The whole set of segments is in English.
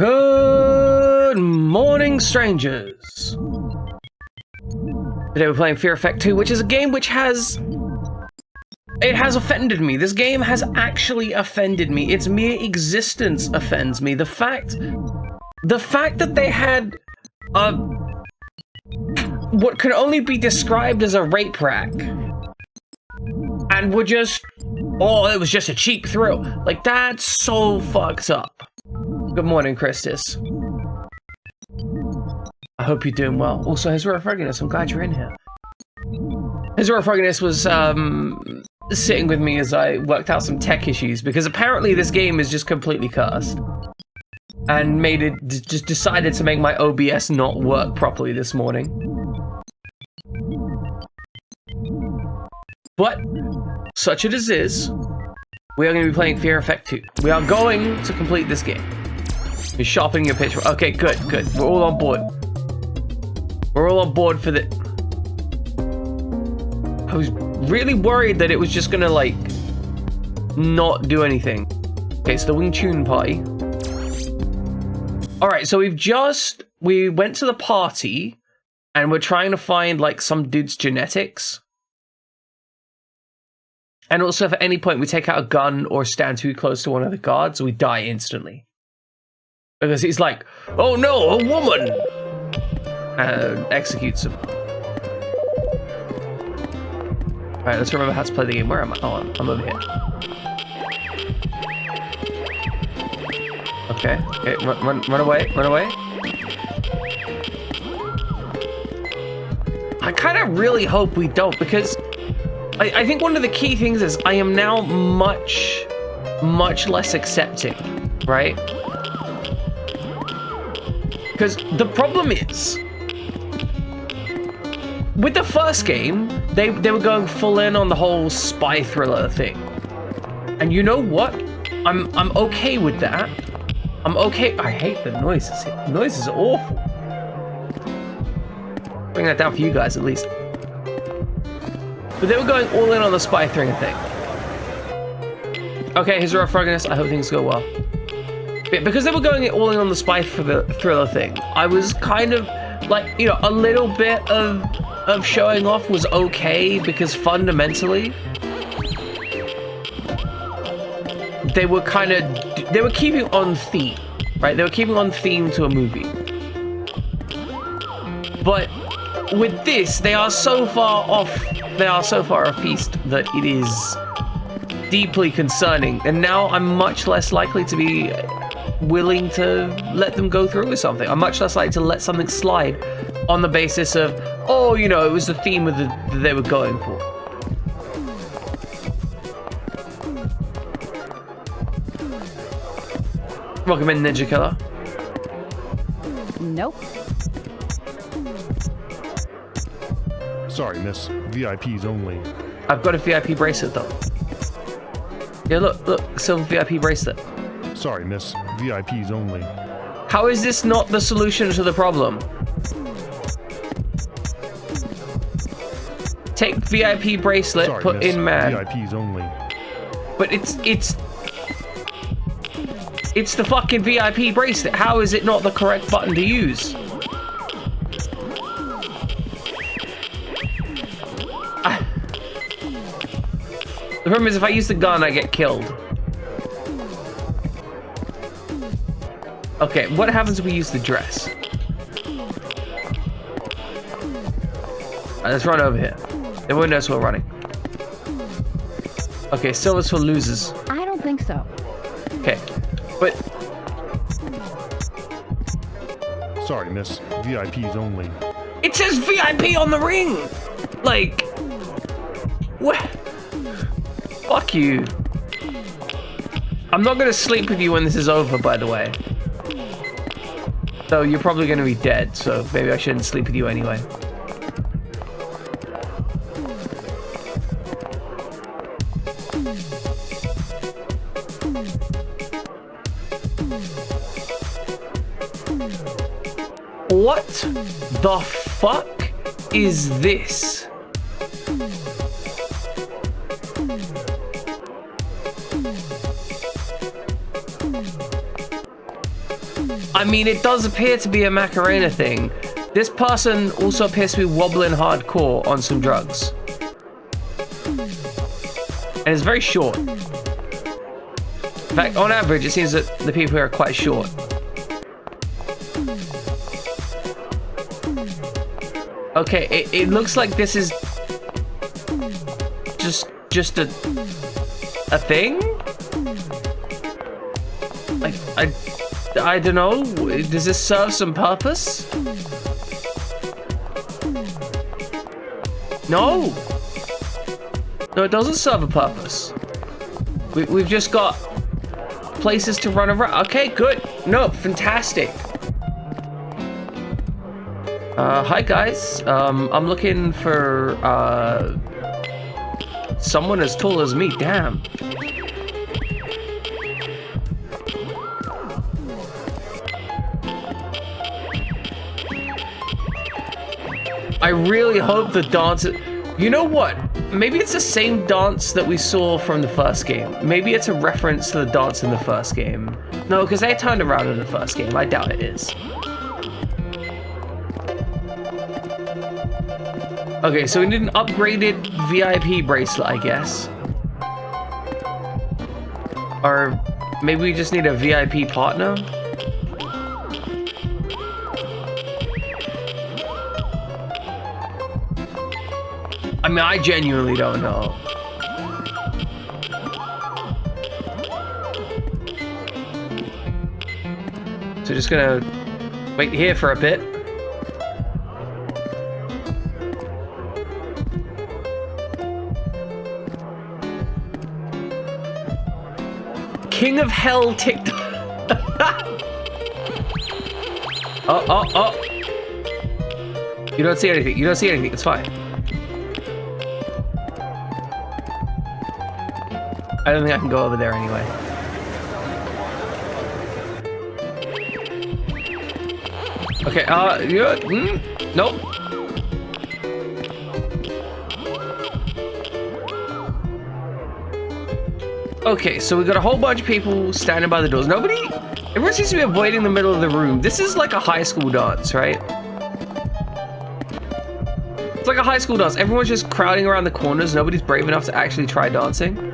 Good morning, strangers. Today we're playing Fear Effect 2, which is a game which has offended me. This game has actually offended me. Its mere existence offends me. The fact that they had what can only be described as a rape rack and were just, oh, it was just a cheap thrill. Like, that's so fucked up. Good morning, Christus. I hope you're doing well. Also, Hezrofroginus, I'm glad you're in here. Hezrofroginus was sitting with me as I worked out some tech issues, because apparently this game is just completely cursed. And just decided to make my OBS not work properly this morning. But, such it as is, we are going to be playing Fear Effect 2. We are going to complete this game. You're sharpening your pitch. Okay, good. We're all on board. We're all on board for the... I was really worried that it was just gonna, like, not do anything. Okay, it's the Wing Chun party. Alright, so we went to the party, and we're trying to find, like, some dude's genetics. And also, if at any point we take out a gun or stand too close to one of the guards, we die instantly. Because he's like, oh no, a woman! And executes him. Alright, let's remember how to play the game. Where am I? Oh, I'm over here. Okay, run away. I kind of really hope we don't, because I think one of the key things is I am now much less accepting, right? Because the problem is, with the first game, they were going full in on the whole spy thriller thing. And you know what? I'm okay with that. I'm okay. I hate the noises here. The noises are awful. Bring that down for you guys, at least. But they were going all in on the spy thriller thing. Okay, here's Hezrofroginus. I hope things go well. But because they were going all in on the spy thriller thing, I was kind of like, you know, a little bit of showing off was okay, because fundamentally they were keeping on theme, right? They were keeping on theme to a movie. But with this, they are so far off piste that it is deeply concerning, and now I'm much less likely to be willing to let them go through with something. I'm much less likely to let something slide on the basis of, oh, you know, it was the theme of that they were going for. Welcome in, Ninja Killer. Nope. Sorry, miss. VIPs only. I've got a VIP bracelet, though. Yeah, look, silver VIP bracelet. Sorry, miss. VIPs only. How is this not the solution to the problem? Take VIP bracelet, Sorry, put miss. in man. VIPs only. But it's the fucking VIP bracelet. How is it not the correct button to use? The problem is, if I use the gun, I get killed. Okay, what happens if we use the dress? Alright, let's run over here. Everyone knows we're running. Okay, silver's for losers. I don't think so. Okay, but... Sorry, miss. VIPs only. It says VIP on the ring! Like... What? Fuck you. I'm not gonna sleep with you when this is over, by the way. So you're probably gonna be dead, so maybe I shouldn't sleep with you anyway. What the fuck is this? I mean, it does appear to be a Macarena thing. This person also appears to be wobbling hardcore on some drugs. And it's very short. In fact, on average, it seems that the people here are quite short. Okay, it looks like this is just a thing? Like, I don't know. Does this serve some purpose? No. No, it doesn't serve a purpose. We've just got places to run around. Okay, good. No, fantastic. Hi guys. I'm looking for someone as tall as me. Damn. I really hope the dance. You know what? Maybe it's the same dance that we saw from the first game. Maybe it's a reference to the dance in the first game. No, because they turned around in the first game. I doubt it is. Okay, so we need an upgraded VIP bracelet, I guess. Or maybe we just need a VIP partner? I mean, I genuinely don't know. So just gonna wait here for a bit. King of Hell TikTok. Oh. You don't see anything. You don't see anything. It's fine. I don't think I can go over there anyway. Okay, nope. Okay, so we got a whole bunch of people standing by the doors. Everyone seems to be avoiding the middle of the room. This is like a high school dance, right? It's like a high school dance. Everyone's just crowding around the corners. Nobody's brave enough to actually try dancing.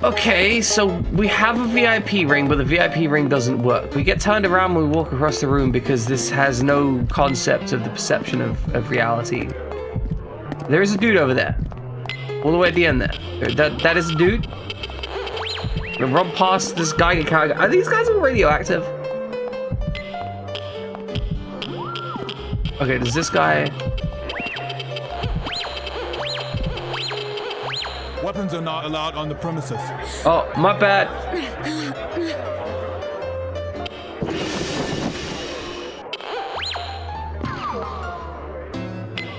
Okay, so we have a VIP ring, but the VIP ring doesn't work. We get turned around when we walk across the room because this has no concept of the perception of reality. There is a dude over there. All the way at the end there. That is a dude. We run past this guy. Are these guys all radioactive? Okay, does this guy... Weapons are not allowed on the premises. Oh, my bad.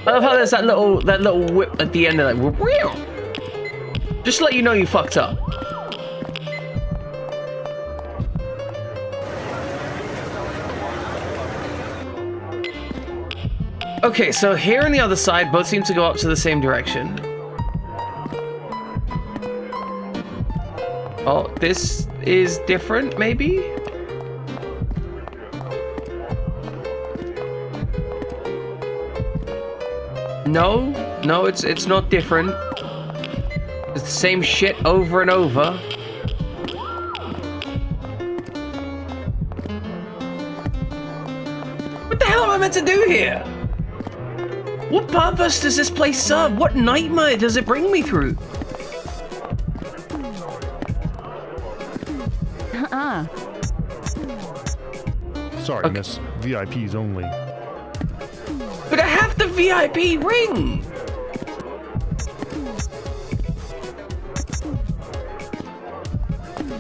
I love how there's that little whip at the end of like, just to let you know you fucked up. Okay, so here and the other side both seem to go up to the same direction. Oh, this is different, maybe? No, it's not different. It's the same shit over and over. What the hell am I meant to do here? What purpose does this place serve? What nightmare does it bring me through? Sorry, okay. miss. VIPs only. But I have the VIP ring!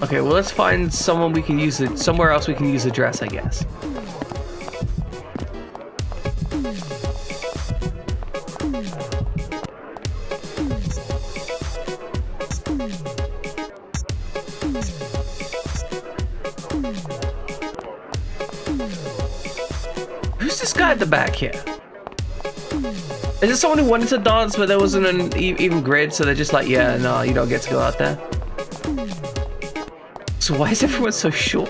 Okay, well let's find someone we can use it, somewhere else we can use the dress, I guess. Who's this guy at the back here? Is it someone who wanted to dance, but there wasn't an even grid, so they're just like, yeah, no, you don't get to go out there. So why is everyone so short?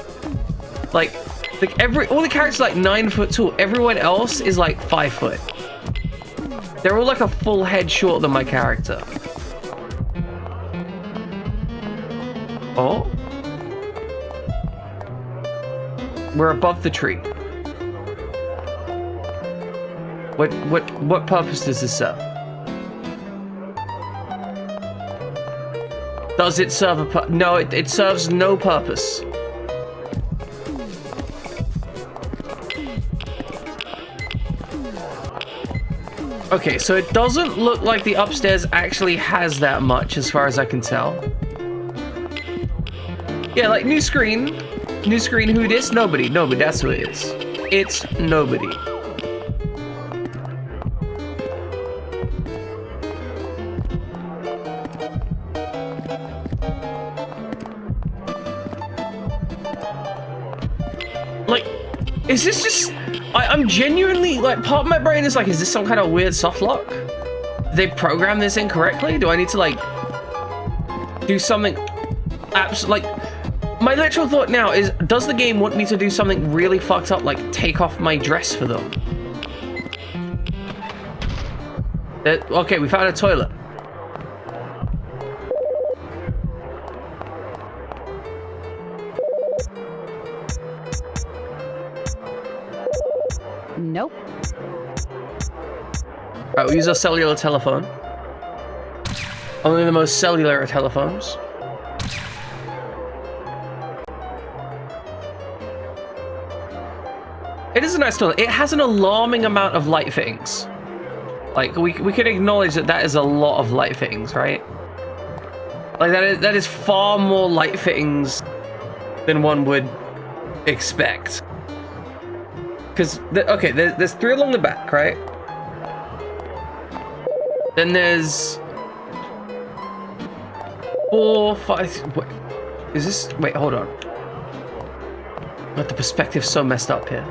Like all the characters are like 9 foot tall. Everyone else is like 5 foot. They're all like a full head shorter than my character. Oh, we're above the tree. What purpose does this serve? Does it serve a no, it serves no purpose. Okay, so it doesn't look like the upstairs actually has that much as far as I can tell. Yeah, like new screen, who this? Nobody, that's who it is. It's nobody. Like, is this just... I'm genuinely, like, part of my brain is like, is this some kind of weird soft lock? Did they program this incorrectly? Do I need to, like, do something... Like, my literal thought now is, does the game want me to do something really fucked up, like take off my dress for them? Okay, we found a toilet. Nope. Alright, we'll use our cellular telephone. Only the most cellular of telephones. It is a nice toilet. It has an alarming amount of light fittings. Like, we could acknowledge that that is a lot of light fittings, right? Like, that is far more light fittings than one would expect. Because, okay, there's 3 along the back, right? Then there's 4, 5... Wait, is this... Wait, hold on. But the perspective's so messed up here.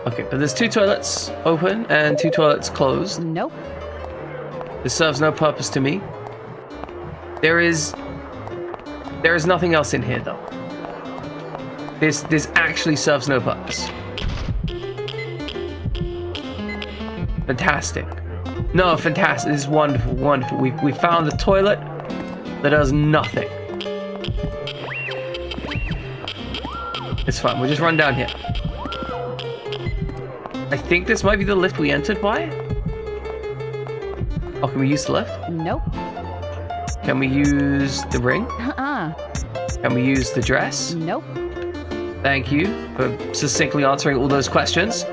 Okay, but there's 2 toilets open and 2 toilets closed. Nope. This serves no purpose to me. There is nothing else in here, though. This actually serves no purpose. Fantastic. No, fantastic. This is wonderful, wonderful. We found a toilet that does nothing. It's fine. We'll just run down here. I think this might be the lift we entered by. Oh, can we use the lift? Nope. Can we use the ring? Can we use the dress? Nope. Thank you for succinctly answering all those questions.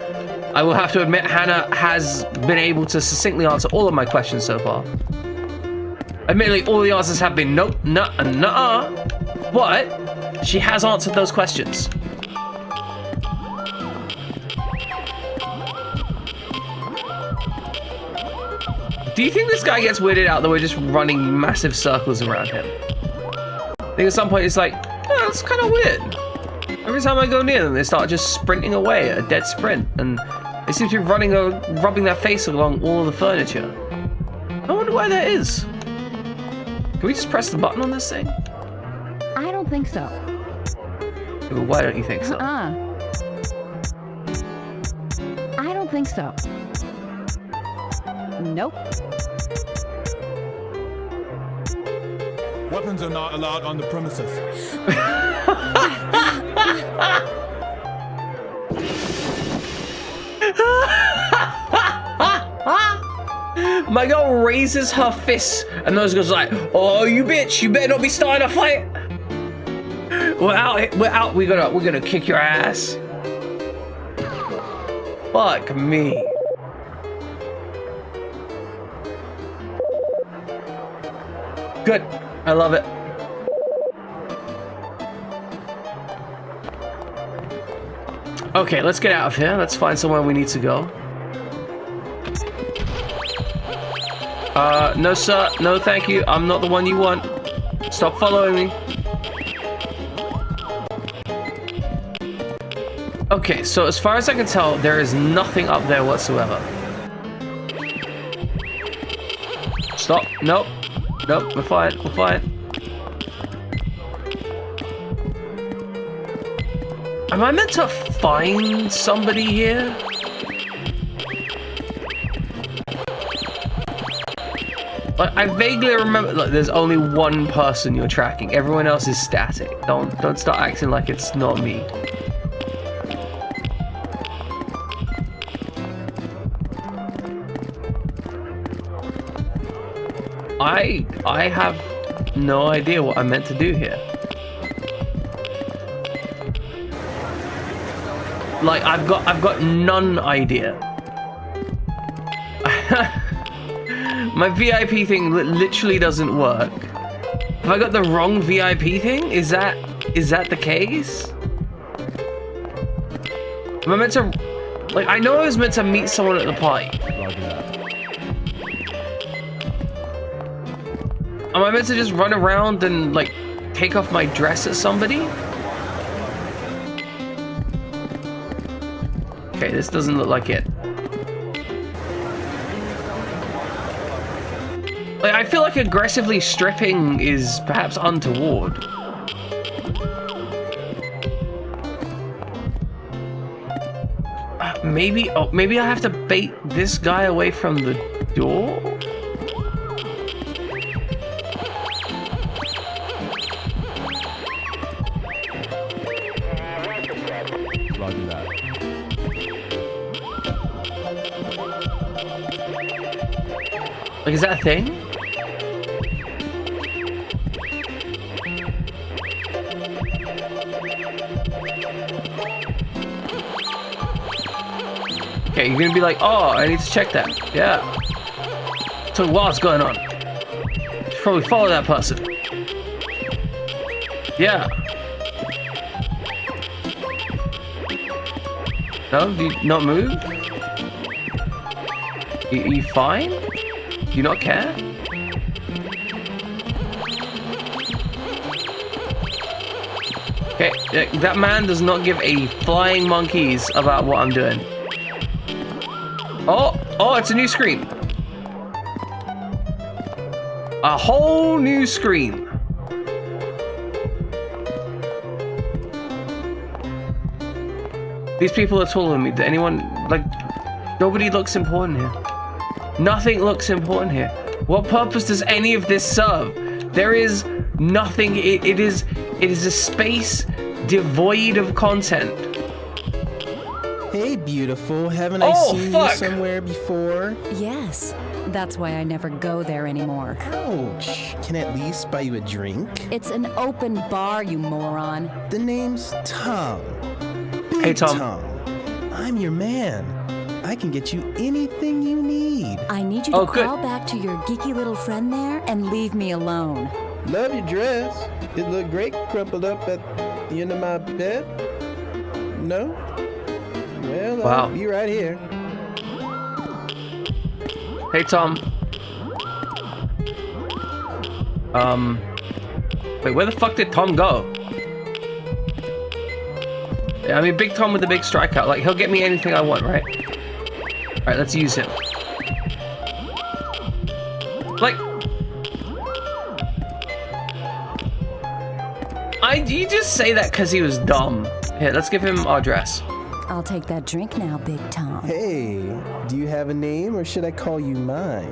I will have to admit, Hana has been able to succinctly answer all of my questions so far. Admittedly, all the answers have been nope, nuh-uh, but she has answered those questions. Do you think this guy gets weirded out that we're just running massive circles around him? I think at some point it's like, oh, that's kind of weird. Every time I go near them, they start just sprinting away at a dead sprint, and they seem to be rubbing their face along all of the furniture. I wonder why that is. Can we just press the button on this thing? I don't think so. Yeah, but why don't you think so? I don't think so. Nope. Weapons are not allowed on the premises. My girl raises her fists, and those girls are like, "Oh, you bitch! You better not be starting a fight. We're out. We're gonna kick your ass." Fuck me. Good. I love it. Okay, let's get out of here. Let's find somewhere we need to go. No sir, no thank you. I'm not the one you want. Stop following me. Okay, so as far as I can tell, there is nothing up there whatsoever. Stop. Nope. Nope, we're fine. We're fine. Am I meant to find somebody here? Like, I vaguely remember, like, there's only one person you're tracking. Everyone else is static. Don't start acting like it's not me. I have no idea what I'm meant to do here. Like, I've got none idea. My VIP thing literally doesn't work. Have I got the wrong VIP thing? Is that the case? Am I meant to, like, I know I was meant to meet someone at the party. Roger that. Am I meant to just run around and, like, take off my dress at somebody? Okay, this doesn't look like it. Like, I feel like aggressively stripping is perhaps untoward. Maybe I have to bait this guy away from the door? Roger that. Like, is that a thing? Okay, you're gonna be like, oh, I need to check that. Yeah. So what's going on? Should probably follow that person. Yeah. No? Do you not move? You fine? Do you not care? Okay, that man does not give a flying monkeys about what I'm doing. Oh, it's a new screen. A whole new screen. These people are taller than me. Did anyone, like, nobody looks important here. Nothing looks important here. What purpose does any of this serve? There is nothing. It is a space devoid of content. Hey, beautiful. Haven't I seen you somewhere before? Yes. That's why I never go there anymore. Ouch. Can I at least buy you a drink? It's an open bar, you moron. The name's Tom. Big Hey, Tom. I'm your man. I can get you anything you need. I need you to crawl back to your geeky little friend there and leave me alone. Love your dress. It looked great crumpled up at the end of my bed. No? Well, wow. I'll be right here. Hey, Tom. Wait, where the fuck did Tom go? Yeah, I mean, Big Tom with the big strikeout. Like, he'll get me anything I want, right? Alright, let's use him. Like... you just say that because he was dumb. Here, let's give him our dress. I'll take that drink now, Big Tom. Hey, do you have a name or should I call you mine?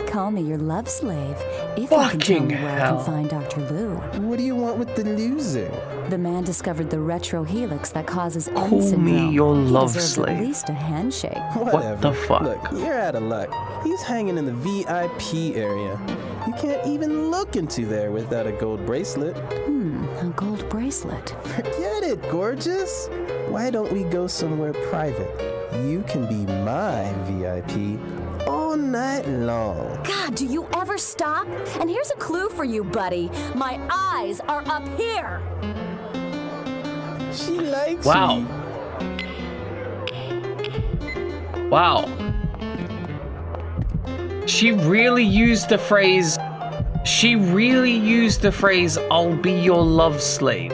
Call me your love slave, if you can tell me where I can find Dr. Lou. What do you want with the loser? The man discovered the retro helix that causes N Call syndrome. me your love He deserves slave. at least a handshake. Whatever. What the fuck? Look, you're out of luck. He's hanging in the VIP area. You can't even look into there without a gold bracelet. A gold bracelet. Forget it, gorgeous. Why don't we go somewhere private? You can be my VIP all night long. God, do you ever stop? And here's a clue for you, buddy. My eyes are up here. She likes Wow. me. Wow. She really used the phrase, I'll be your love slave.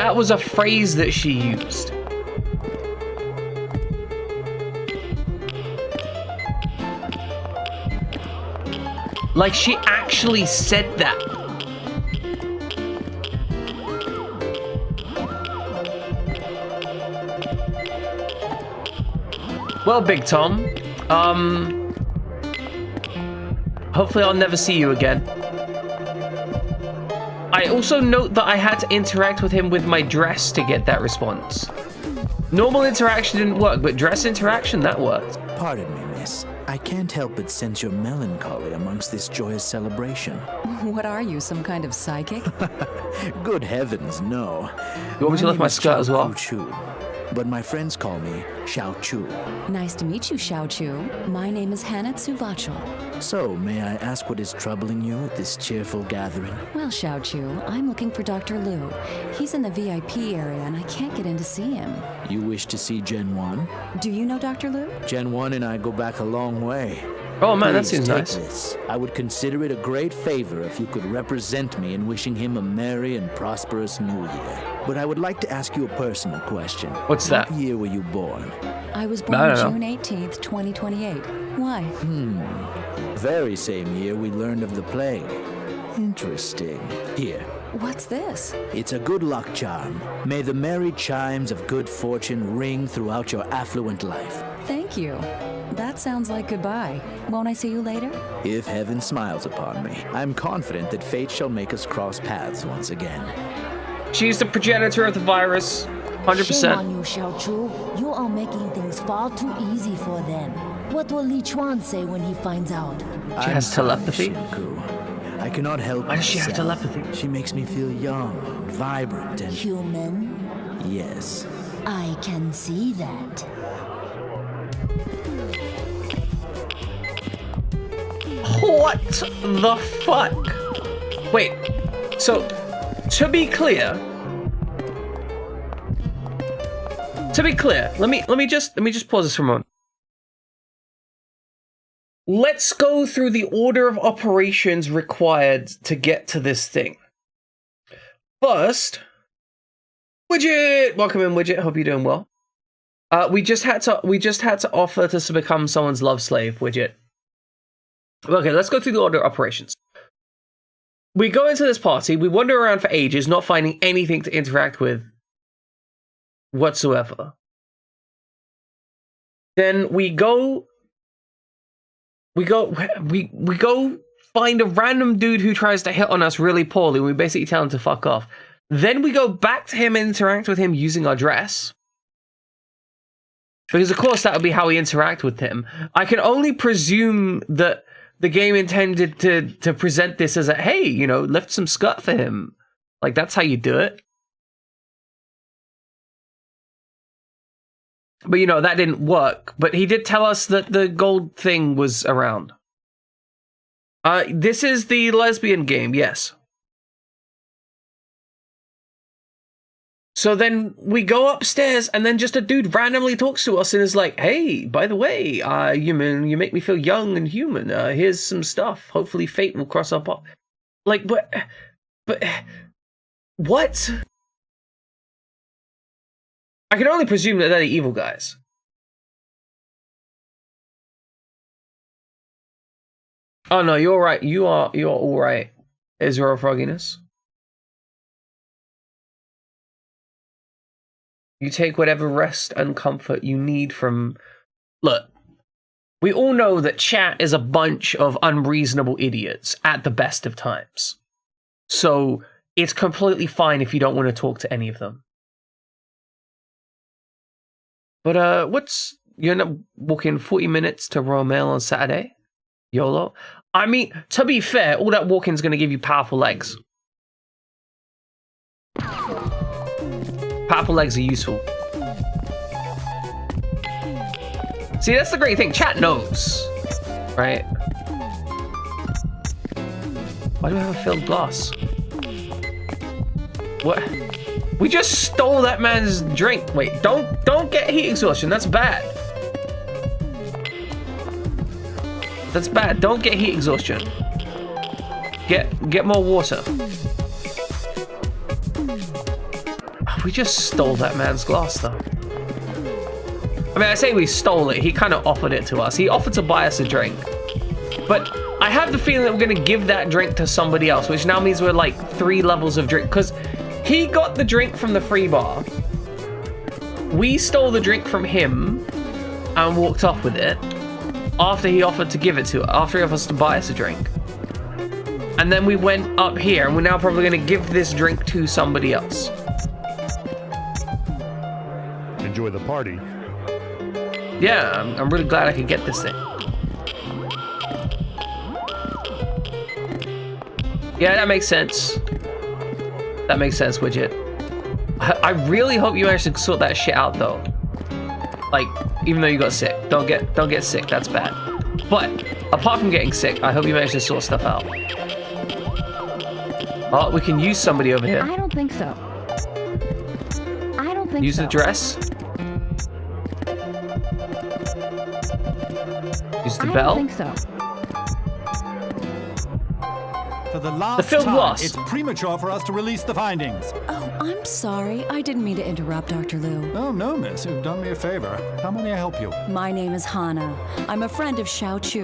That was a phrase that she used. Like, she actually said that. Well, Big Tom, hopefully I'll never see you again. I also note that I had to interact with him with my dress to get that response. Normal interaction didn't work, but dress interaction, that worked. Pardon me, miss. I can't help but sense your melancholy amongst this joyous celebration. What are you, some kind of psychic? Good heavens, no. You want me to lift my skirt as well? Chu, but my friends call me Xiao Chu. Nice to meet you, Xiao Chu. My name is Hana Tsu-Vachel. So, may I ask what is troubling you at this cheerful gathering? Well, Xiao Chu, I'm looking for Dr. Liu. He's in the VIP area and I can't get in to see him. You wish to see Gen 1? Do you know Dr. Liu? Gen 1 and I go back a long way. Oh man, that Please seems take nice. this. I would consider it a great favor if you could represent me in wishing him a merry and prosperous new year. But I would like to ask you a personal question. What's that? What year were you born? I was born I don't know. June 18th, 2028. Why? Very same year we learned of the plague. Interesting. Here, What's this? it's a good luck charm. May the merry chimes of good fortune ring throughout your affluent life. Thank you. That sounds like goodbye. Won't I see you later? If heaven smiles upon me, I'm confident that fate shall make us cross paths once again. She's the progenitor of the virus, Shame 100%. on you, Xiao Chu. You are making things far too easy for them. What will Li Chuan say when he finds out? She has telepathy? I cannot help Why does she have myself. telepathy? She makes me feel young and vibrant and... Human? Yes. I can see that. What the fuck? Wait, so to be clear, let me just pause this for a moment. Let's go through the order of operations required to get to this thing. First, Widget, welcome in, Widget. Hope you're doing well. We just had to offer to become someone's love slave, Widget. Okay, let's go through the order of operations. We go into this party, we wander around for ages, not finding anything to interact with whatsoever. Then we go find a random dude who tries to hit on us really poorly, and we basically tell him to fuck off. Then we go back to him and interact with him using our dress. Because of course that would be how we interact with him. I can only presume that the game intended to present this as a, hey, you know, lift some skirt for him. Like, that's how you do it. But, you know, that didn't work. But he did tell us that the gold thing was around. This is the lesbian game, yes. So then we go upstairs, and then just a dude randomly talks to us and is like, hey, by the way, you make me feel young and human. Here's some stuff. Hopefully fate will cross our path. Like, but, what? I can only presume that they're the evil guys. Oh no, you're right. You're all right, Israel Frogginess. You take whatever rest and comfort you need from... Look, we all know that chat is a bunch of unreasonable idiots at the best of times. So it's completely fine if you don't want to talk to any of them. But you end up walking 40 minutes to Royal Mail on Saturday? YOLO? I mean, to be fair, all that walking is going to give you powerful legs. Powerful legs are useful. See, that's the great thing. Chat knows, right? Why do I have a filled glass? What? We just stole that man's drink. Wait, don't get heat exhaustion. That's bad. That's bad. Don't get heat exhaustion. Get more water. We just stole that man's glass, though. I mean, I say we stole it. He kind of offered it to us. He offered to buy us a drink. But I have the feeling that we're going to give that drink to somebody else, which now means we're like 3 levels of drink. Because he got the drink from the free bar. We stole the drink from him and walked off with it after he offered to give it to us, after he offered us to buy us a drink. And then we went up here, and we're now probably going to give this drink to somebody else. Enjoy the party. Yeah, I'm really glad I could get this thing. Yeah, that makes sense. That makes sense, Widget. I really hope you managed to sort that shit out, though. Like, even though you got sick. Don't get sick, that's bad. But, apart from getting sick, I hope you managed to sort stuff out. Oh, we can use somebody over here. I don't think so. I don't think Use so. the dress. Use the I bell. don't think so. For the last field time, lost. it's premature for us to release the findings. Oh, I'm sorry. I didn't mean to interrupt, Dr. Liu. Oh, no, miss. You've done me a favor. How may I help you? My name is Hana. I'm a friend of Xiao Chu.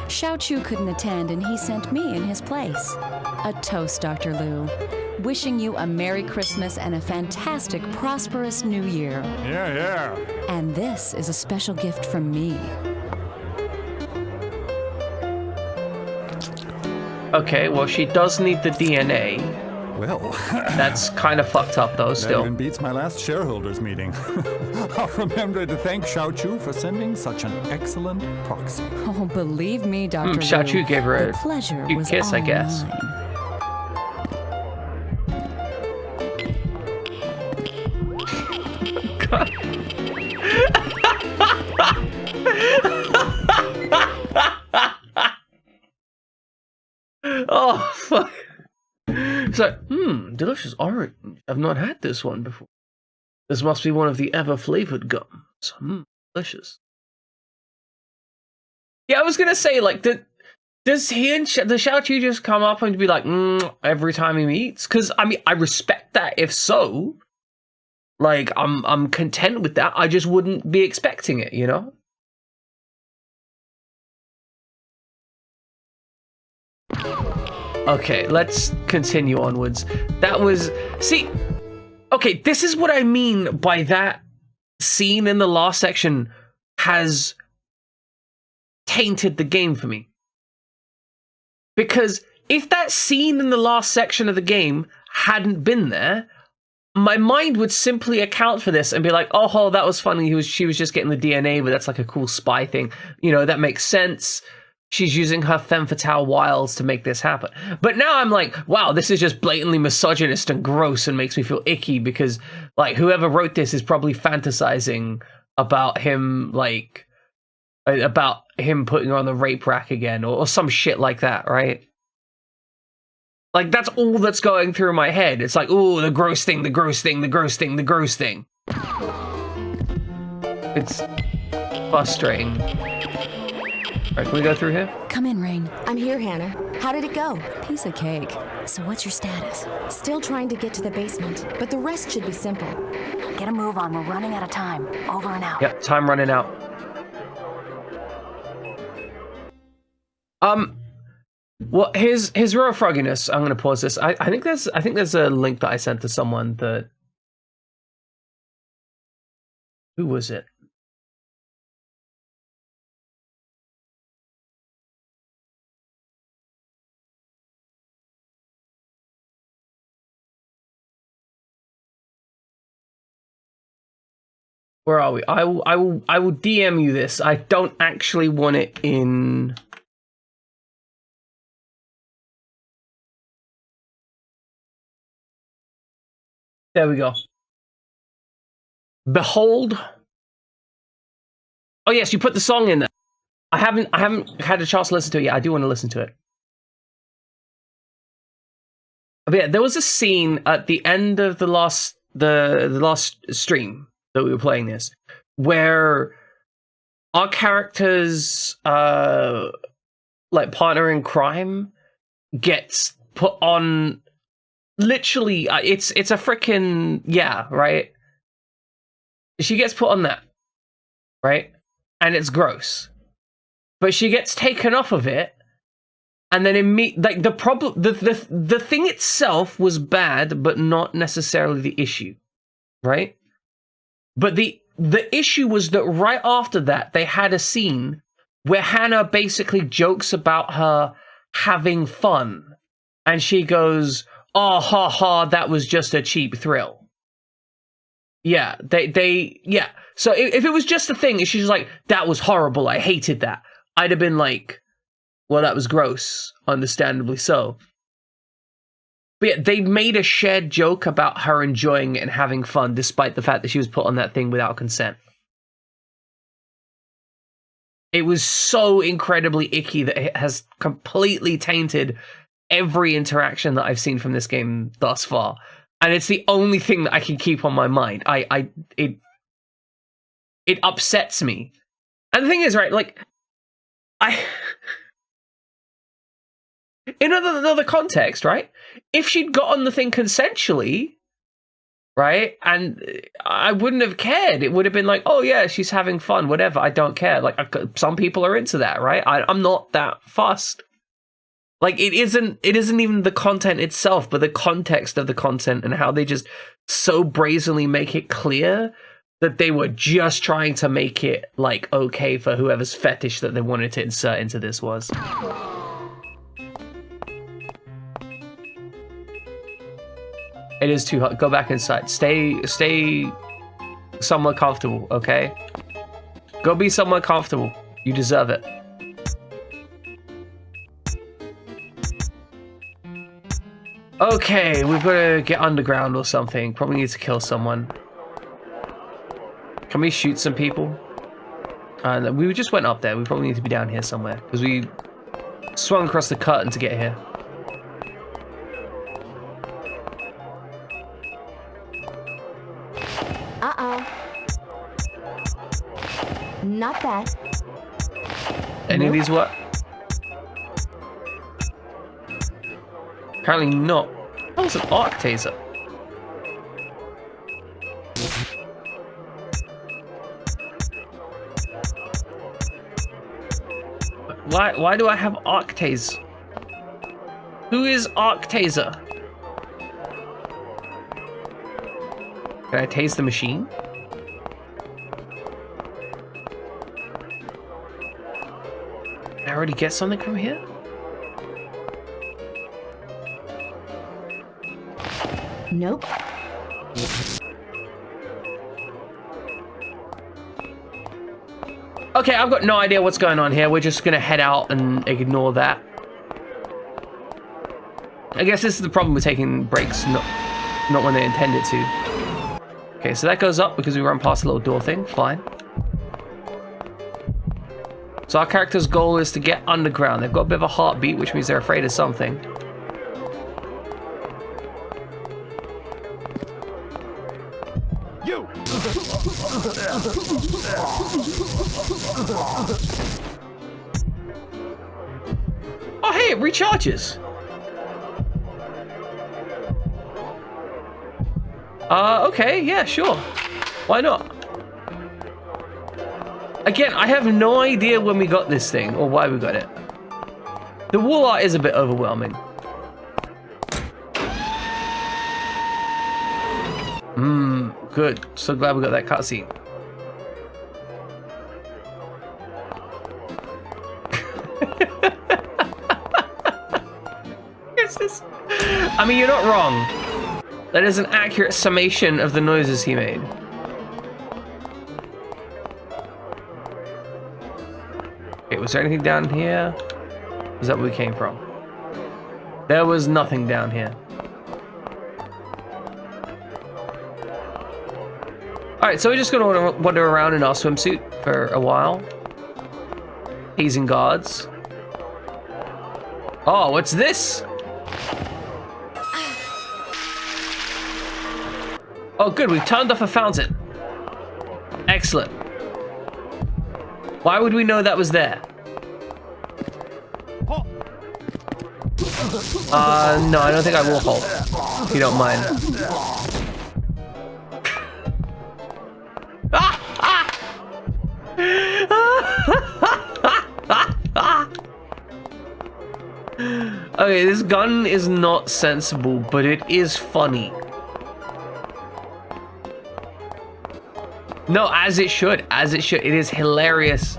Xiao Chu couldn't attend, and he sent me in his place. A toast, Dr. Liu. Wishing you a Merry Christmas and a fantastic, prosperous New Year. Yeah. And this is a special gift from me. Okay, well, she does need the DNA. Well, That's kind of fucked up, though, that still. even beats my last shareholders meeting. I'll remember to thank Xiao Chu for sending such an excellent proxy. Oh, believe me, Dr. Liu. Xiao Chu gave her the a pleasure cute was kiss, I all guess. mine. Oh, fuck. It's like, delicious orange. I've not had this one before. This must be one of the ever-flavored gums. Delicious. Yeah, I was gonna say, like, does he and does Xiao Chu just come up and be like, every time he meets? Because, I mean, I respect that if so. Like, I'm content with that. I just wouldn't be expecting it, you know? Okay, let's continue onwards. That was... See, okay, this is what I mean by that scene in the last section has tainted the game for me. Because if that scene in the last section of the game hadn't been there, my mind would simply account for this and be like, oh, that was funny. She was just getting the DNA, but that's like a cool spy thing. You know, that makes sense. She's using her femme fatale wiles to make this happen. But now I'm like, wow, this is just blatantly misogynist and gross and makes me feel icky because, like, whoever wrote this is probably fantasizing about him, like, about him putting her on the rape rack again or some shit like that, right? Like, that's all that's going through my head. It's like, ooh, the gross thing, the gross thing, the gross thing, the gross thing. It's frustrating. All right, can we go through here? Come in, Rain. I'm here, Hannah. How did it go? Piece of cake. So what's your status? Still trying to get to the basement, but the rest should be simple. Get a move on. We're running out of time. Over and out. Yep, time running out. Well, his real frogginess. I'm gonna pause this. I think there's a link that I sent to someone that. Who was it? Where are we? I will DM you this. I don't actually want it in. There we go. Behold. Oh yes, you put the song in there. I haven't had a chance to listen to it yet. I do want to listen to it. But yeah, there was a scene at the end of the last stream that we were playing this, where our character's like partner in crime gets put on literally, it's a freaking, yeah, right? She gets put on that, right? And it's gross. But she gets taken off of it, and then like the problem, the thing itself was bad, but not necessarily the issue, right? But the issue was that right after that, they had a scene where Hana basically jokes about her having fun, and she goes, "Oh, ha ha, that was just a cheap thrill." Yeah, yeah. So if it was just a thing, she's like, "That was horrible, I hated that," I'd have been like, well, that was gross, understandably so. But yeah, they made a shared joke about her enjoying it and having fun, despite the fact that she was put on that thing without consent. It was so incredibly icky that it has completely tainted every interaction that I've seen from this game thus far. And it's the only thing that I can keep on my mind. It upsets me. And the thing is, right, like, in another context, right? If she'd gotten the thing consensually, right, and I wouldn't have cared. It would have been like, oh yeah, she's having fun, whatever. I don't care. Like, some people are into that, right? I'm not that fussed. Like, it isn't even the content itself, but the context of the content and how they just so brazenly make it clear that they were just trying to make it, like, okay for whoever's fetish that they wanted to insert into this was. It is too hot. Go back inside. Stay somewhere comfortable, okay? Go be somewhere comfortable. You deserve it. Okay, we've got to get underground or something. Probably need to kill someone. Can we shoot some people? We just went up there. We probably need to be down here somewhere, because we swung across the curtain to get here. Not that. Any of these work? Apparently not. That was an arc taser. Why do I have arc taser? Who is arc taser? Can I tase the machine? Did I already get something from here? Nope. Okay, I've got no idea what's going on here. We're just gonna head out and ignore that. I guess this is the problem with taking breaks, not when they intended to. Okay, so that goes up because we run past the little door thing. Fine. So our character's goal is to get underground. They've got a bit of a heartbeat, which means they're afraid of something. You! Oh, hey, it recharges. Okay, yeah, sure. Why not? Again, I have no idea when we got this thing or why we got it. The wall art is a bit overwhelming. Good. So glad we got that cutscene. What's this? I mean, you're not wrong. That is an accurate summation of the noises he made. Okay, was there anything down here? Was that where we came from? There was nothing down here. Alright, so we're just gonna wander around in our swimsuit for a while. Hazing guards. Oh, what's this? Oh, good, we've turned off a fountain. Excellent. Why would we know that was there? No, I don't think I will hold. if you don't mind. Okay, this gun is not sensible, but it is funny. No, as it should, as it should. It is hilarious.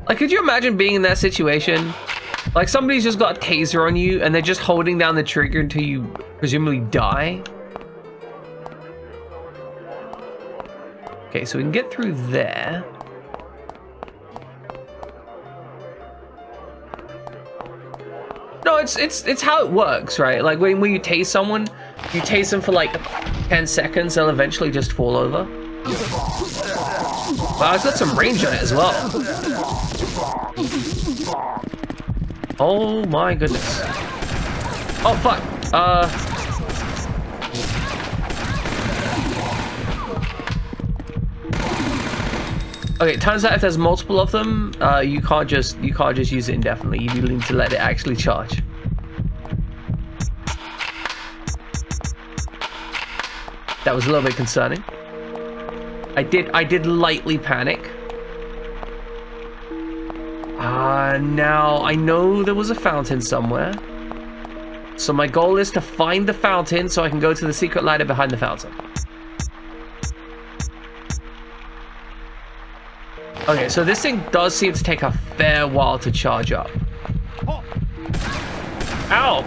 Like, could you imagine being in that situation? Like, somebody's just got a taser on you, and they're just holding down the trigger until you presumably die? Okay, so we can get through there. No, it's how it works, right? Like when you tase someone, you tase them for like 10 seconds, they'll eventually just fall over. Wow, it's got some range on it as well. Oh my goodness. Oh fuck. Okay, turns out if there's multiple of them, you can't just use it indefinitely. You need to let it actually charge. That was a little bit concerning. I did lightly panic. Now I know there was a fountain somewhere. So my goal is to find the fountain so I can go to the secret ladder behind the fountain. Okay, so this thing does seem to take a fair while to charge up. Ow!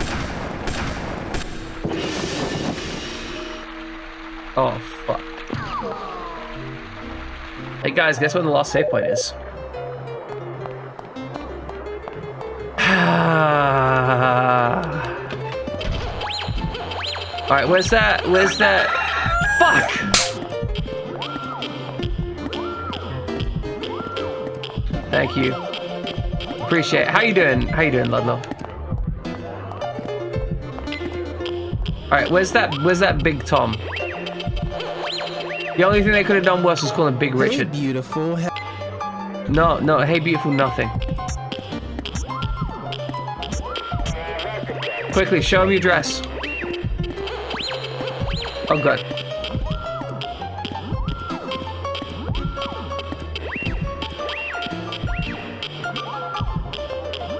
Oh, fuck. Hey guys, guess what the last save point is? Alright, where's that? Where's that? Fuck! Thank you. Appreciate it. How you doing? How you doing, Ludlow? Alright, where's that Big Tom? The only thing they could have done worse was call him Big Richard. Hey, beautiful. No, hey beautiful nothing. Quickly, show him your dress. Oh god.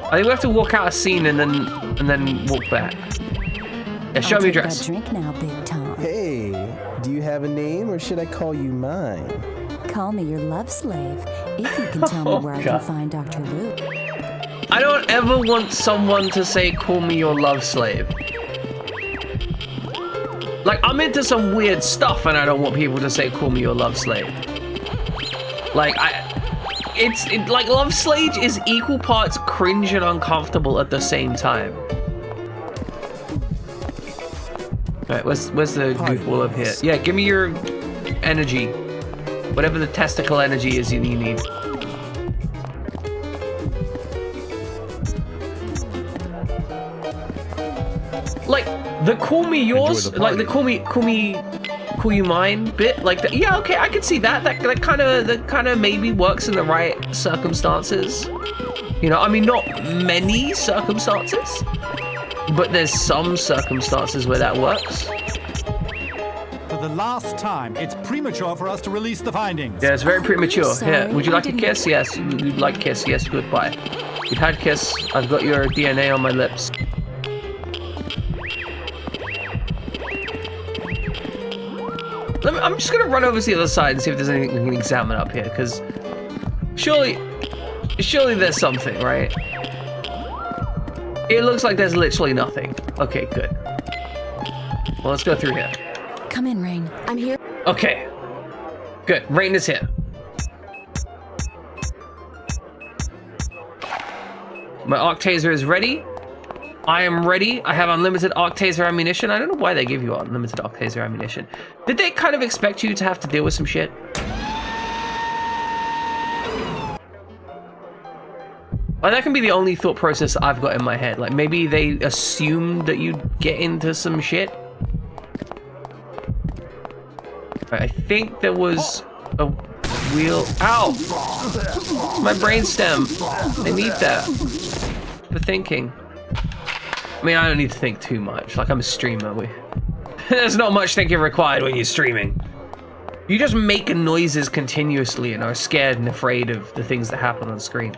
I think we have to walk out a scene and then walk back. Yeah, show me your dress. Drink now, Big Tom. Hey, do you have a name or should I call you mine? Call me your love slave if you can tell me where I can find Dr. Lou. I don't ever want someone to say, call me your love slave. Like, I'm into some weird stuff and I don't want people to say, call me your love slave. Like, like love slave is equal parts cringe and uncomfortable at the same time. Alright, where's the goofball up here? Yeah, give me your energy. Whatever the testicle energy is you need. Like, the call me yours, like the call you mine bit, like the, yeah, okay, I can see that. That kind of maybe works in the right circumstances. You know, I mean, not many circumstances, but there's some circumstances where that works. For the last time, it's premature for us to release the findings. Yeah, it's very premature. Sorry, Here, would you like a didn't- kiss? Yes. You'd like kiss? Yes. Goodbye. You've had kiss. I've got your DNA on my lips. I'm just gonna run over to the other side and see if there's anything we can examine up here, because surely there's something, right? It looks like there's literally nothing. Okay, good. Well, let's go through here. Come in, Rain. I'm here. Okay. Good. Rain is here. My arc taser is ready. I am ready. I have unlimited arc taser ammunition. I don't know why they give you unlimited arc taser ammunition. Did they kind of expect you to have to deal with some shit? Well, that can be the only thought process I've got in my head. Like, maybe they assumed that you'd get into some shit. Right, I think there was a wheel. Ow! My brainstem. I need that for thinking. I mean, I don't need to think too much. Like, I'm a streamer. There's not much thinking required when you're streaming. You just make noises continuously and are scared and afraid of the things that happen on screen.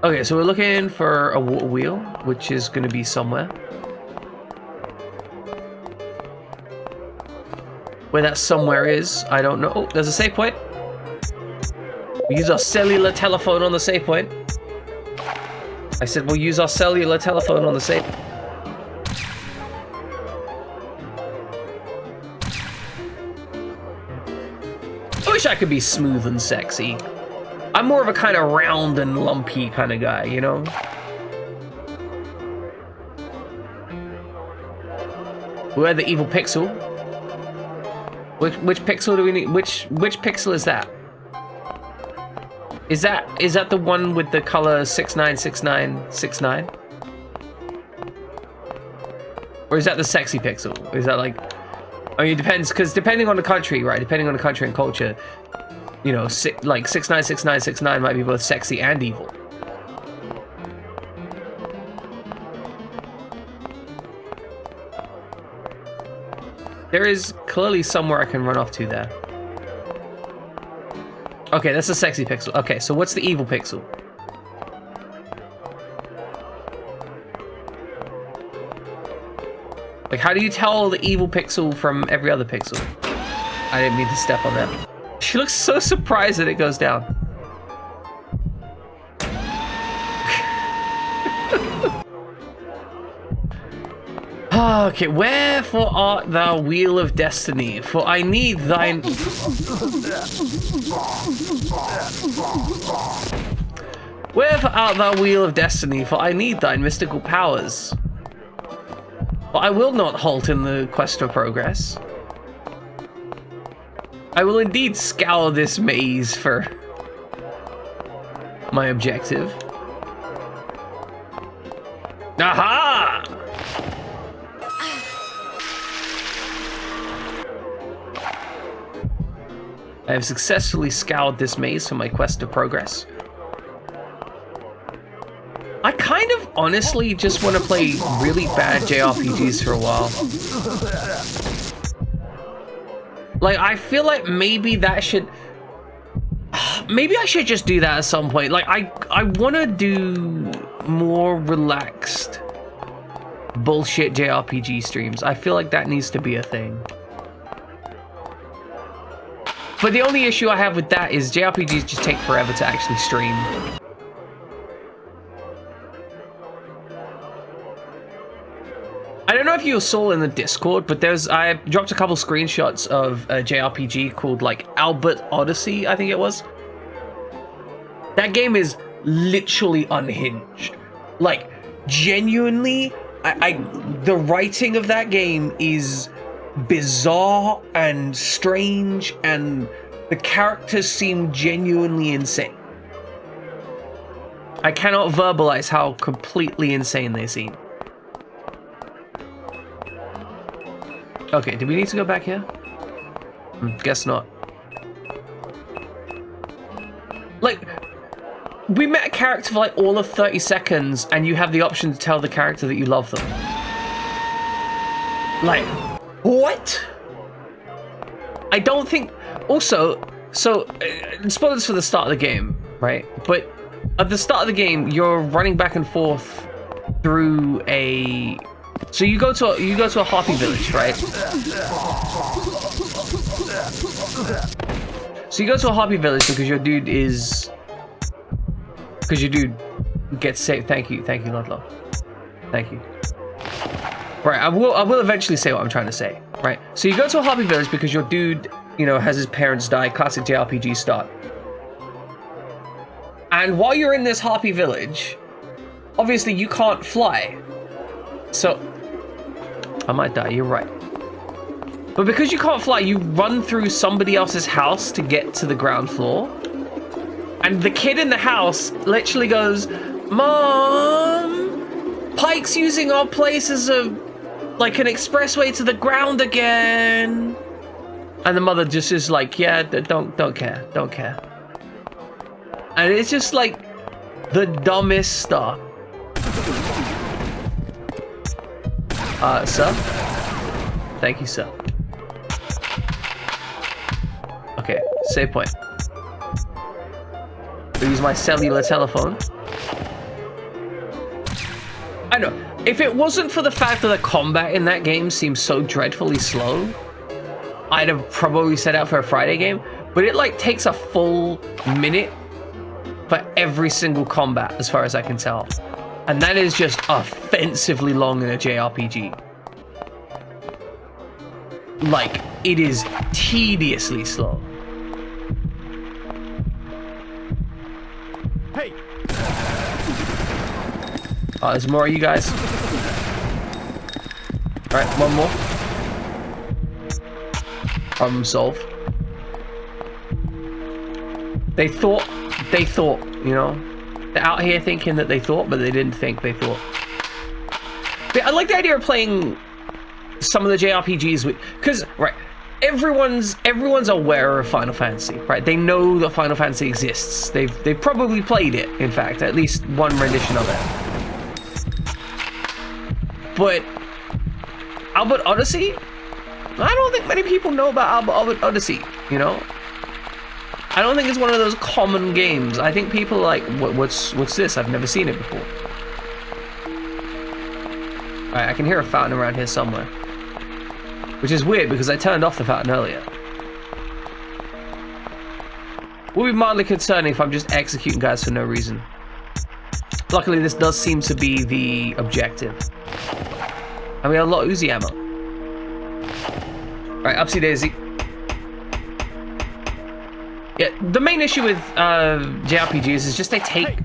Okay, so we're looking for a water wheel, which is going to be somewhere. Where that somewhere is, I don't know. Oh, there's a save point. We use our cellular telephone on the save point. I said we'll use our cellular telephone on the save. I wish I could be smooth and sexy. I'm more of a kind of round and lumpy kind of guy, you know? We're the evil pixel. Which pixel do we need? Which pixel is that? Is that the one with the color 696969? Or is that the sexy pixel? Is that like, I mean, it depends, because depending on the country, right? Depending on the country and culture, you know, like 696969 might be both sexy and evil. There is clearly somewhere I can run off to there. Okay, that's the sexy pixel. Okay, so what's the evil pixel? Like, how do you tell the evil pixel from every other pixel? I didn't mean to step on that. She looks so surprised that it goes down. Okay, wherefore art thou, wheel of destiny? For I need thine... Wherefore art thou, wheel of destiny? For I need thine mystical powers. But I will not halt in the quest for progress. I will indeed scour this maze for my objective. Aha! I have successfully scoured this maze for my quest of progress. I kind of honestly just want to play really bad JRPGs for a while. Like, I feel like maybe that should... Maybe I should just do that at some point. Like, I want to do more relaxed bullshit JRPG streams. I feel like that needs to be a thing. But the only issue I have with that is JRPGs just take forever to actually stream. I don't know if you saw in the Discord, but I dropped a couple screenshots of a JRPG called like Albert Odyssey, I think it was. That game is literally unhinged. Like, genuinely, the writing of that game is bizarre and strange, and the characters seem genuinely insane. I cannot verbalize how completely insane they seem. Okay, do we need to go back here? Guess not. Like, we met a character for like all of 30 seconds and you have the option to tell the character that you love them. Like, what? I don't think... Also, so, spoilers for the start of the game, right? But at the start of the game, you're running back and forth through a... So you go to a harpy village, right? So you go to a harpy village because your dude is... Because your dude gets saved. Thank you, Ludlow. Thank you. Right, I will eventually say what I'm trying to say, right? So you go to a harpy village because your dude, you know, has his parents die, classic JRPG start. And while you're in this harpy village, obviously you can't fly. So, I might die, you're right. But because you can't fly, you run through somebody else's house to get to the ground floor. And the kid in the house literally goes, "Mom, Pike's using our place as like an expressway to the ground again." And the mother just is like, yeah, don't care. And it's just like the dumbest stuff. Sir? Thank you, sir. Okay, save point. I'll use my cellular telephone. I know. If it wasn't for the fact that the combat in that game seems so dreadfully slow, I'd have probably set out for a Friday game. But it like takes a full minute for every single combat, as far as I can tell. And that is just offensively long in a JRPG. Like, it is tediously slow. Hey! Oh, there's more of you guys. Alright, one more. Problem solved. They thought, you know? They're out here thinking that they thought, but they didn't think they thought. But I like the idea of playing some of the JRPGs with, because right, everyone's aware of Final Fantasy, right? They know that Final Fantasy exists. They've probably played it, in fact, at least one rendition of it. But Albert Odyssey, I don't think many people know about Albert Odyssey, you know? I don't think it's one of those common games. I think people are like, what's this? I've never seen it before. Alright, I can hear a fountain around here somewhere. Which is weird because I turned off the fountain earlier. Will be mildly concerning if I'm just executing guys for no reason. Luckily, this does seem to be the objective. And we have a lot of Uzi ammo. Alright, upsy daisy. Yeah, the main issue with JRPGs is just they take...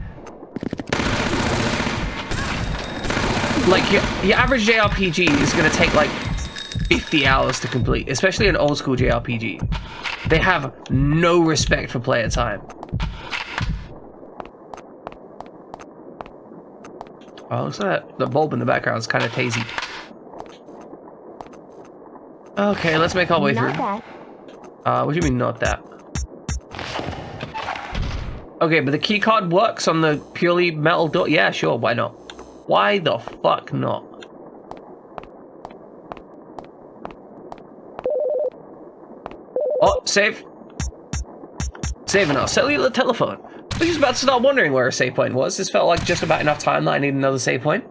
Like, your average JRPG is going to take, like, 50 hours to complete, especially an old school JRPG. They have no respect for player time. Oh, looks like the bulb in the background is kind of tazy. Okay, let's make our way through. Not that. What do you mean, not that? Okay, but the key card works on the purely metal door? Yeah, sure, why not? Why the fuck not? Oh, save. Saving our cellular telephone. I was just about to start wondering where a save point was. This felt like just about enough time that I need another save point.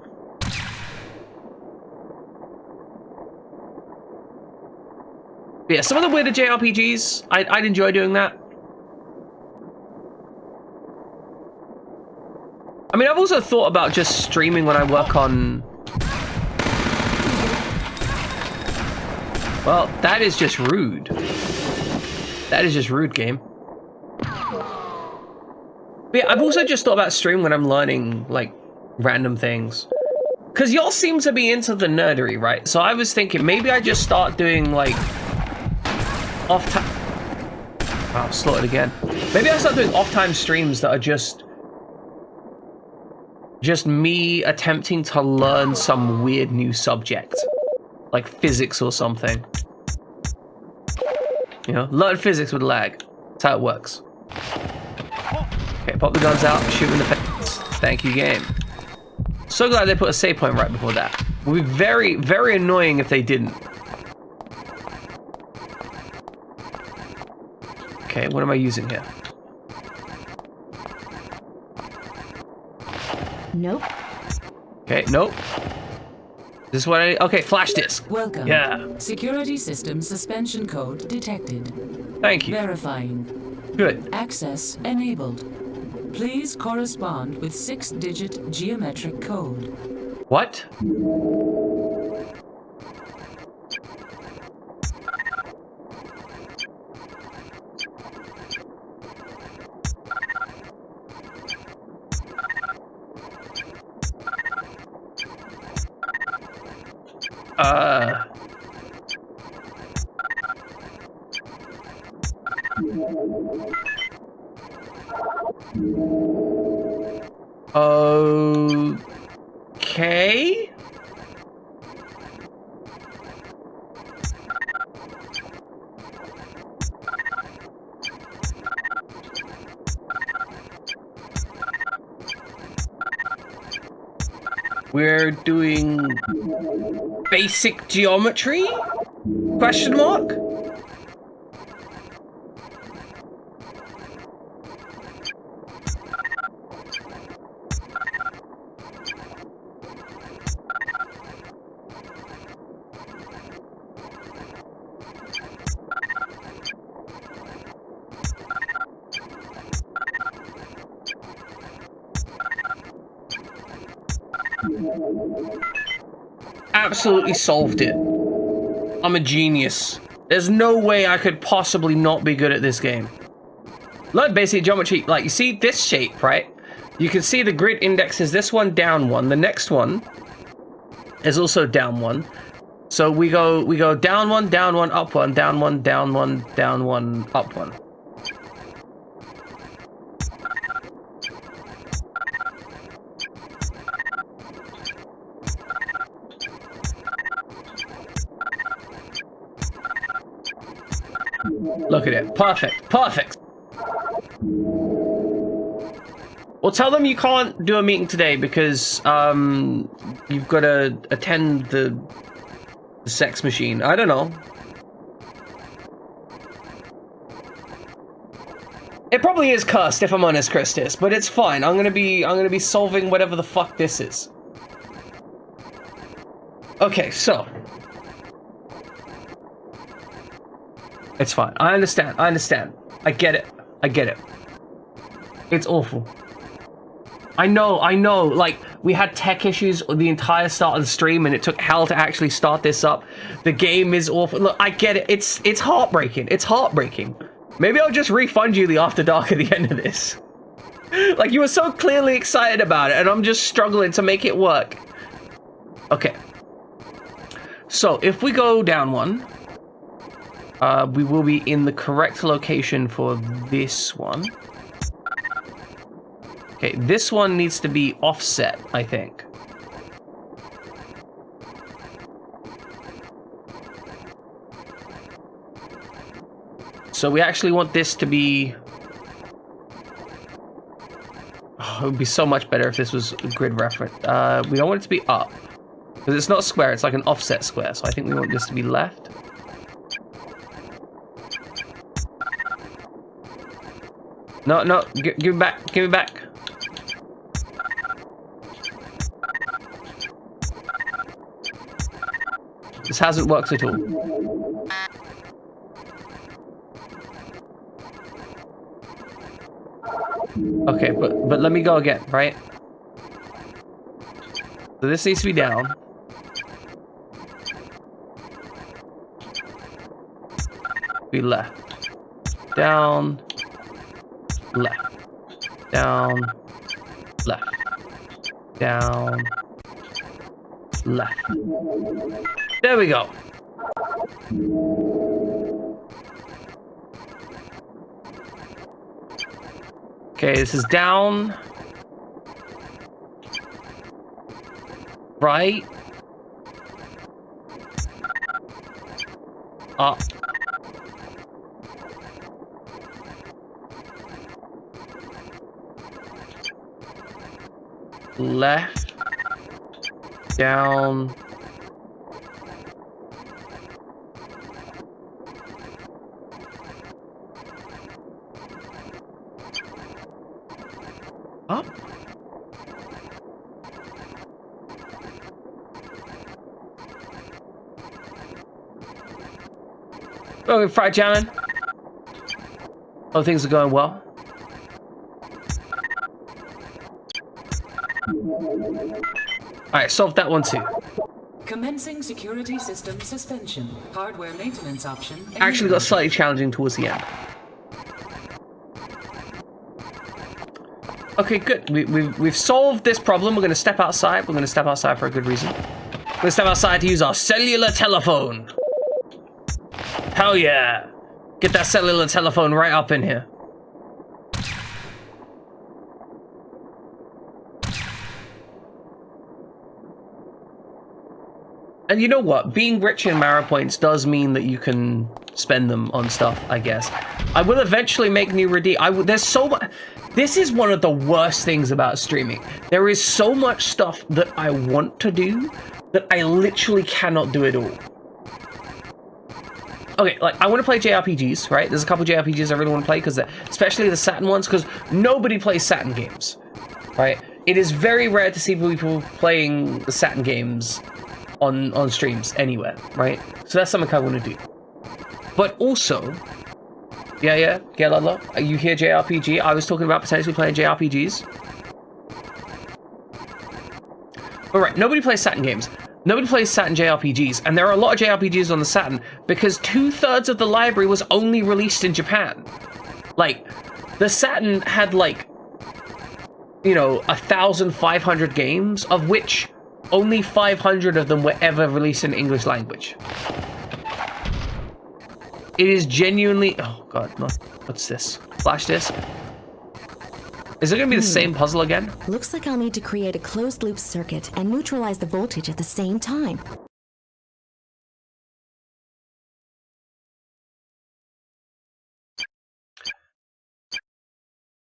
But yeah, some of the weirder JRPGs, I'd enjoy doing that. I mean, I've also thought about just streaming when I work on... Well, that is just rude. That is just rude, game. But yeah, I've also just thought about streaming when I'm learning, like, random things. Because y'all seem to be into the nerdery, right? So I was thinking, maybe I just start doing, like, off-time... Oh, I'll slow it again. Maybe I start doing off-time streams that are just me attempting to learn some weird new subject. Like physics or something. You know, learn physics with lag. That's how it works. Okay, pop the guns out, shoot in the face. Thank you, game. So glad they put a save point right before that. It would be very, very annoying if they didn't. Okay, what am I using here? Nope. Okay, nope. This is what I... Okay, flash disk. Welcome. Yeah. Security system suspension code detected. Thank you. Verifying. Good. Access enabled. Please correspond with 6-digit geometric code. What? Okay. We're doing basic geometry? Question mark? Absolutely solved it. I'm a genius. There's no way I could possibly not be good at this game. Learn basic geometry. Like, you see this shape, right? You can see the grid index is this one, down one. The next one is also down one. So we go down one, up one, down one, down one, down one, up one. Look at it. Perfect. Perfect. Well, tell them you can't do a meeting today because you've got to attend the sex machine. I don't know. It probably is cursed if I'm honest, Christus, but it's fine. I'm gonna be solving whatever the fuck this is. Okay, so it's fine. I understand. I understand. I get it. I get it. It's awful. I know. Like, we had tech issues the entire start of the stream, and it took hell to actually start this up. The game is awful. Look, I get it. It's heartbreaking. It's heartbreaking. Maybe I'll just refund you the After Dark at the end of this. Like, you were so clearly excited about it, and I'm just struggling to make it work. Okay. So, if we go down one, we will be in the correct location for this one. Okay, this one needs to be offset, I think. So we actually want this to be... Oh, it would be so much better if this was a grid reference. We don't want it to be up. Because it's not square, it's like an offset square. So I think we want this to be left. No, give me back, give me back. This hasn't worked at all. Okay, but let me go again, right? So this needs to be down. Be left. Down. Left. Down. Left. Down. Left. There we go. Okay, this is down. Right. Up. Left. Down. Up. Oh, fried jamming. Oh, things are going well. Alright, solved that one too. Commencing security system suspension. Hardware maintenance option. Actually got slightly challenging towards the end. Okay, good. We've solved this problem. We're going to step outside. We're going to step outside for a good reason. We're going to step outside to use our cellular telephone. Hell yeah. Get that cellular telephone right up in here. And you know what? Being rich in Mara points does mean that you can spend them on stuff, I guess. I will eventually make new redeem. There's so much. This is one of the worst things about streaming. There is so much stuff that I want to do that I literally cannot do it all. Okay, like, I want to play JRPGs, right? There's a couple JRPGs I really want to play, because especially the Saturn ones, because nobody plays Saturn games, right? It is very rare to see people playing the Saturn games on streams anywhere, right? So that's something I want to do. But also, yeah, Lala, you hear JRPG? I was talking about potentially playing JRPGs. All right, nobody plays Saturn games. Nobody plays Saturn JRPGs, and there are a lot of JRPGs on the Saturn because 2/3 of the library was only released in Japan. Like, the Saturn had, like, you know, 1,500 games, of which only 500 of them were ever released in English language. It is genuinely... Oh, God, no. What's this? Flash disk? Is it going to be the same puzzle again? Looks like I'll need to create a closed-loop circuit and neutralize the voltage at the same time.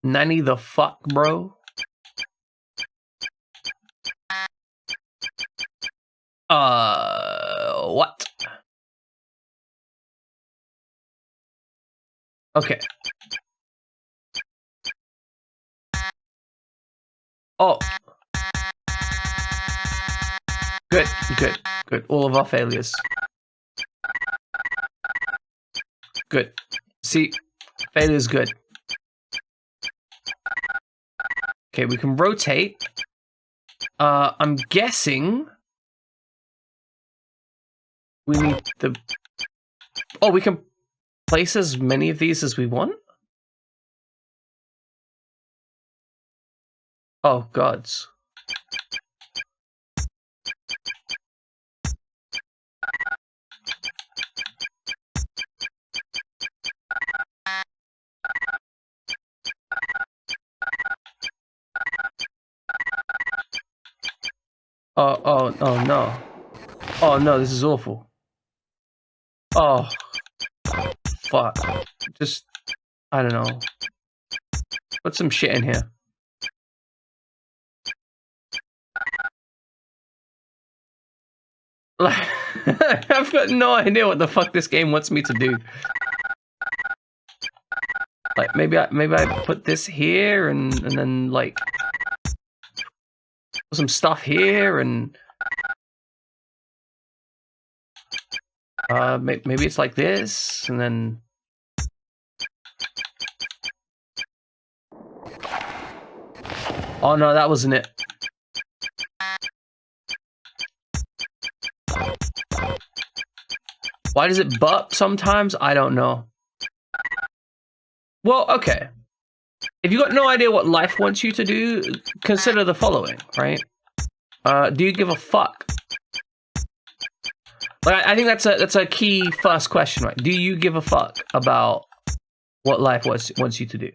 Nanny the fuck, bro? What? Okay. Oh. Good. All of our failures. Good. See, failure's good. Okay, we can rotate. I'm guessing we need the... Oh, we can place as many of these as we want? Oh, gods. Oh no. Oh no, this is awful. Oh. Fuck. Just, I don't know. Put some shit in here. Like, I've got no idea what the fuck this game wants me to do. Like, maybe I put this here and then like put some stuff here and maybe it's like this and then oh no, that wasn't it. Why does it burp sometimes? I don't know. Well, okay. If you got no idea what life wants you to do, consider the following, right? Do you give a fuck? Like, I think that's a key first question, right? Do you give a fuck about what life wants you to do?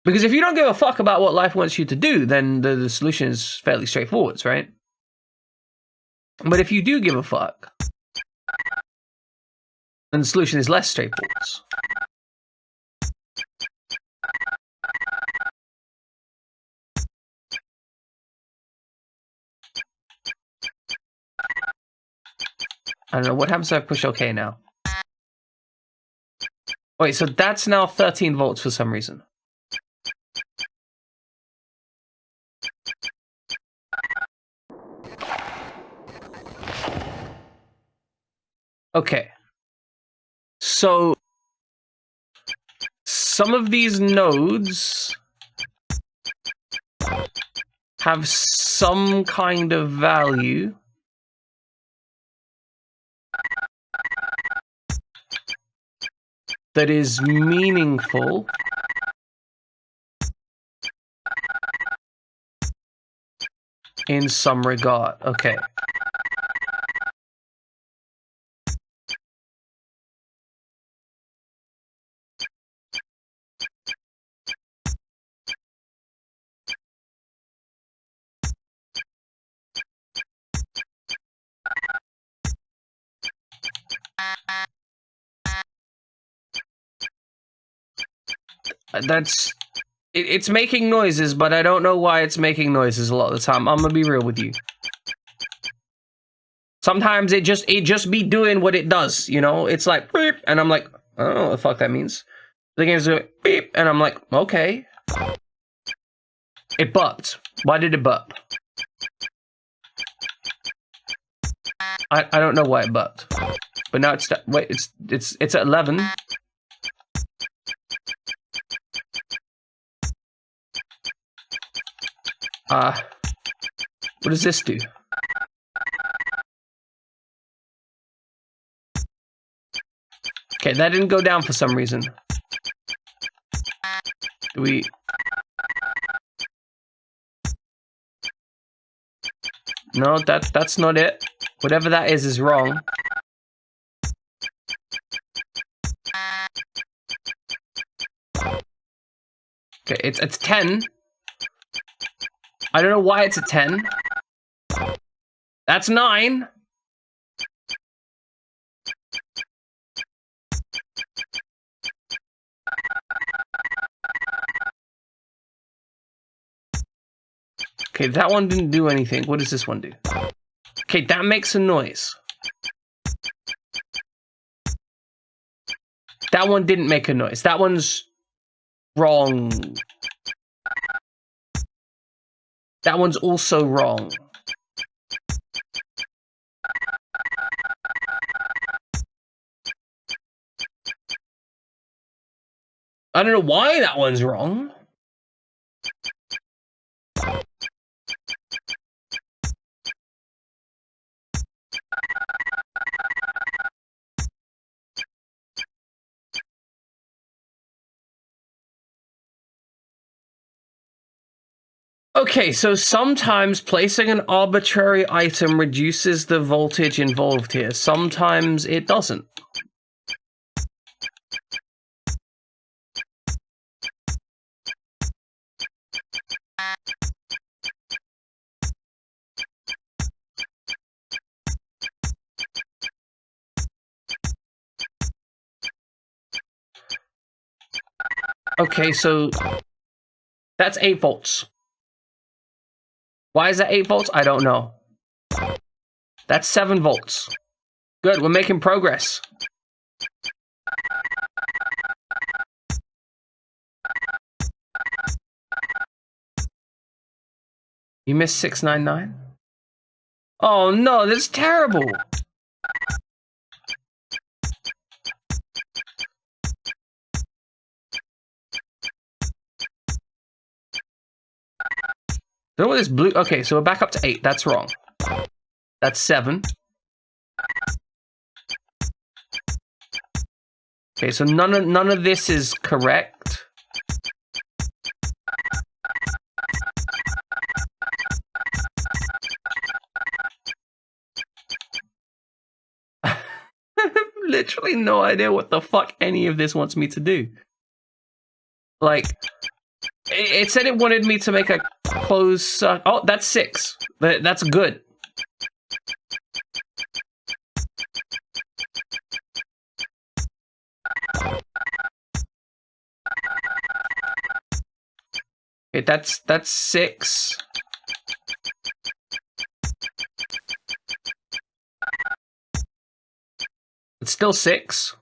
Because if you don't give a fuck about what life wants you to do, then the solution is fairly straightforward, right? But if you do give a fuck, then the solution is less straightforward. I don't know, what happens if I push OK now? Wait, so that's now 13 volts for some reason. Okay. So some of these nodes have some kind of value. That is meaningful. In some regard. Okay. It's making noises, but I don't know why it's making noises a lot of the time. I'm gonna be real with you. Sometimes it just be doing what it does, you know? It's like, beep, and I'm like, I don't know what the fuck that means. The game's doing beep, and I'm like, okay. It burped. Why did it burp? I don't know why it burped. But now it's, wait, it's at 11. What does this do? Okay, that didn't go down for some reason. Do we... No, that's not it. Whatever that is wrong. Okay, it's 10. I don't know why it's a 10. That's 9. Okay, that one didn't do anything. What does this one do? Okay, that makes a noise. That one didn't make a noise. That one's wrong. That one's also wrong. I don't know why that one's wrong. Okay, so sometimes placing an arbitrary item reduces the voltage involved here. Sometimes it doesn't. Okay, so that's 8 volts. Why is that 8 volts? I don't know. That's 7 volts. Good, we're making progress. You missed 699? Oh no, that's terrible. Don't know what this blue... Okay, so we're back up to 8. That's wrong. That's 7. Okay, so none of this is correct. Literally no idea what the fuck any of this wants me to do. Like, it said it wanted me to make a closed circuit. Oh, that's 6. That's good. Okay, that's 6. It's still 6.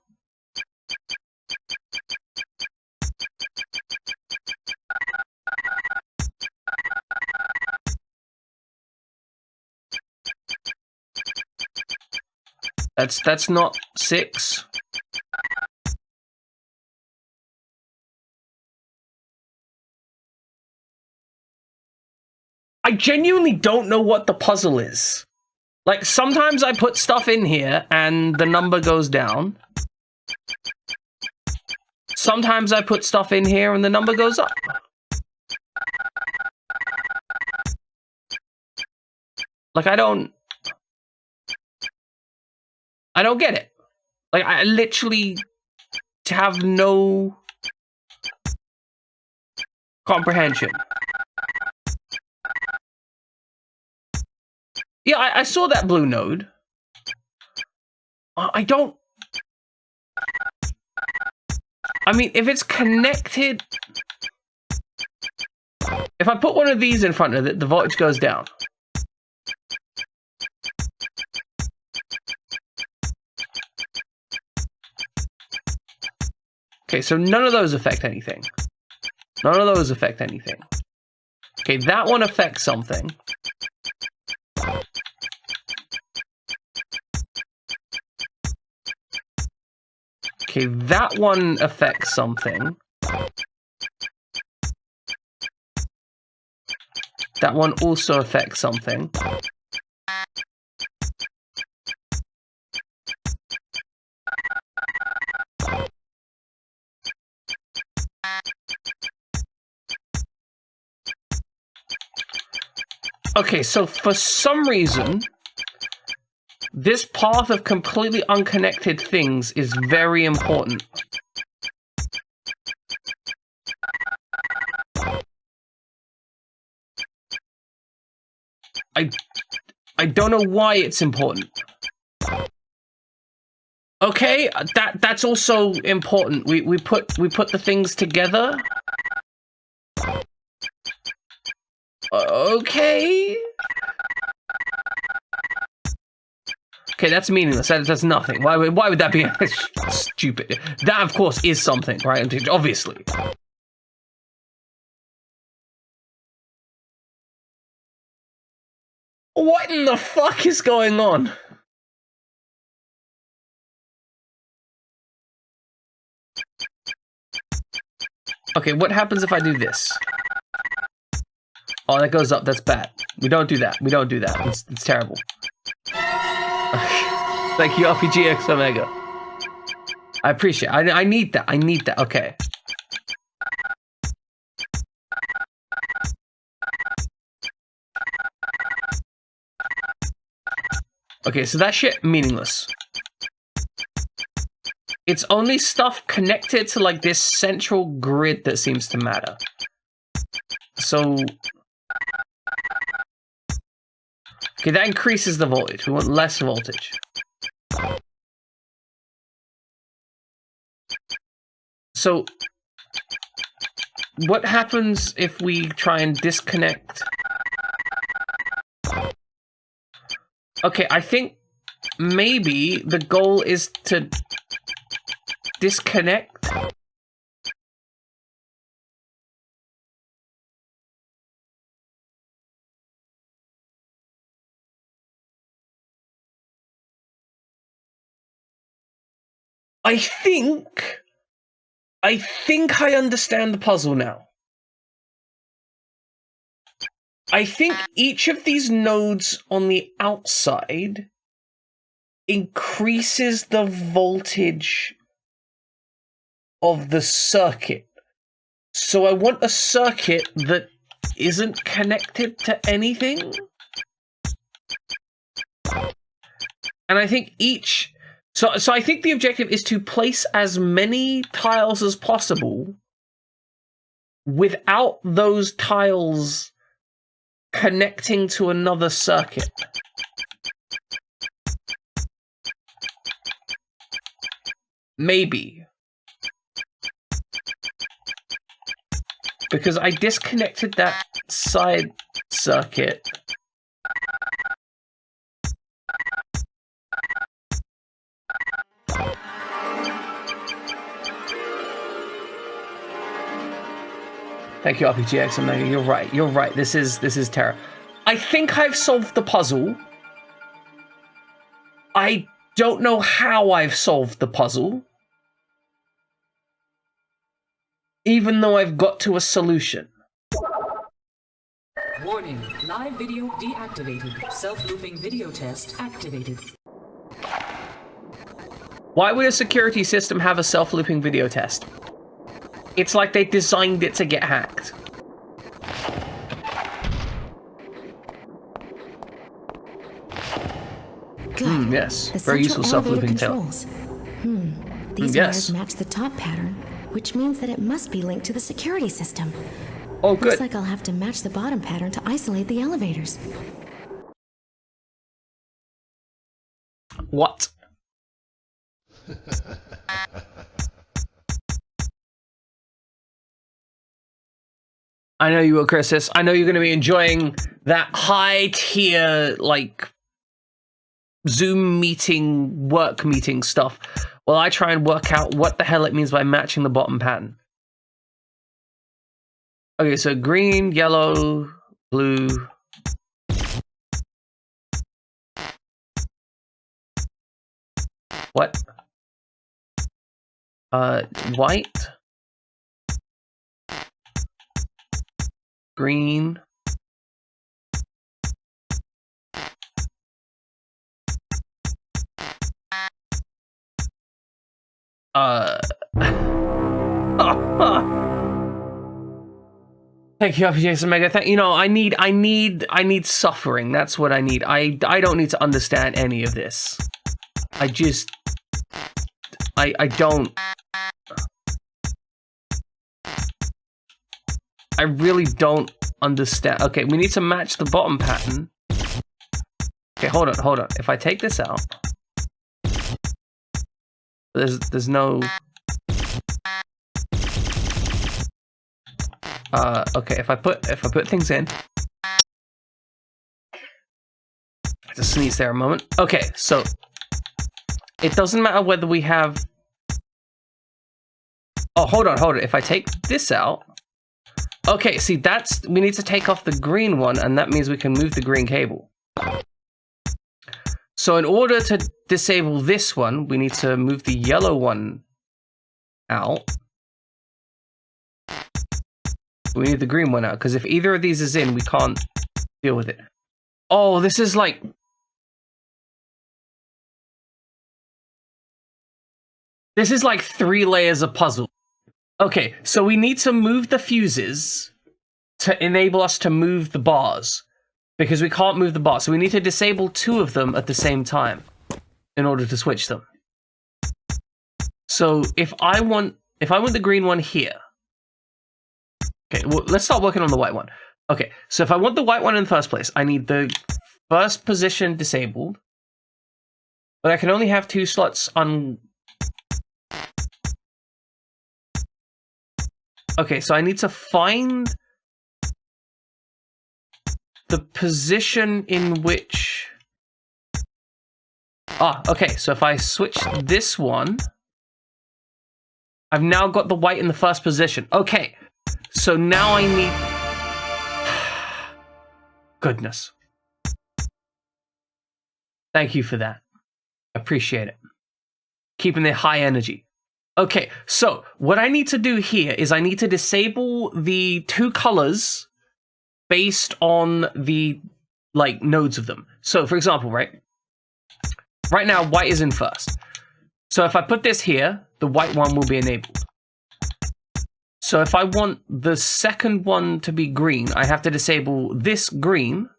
That's not 6. I genuinely don't know what the puzzle is. Like, sometimes I put stuff in here and the number goes down. Sometimes I put stuff in here and the number goes up. Like, I don't get it. Like, I literally have no comprehension. Yeah, I saw that blue node. I don't... I mean, if it's connected... if I put one of these in front of it, the voltage goes down. Okay, so none of those affect anything. None of those affect anything. Okay, that one affects something. Okay, that one affects something. That one also affects something. Okay, so for some reason, this path of completely unconnected things is very important. I don't know why it's important. Okay, that's also important. We put the things together. Okay. Okay, that's meaningless. That's nothing. Why would that be stupid? That, of course, is something, right? Obviously. What in the fuck is going on? Okay, what happens if I do this? Oh, that goes up. That's bad. We don't do that. We don't do that. It's terrible. Thank you, RPGX Omega. I appreciate it. I need that. I need that. Okay. Okay, so that shit, meaningless. It's only stuff connected to, like, this central grid that seems to matter. So... okay, that increases the voltage. We want less voltage. So... what happens if we try and disconnect? Okay, I think maybe the goal is to disconnect. I think I understand the puzzle now. I think each of these nodes on the outside increases the voltage of the circuit. So I want a circuit that isn't connected to anything. And I think each... So I think the objective is to place as many tiles as possible without those tiles connecting to another circuit. Maybe. Because I disconnected that side circuit. Thank you, RPGX Omega. You're right. You're right. This is terror. I think I've solved the puzzle. I don't know how I've solved the puzzle. Even though I've got to a solution. Warning, live video deactivated. Self-looping video test activated. Why would a security system have a self-looping video test? It's like they designed it to get hacked. Good. Yes, The very useful central self-looping tail. controls. These wires match the top pattern, which means that it must be linked to the security system. Oh, good. Looks like I'll have to match the bottom pattern to isolate the elevators. What? I know you will, Chris. I know you're going to be enjoying that high tier, like, Zoom meeting, work meeting stuff while I try and work out what the hell it means by matching the bottom pattern. Okay, so green, yellow, blue. What? White. Green. Thank you, Jason Mega. You know, I need suffering. That's what I need. I don't need to understand any of this. I don't. I really don't understand. Okay, we need to match the bottom pattern. Okay, hold on. If I take this out, there's no. Okay, if I put things in. I have to sneeze there a moment. Okay, so it doesn't matter whether we have. Oh, hold on. If I take this out. Okay, see, we need to take off the green one, and that means we can move the green cable. So in order to disable this one, we need to move the yellow one out. We need the green one out, because if either of these is in, we can't deal with it. Oh, this is like... This is like 3 layers of puzzle. Okay, so we need to move the fuses to enable us to move the bars, because we can't move the bars. So we need to disable 2 of them at the same time in order to switch them. So if I want the green one here. Okay, well, let's start working on the white one. Okay, so if I want the white one in the first place, I need the first position disabled, but I can only have 2 slots on. Okay, so I need to find the position in which... okay, so if I switch this one, I've now got the white in the first position. Okay, so now I need... Goodness. Thank you for that. Appreciate it. Keeping the high energy. Okay, so what I need to do here is I need to disable the 2 colors based on the, like, nodes of them. So, for example, right now, white is in first. So if I put this here, the white one will be enabled. So if I want the second one to be green, I have to disable this green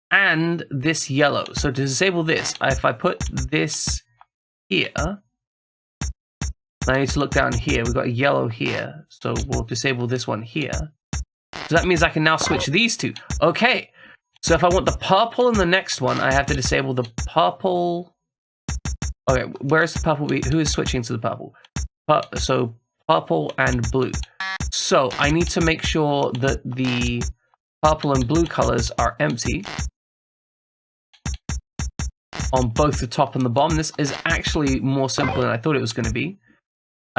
and this yellow. So to disable this, if I put this here... I need to look down here. We've got a yellow here, so we'll disable this one here. So that means I can now switch these 2. Okay, so if I want the purple in the next one, I have to disable the purple. Okay, where's the purple? Who is switching to the purple? So purple and blue. So I need to make sure that the purple and blue colors are empty on both the top and the bottom. This is actually more simple than I thought it was going to be.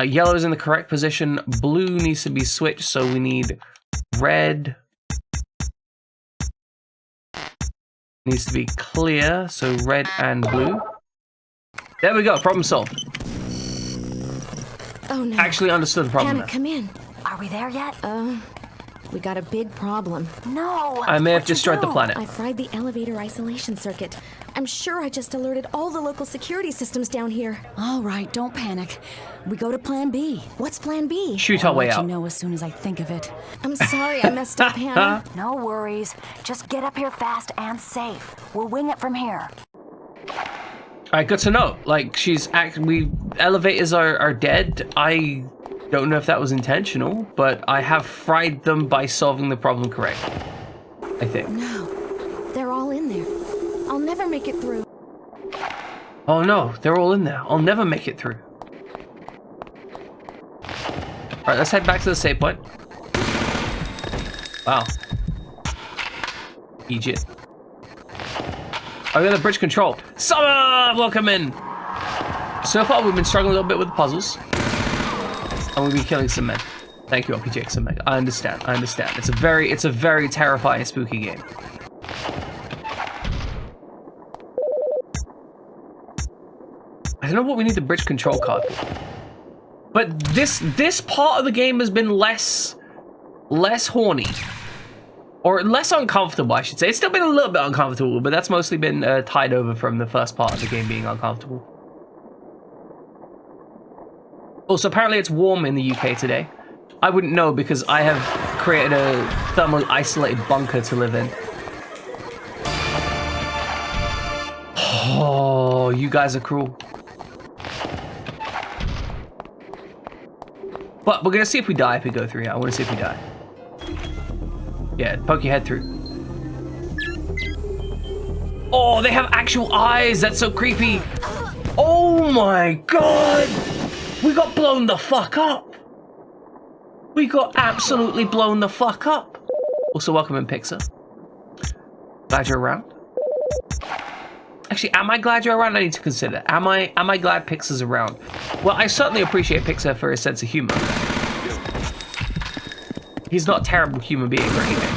Yellow is in the correct position. Blue needs to be switched, so we need red. Needs to be clear, so red and blue. There we go, problem solved. Oh no. Actually understood the problem. Hana, come in. Are we there yet? We got a big problem. No! I may have destroyed the planet. I fried the elevator isolation circuit. I'm sure I just alerted all the local security systems down here. All right, don't panic. We go to Plan B. What's Plan B? Shoot our way out. I'll let you know as soon as I think of it. I'm sorry I messed up, Hana. No worries. Just get up here fast and safe. We'll wing it from here. Alright, good to know. Like, elevators are dead. I don't know if that was intentional, but I have fried them by solving the problem correctly. I think. No, they're all in there. I'll never make it through. Oh no, they're all in there. I'll never make it through. Alright, let's head back to the save point. Wow. Egypt. Oh, we got the bridge control. Summer, welcome in. So far, we've been struggling a little bit with the puzzles. And we've been killing some men. Thank you, RPGX and Mega. I understand. It's a very terrifying, spooky game. I don't know what we need the bridge control card for. But this part of the game has been less horny. Or less uncomfortable, I should say. It's still been a little bit uncomfortable, but that's mostly been tied over from the first part of the game being uncomfortable. Also, apparently it's warm in the UK today. I wouldn't know because I have created a thermally isolated bunker to live in. Oh, you guys are cruel. But we're gonna see if we die if we go through here. I wanna see if we die. Yeah, poke your head through. Oh, they have actual eyes. That's so creepy. Oh my god. We got blown the fuck up. We got absolutely blown the fuck up. Also, welcome in, Pixar. Glad you're around. Actually, am I glad you're around? I need to consider. Am I glad Pixar's around? Well, I certainly appreciate Pixar for his sense of humor. He's not a terrible human being or anything.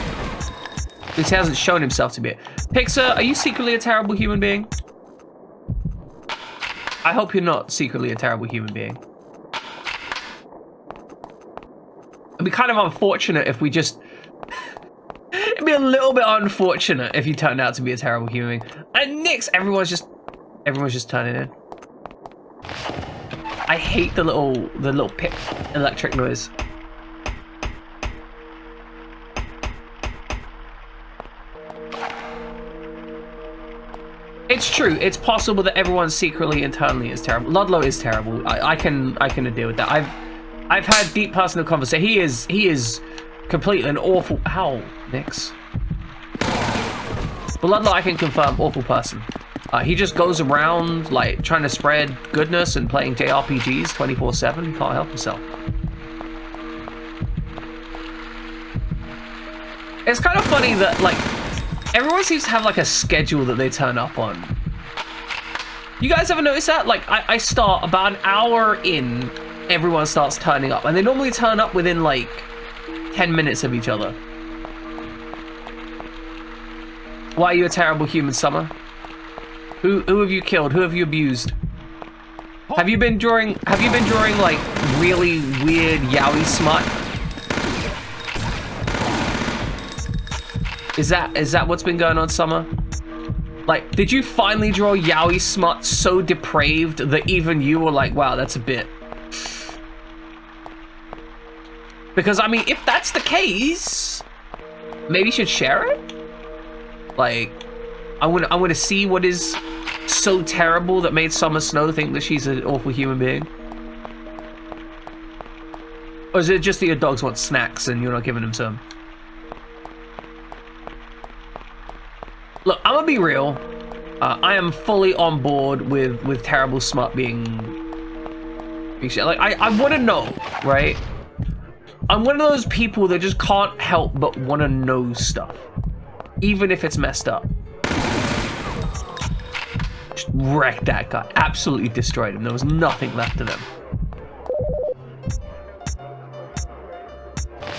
At least he hasn't shown himself to be it. Pixar, are you secretly a terrible human being? I hope you're not secretly a terrible human being. It'd be kind of unfortunate if we just... It'd be a little bit unfortunate if you turned out to be a terrible human being. And Nix, everyone's just turning in. I hate the little pip electric noise. It's true. It's possible that everyone secretly, internally is terrible. Ludlow is terrible. I can deal with that. I've had deep personal conversations. He is completely an awful. Ow, Nix. But Ludlow, I can confirm, awful person. He just goes around like trying to spread goodness and playing JRPGs 24/7. He can't help himself. It's kind of funny that like. Everyone seems to have like a schedule that they turn up on. You guys ever notice that? Like I start about an hour in, everyone starts turning up, and they normally turn up within like 10 minutes of each other. Why are you a terrible human, Summer? Who have you killed? Who have you abused? Have you been drawing like really weird yaoi smut? Is that what's been going on, Summer? Like, did you finally draw yaoi smut so depraved that even you were like, wow, that's a bit... Because, I mean, if that's the case, maybe you should share it? Like, I want to see what is so terrible that made Summer Snow think that she's an awful human being. Or is it just that your dogs want snacks and you're not giving them some? Look, I'm gonna be real. I am fully on board with terrible smut being shit. Like, I want to know, right? I'm one of those people that just can't help but want to know stuff, even if it's messed up. Just wrecked that guy. Absolutely destroyed him. There was nothing left of him.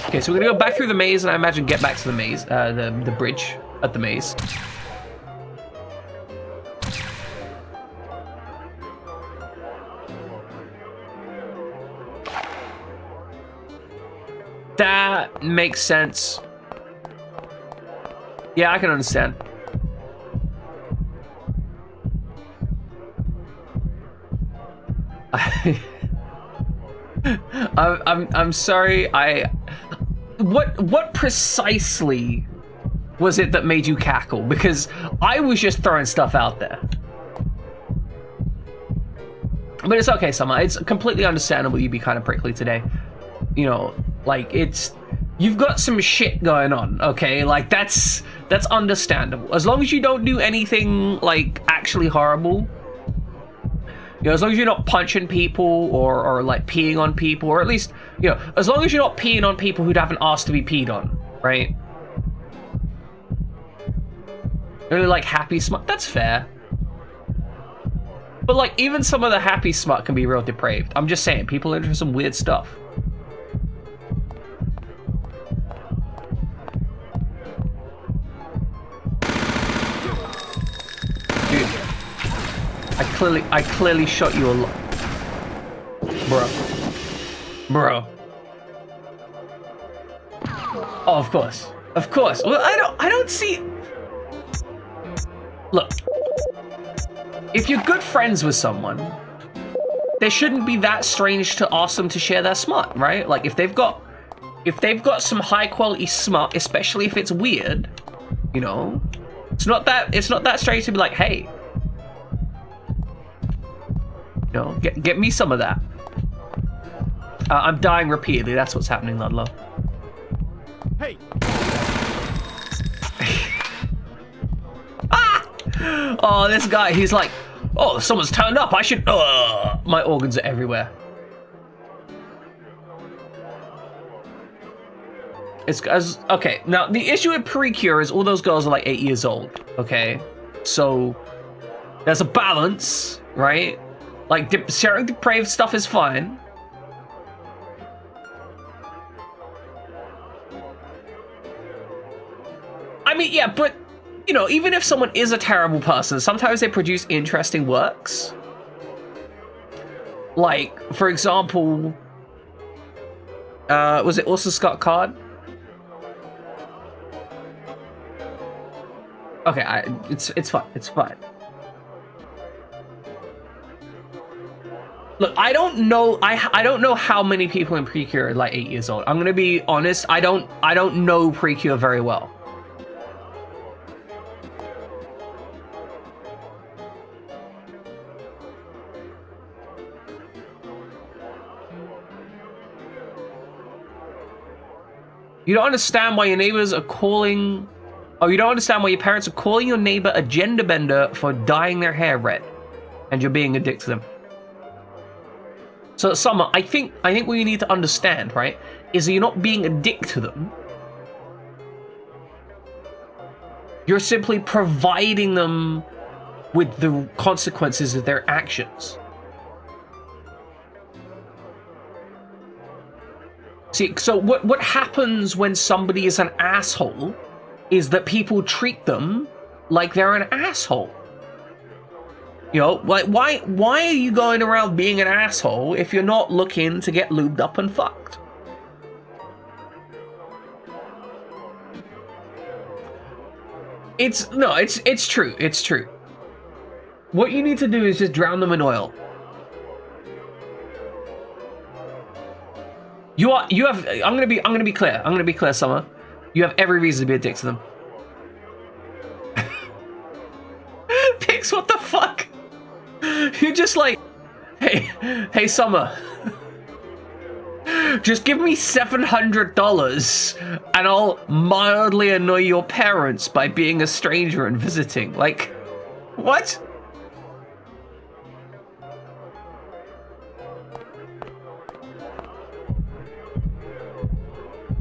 Okay, so we're gonna go back through the maze, and I imagine get back to the maze, the bridge at the maze. That makes sense. Yeah, I can understand. I'm sorry. What precisely was it that made you cackle? Because I was just throwing stuff out there. But it's okay, Summer. It's completely understandable you'd be kind of prickly today. You know, like, you've got some shit going on, okay? Like, that's understandable. As long as you don't do anything, like, actually horrible. You know, as long as you're not punching people or like peeing on people, or at least, you know, as long as you're not peeing on people who haven't asked to be peed on. right? Really like happy smut. That's fair. But like even some of the happy smut can be real depraved. I'm just saying, people are into some weird stuff. Dude, I clearly shot you a lot, bro. Oh, of course. Well, I don't see. Look, if you're good friends with someone, there shouldn't be that strange to ask them to share their smut, right? Like if they've got some high quality smut, especially if it's weird, you know, it's not that strange to be like, hey, you know, get me some of that. I'm dying repeatedly. That's what's happening, Ludlow. Hey. Oh, this guy, he's like, oh, someone's turned up. I should. My organs are everywhere. It's as okay. Now the issue with Precure is all those girls are like 8 years old. Okay, so there's a balance, right? Like sharing depraved stuff is fine. I mean, yeah, but you know, even if someone is a terrible person, sometimes they produce interesting works. Like, for example, was it also Scott Card? Okay, it's fine. It's fine. Look, I don't know. I don't know how many people in Precure are like 8 years old. I'm gonna be honest. I don't know Precure very well. You don't understand why your neighbors are calling... Oh, you don't understand why your parents are calling your neighbor a gender bender for dyeing their hair red. And you're being a dick to them. So, Summer, I think what you need to understand, right, is that you're not being a dick to them. You're simply providing them with the consequences of their actions. See, so what happens when somebody is an asshole is that people treat them like they're an asshole. You know, like why are you going around being an asshole if you're not looking to get lubed up and fucked? It's true. It's true. What you need to do is just drown them in oil. You have. I'm gonna be clear, Summer. You have every reason to be a dick to them. Pix, what the fuck? You're just like, hey, Summer. Just give me $700 and I'll mildly annoy your parents by being a stranger and visiting. Like, what?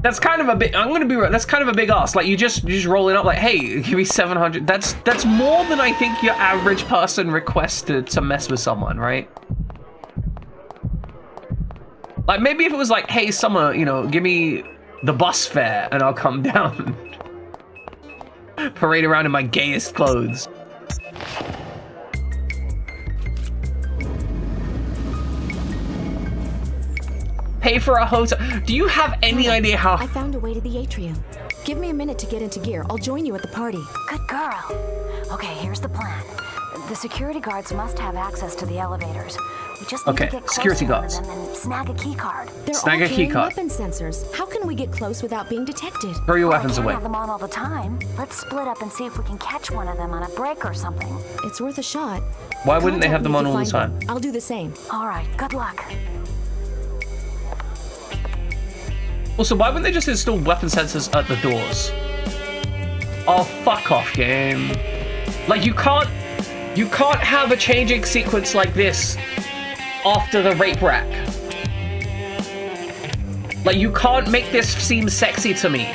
That's kind of a bit. I'm gonna be real. That's kind of a big ask. Like you just rolling up like, hey, give me 700. That's more than I think your average person requested to mess with someone, right? Like maybe if it was like, hey, Summer, you know, give me the bus fare and I'll come down, parade around in my gayest clothes. Pay for a hotel. Do you have any idea how? I found a way to the atrium. Give me a minute to get into gear. I'll join you at the party. Good girl. Okay, here's the plan. The security guards must have access to the elevators. We just need to get close to one of them and snag a key card. They're all carrying weapon sensors. How can we get close without being detected? Throw your weapons away. We can't have them on all the time. Let's split up and see if we can catch one of them on a break or something. It's worth a shot. Why wouldn't they have them on all the time? I'll do the same. All right, good luck. Also, why wouldn't they just install weapon sensors at the doors? Oh, fuck off, game. Like, you can't have a changing sequence like this after the rape rack. Like, you can't make this seem sexy to me.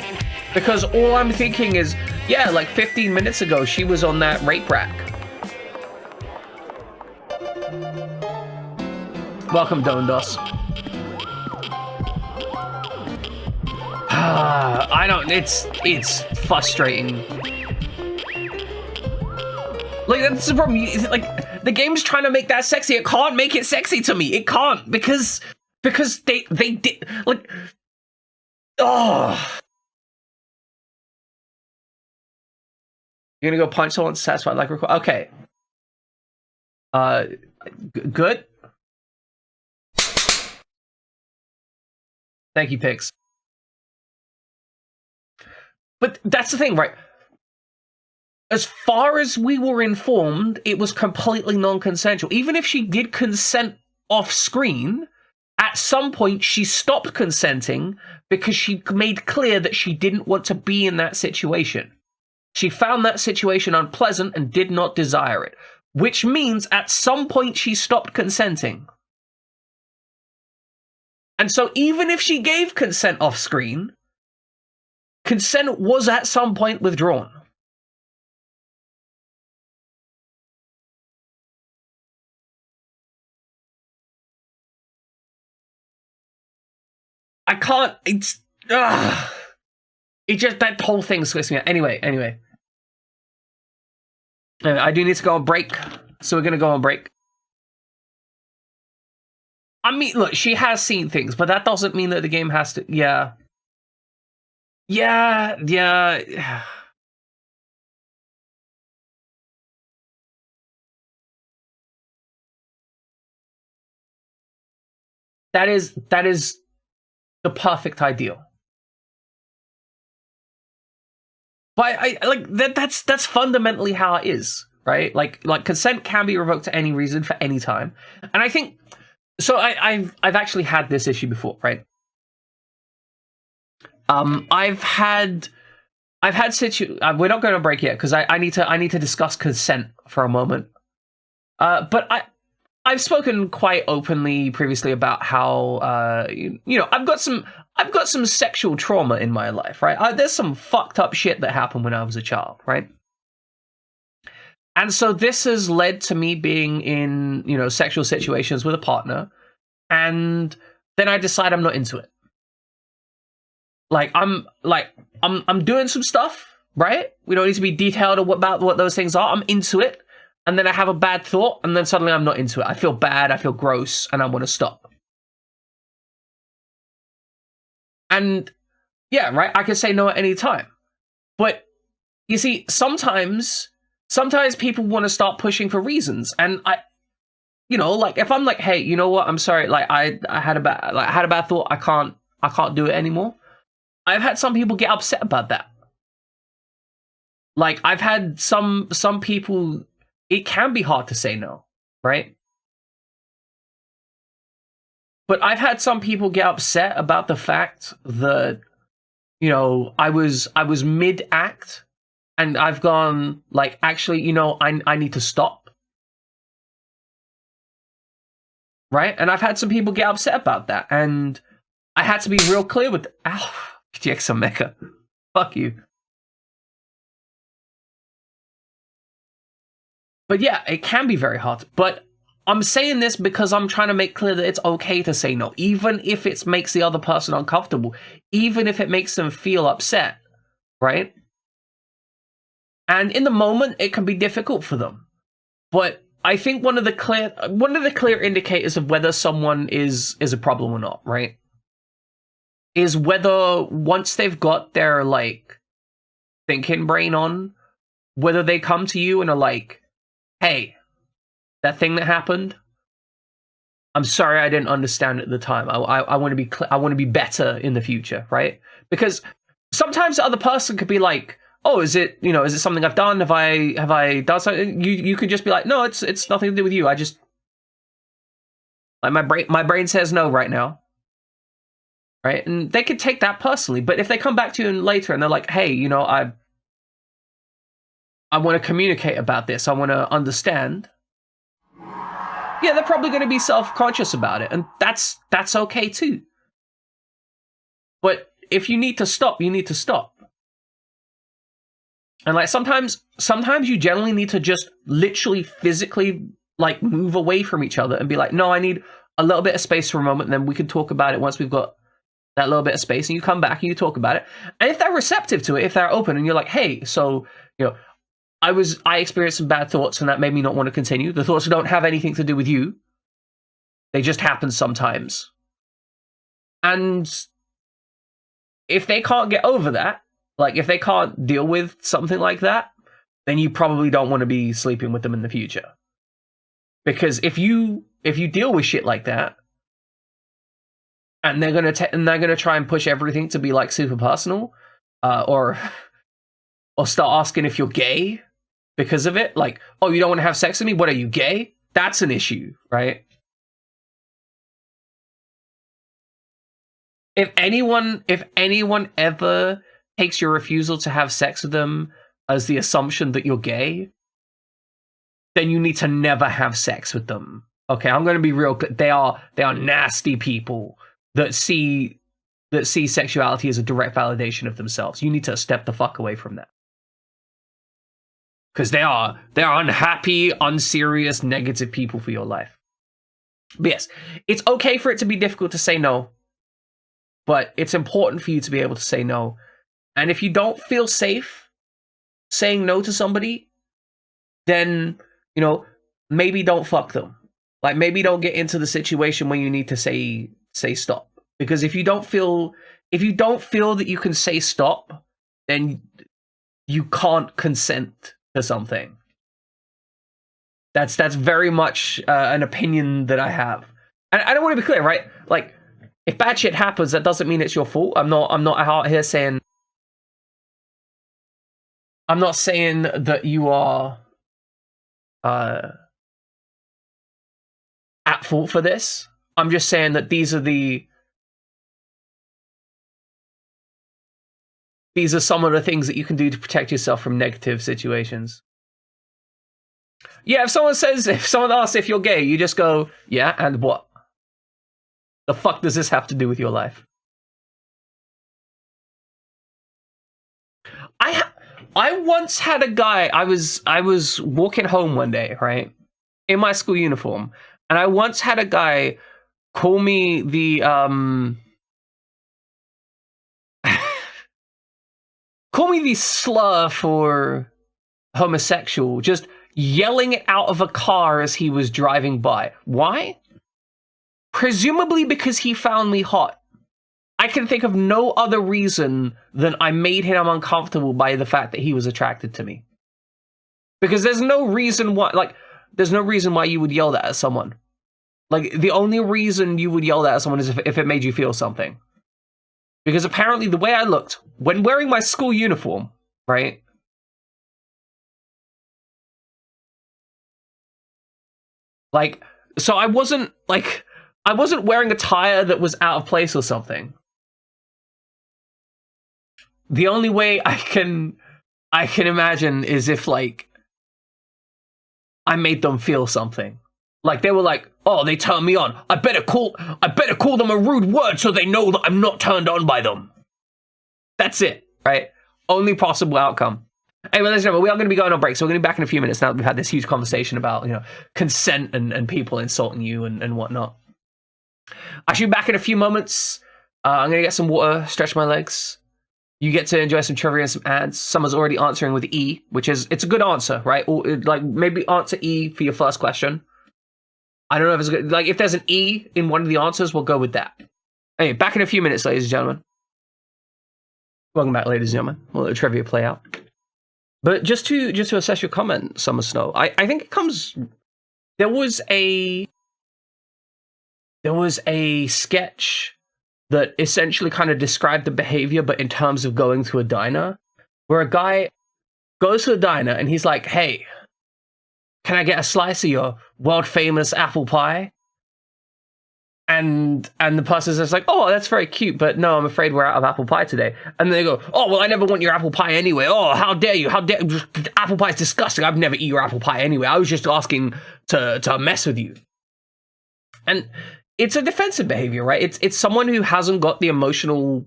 Because all I'm thinking is, yeah, like 15 minutes ago, she was on that rape rack. Welcome, Dondos. I don't, it's frustrating. Like, that's the problem. Like, the game's trying to make that sexy. It can't make it sexy to me. It can't, because they did, like, oh. You're gonna go punch someone satisfied like record. Okay. Good. Thank you, Pix. But that's the thing, right? As far as we were informed, it was completely non-consensual. Even if she did consent off screen, at some point she stopped consenting because she made clear that she didn't want to be in that situation. She found that situation unpleasant and did not desire it, which means at some point she stopped consenting. And so even if she gave consent off screen, consent was at some point withdrawn. I can't, it's, it just, that whole thing squishes me out. Anyway. I do need to go on break, so we're going to go on break. I mean, look, she has seen things, but that doesn't mean that the game has to, yeah. That is the perfect ideal. But I like that's fundamentally how it is, right? Like consent can be revoked to any reason for any time. And I think so I've actually had this issue before, right? I've had we're not going to break yet because I need to discuss consent for a moment. But I've spoken quite openly previously about how you know, I've got some sexual trauma in my life, right? There's some fucked up shit that happened when I was a child, right? And so this has led to me being in, you know, sexual situations with a partner, and then I decide I'm not into it. I'm doing some stuff, right? We don't need to be detailed about what those things are. I'm into it, and then I have a bad thought, and then suddenly I'm not into it. I feel bad, I feel gross, and I want to stop. And yeah, right, I can say no at any time. But you see, sometimes people want to start pushing for reasons, and I, you know, like if I'm like, hey, you know what, I'm sorry, like I had a bad thought, I can't do it anymore. I've had some people get upset about that. Like I've had some people, it can be hard to say no, right? But I've had some people get upset about the fact that, you know, I was mid-act and I've gone like, actually, you know, I need to stop. Right? And I've had some people get upset about that, and I had to be real clear with, ow, GX Mecha. Fuck you. But yeah, it can be very hard. But I'm saying this because I'm trying to make clear that it's okay to say no, even if it makes the other person uncomfortable, even if it makes them feel upset, right? And in the moment, it can be difficult for them. But I think one of the clear indicators of whether someone is a problem or not, right, is whether once they've got their like thinking brain on, whether they come to you and are like, hey, that thing that happened, I'm sorry I didn't understand it at the time. I want to be I want to be better in the future, right? Because sometimes the other person could be like, oh, is it something I've done? Have I done something? You could just be like, no, it's nothing to do with you. I just, like, my brain says no right now. Right? And they could take that personally, but if they come back to you later and they're like, hey, you know, I want to communicate about this, I want to understand. Yeah, they're probably going to be self-conscious about it, and that's okay too. But if you need to stop, you need to stop. And like sometimes you generally need to just literally physically like move away from each other and be like, no, I need a little bit of space for a moment, and then we can talk about it once we've got that little bit of space. And you come back and you talk about it. And if they're receptive to it, if they're open, and you're like, hey, so I experienced some bad thoughts and that made me not want to continue. The thoughts don't have anything to do with you. They just happen sometimes. And if they can't get over that, like if they can't deal with something like that, then you probably don't want to be sleeping with them in the future. Because if you deal with shit like that, and they're gonna try and push everything to be like super personal, or start asking if you're gay because of it, like, oh, you don't want to have sex with me? What are you, gay? That's an issue, right? If anyone ever takes your refusal to have sex with them as the assumption that you're gay, then you need to never have sex with them. Okay, I'm going to be real. They are nasty people that see sexuality as a direct validation of themselves. You need to step the fuck away from that. Because they are unhappy, unserious, negative people for your life. But yes, it's okay for it to be difficult to say no. But it's important for you to be able to say no. And if you don't feel safe saying no to somebody, then, maybe don't fuck them. Like, maybe don't get into the situation where you need to say stop. Because if you don't feel that you can say stop, then you can't consent to something. That's very much an opinion that I have. And I don't want to be clear, right? Like, if bad shit happens, that doesn't mean it's your fault. I'm not out here saying... I'm not saying that you are at fault for this. I'm just saying that these are some of the things that you can do to protect yourself from negative situations. Yeah, if someone asks if you're gay, you just go, yeah, and what? The fuck does this have to do with your life? I once had a guy, I was walking home one day, right, in my school uniform, and I once had a guy call me the slur for homosexual, just yelling it out of a car as he was driving by. Why? Presumably because he found me hot. I can think of no other reason than I made him uncomfortable by the fact that he was attracted to me. Because there's no reason why you would yell that at someone. Like, the only reason you would yell that at someone is if it made you feel something. Because apparently the way I looked, when wearing my school uniform, right? Like, so I wasn't wearing attire that was out of place or something. The only way I can imagine is if, like, I made them feel something. Like, they were like, oh, they turned me on. I better call them a rude word so they know that I'm not turned on by them. That's it, right? Only possible outcome. Anyway, ladies and gentlemen, we are going to be going on break, so we're going to be back in a few minutes now that we've had this huge conversation about, consent and people insulting you and whatnot. I should be back in a few moments. I'm going to get some water, stretch my legs. You get to enjoy some trivia and some ads. Someone's already answering with E, it's a good answer, right? Or, like, maybe answer E for your first question. I don't know if it's good. Like, if there's an E in one of the answers, we'll go with that. Anyway, back in a few minutes, ladies and gentlemen. Welcome back, ladies and gentlemen. We'll let the trivia play out. But just to assess your comment, Summer Snow, I think it comes... There was a sketch that essentially kind of described the behavior, but in terms of going to a diner, where a guy goes to a diner and he's like, hey, can I get a slice of your world-famous apple pie? And the person says, like, oh, that's very cute, but no, I'm afraid we're out of apple pie today. And then they go, oh, well, I never want your apple pie anyway. Oh, how dare you? Apple pie is disgusting. I've never eaten your apple pie anyway. I was just asking to mess with you. And it's a defensive behavior, right? It's someone who hasn't got the emotional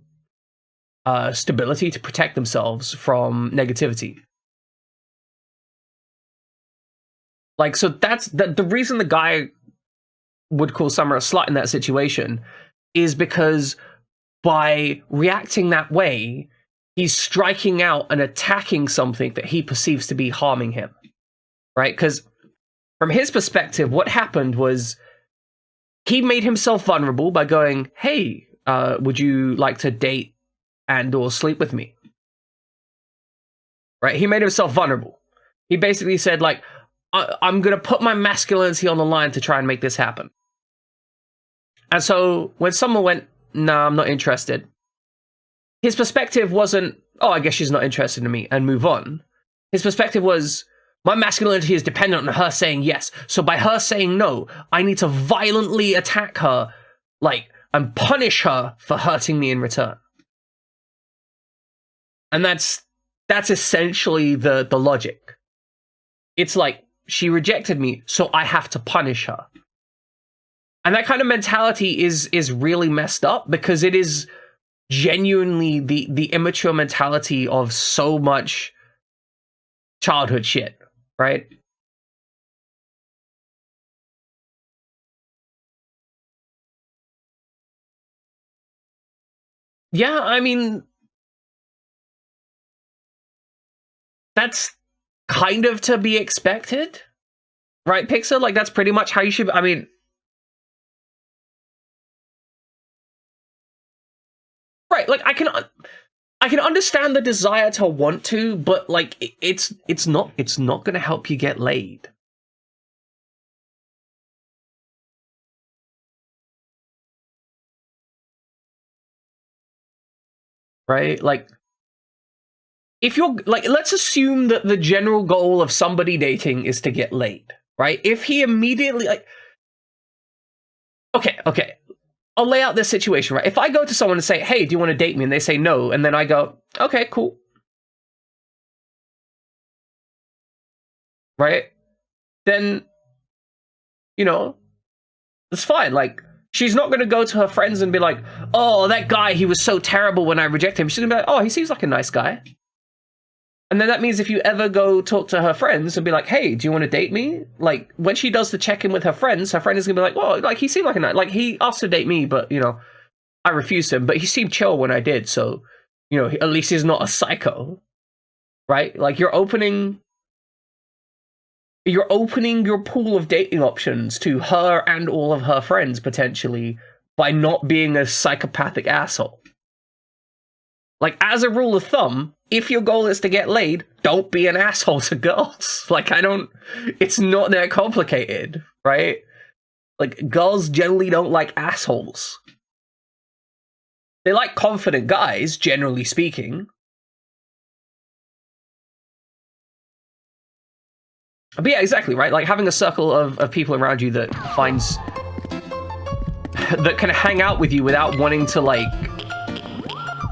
stability to protect themselves from negativity. Like, so that's the reason the guy would call Summer a slut in that situation is because by reacting that way, he's striking out and attacking something that he perceives to be harming him, right? Because from his perspective, what happened was he made himself vulnerable by going, hey, would you like to date and or sleep with me? Right? He made himself vulnerable. He basically said, like, I'm going to put my masculinity on the line to try and make this happen. And so when someone went, nah, I'm not interested, his perspective wasn't, oh, I guess she's not interested in me, and move on. His perspective was, my masculinity is dependent on her saying yes. So by her saying no, I need to violently attack her, like, and punish her for hurting me in return. And that's essentially the logic. It's like, she rejected me, so I have to punish her. And that kind of mentality is really messed up, because it is genuinely the immature mentality of so much childhood shit, right? Yeah, I mean, that's kind of to be expected, right, Pixar? Like, that's pretty much how you should, I mean, right, like, I can understand the desire to want to, but like, it's not gonna help you get laid. Right? Like, if you're, like, let's assume that the general goal of somebody dating is to get laid, right? If he immediately, like, okay, I'll lay out this situation, right? If I go to someone and say, hey, do you want to date me? And they say no, and then I go, okay, cool. Right? Then, you know, it's fine. Like, she's not going to go to her friends and be like, oh, that guy, he was so terrible when I rejected him. She's going to be like, oh, he seems like a nice guy. And then that means if you ever go talk to her friends and be like, hey, do you want to date me? Like, when she does the check-in with her friend is going to be like, well, like, he seemed like a nice, like, he asked to date me, but, you know, I refused him, but he seemed chill when I did, so, you know, at least he's not a psycho, right? Like, you're opening your pool of dating options to her and all of her friends, potentially, by not being a psychopathic asshole. Like, as a rule of thumb, if your goal is to get laid, don't be an asshole to girls. Like, it's not that complicated, right? Like, girls generally don't like assholes. They like confident guys, generally speaking. But yeah, exactly, right? Like, having a circle of people around you that can hang out with you without wanting to, like,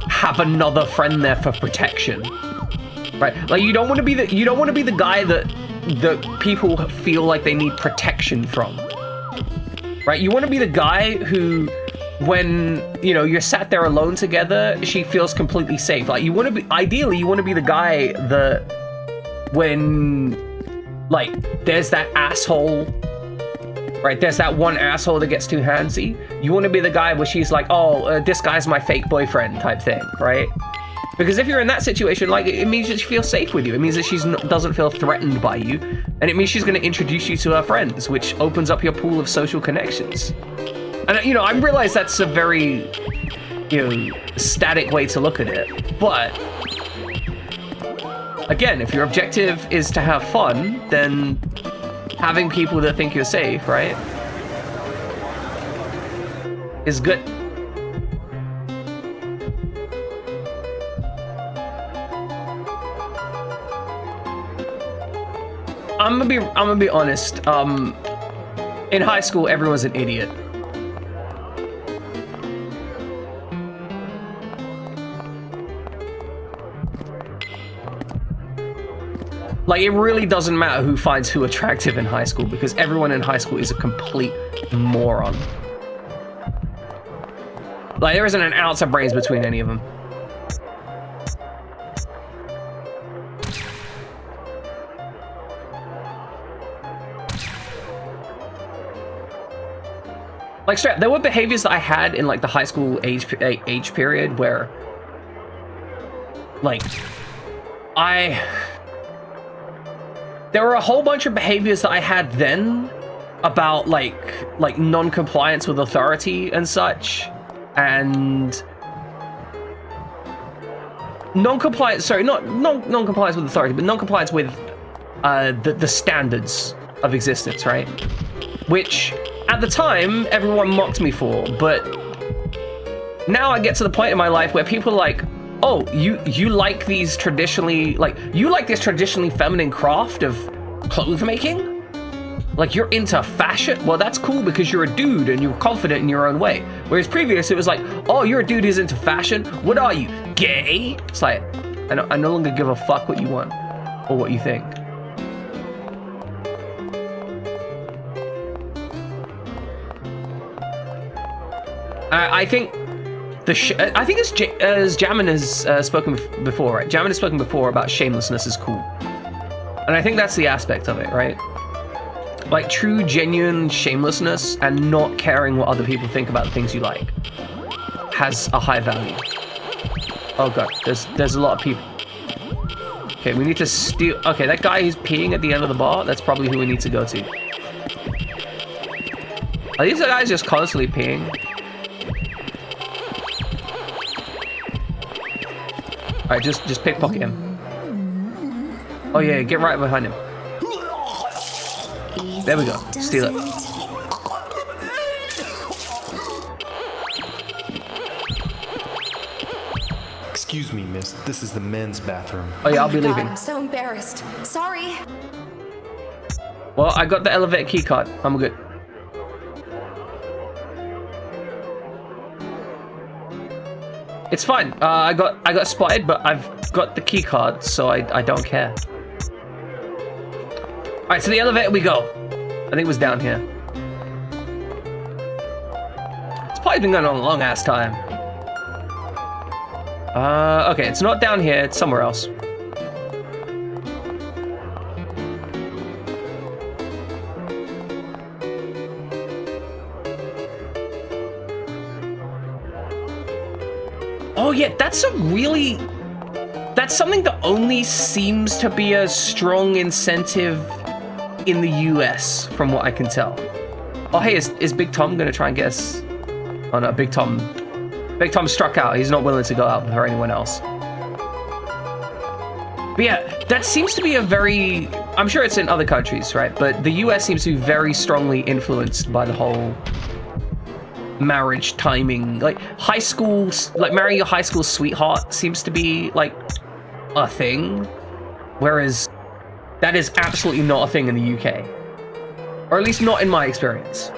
have another friend there for protection, right? Like, you don't want to be the guy that people feel like they need protection from, right? You want to be the guy who, when, you know, you're sat there alone together, she feels completely safe. Like, ideally you want to be the guy that, when, like, there's that asshole, right? There's that one asshole that gets too handsy. You want to be the guy where she's like, oh, this guy's my fake boyfriend type thing, right? Because if you're in that situation, like, it means that she feels safe with you. It means that she doesn't feel threatened by you. And it means she's going to introduce you to her friends, which opens up your pool of social connections. And, you know, I realize that's a very, you know, static way to look at it. But, again, if your objective is to have fun, then having people that think you're safe, right, is good. I'm gonna be honest. In high school, everyone's an idiot. Like, it really doesn't matter who finds who attractive in high school, because everyone in high school is a complete moron. Like, there isn't an ounce of brains between any of them. Like, straight up, there were behaviors that I had in, like, the high school age period where, like, there were a whole bunch of behaviors that I had then about, like non-compliance with authority and such, and non-compliance, sorry, not non-compliance with authority, but non-compliance with the standards of existence, right? Which, at the time, everyone mocked me for, but now I get to the point in my life where people are like, oh, you like these traditionally, like, you like this traditionally feminine craft of clothes making? Like, you're into fashion? Well, that's cool because you're a dude and you're confident in your own way. Whereas previous, it was like, oh, you're a dude who's into fashion? What are you, gay? It's like, I no longer give a fuck what you want or what you think. I think I think as Jamin has spoken before, right? Jamin has spoken before about shamelessness is cool. And I think that's the aspect of it, right? Like, true, genuine shamelessness and not caring what other people think about the things you like has a high value. Oh god, there's a lot of people. Okay, we need to steal. Okay, that guy who's peeing at the end of the bar, that's probably who we need to go to. Are these guys just constantly peeing? Alright, just pickpocket him. Oh yeah, get right behind him. There we go. Steal it. Excuse me, miss. This is the men's bathroom. Oh yeah, I'll be leaving. I'm so embarrassed. Sorry. Well, I got the elevator key card. I'm good. It's fine. I got spotted, but I've got the key card, so I don't care. All right, to the elevator we go. I think it was down here. It's probably been going on a long ass time. Okay, it's not down here. It's somewhere else. Oh yeah, that's something that only seems to be a strong incentive in the US, from what I can tell. Oh hey, is Big Tom gonna try and get us? Oh no, Big Tom struck out. He's not willing to go out for anyone else. But yeah, that seems to be a very, I'm sure it's in other countries, right? But the US seems to be very strongly influenced by the whole marriage timing. Like high school, like marrying your high school sweetheart seems to be like a thing, whereas that is absolutely not a thing in the UK, or at least not in my experience.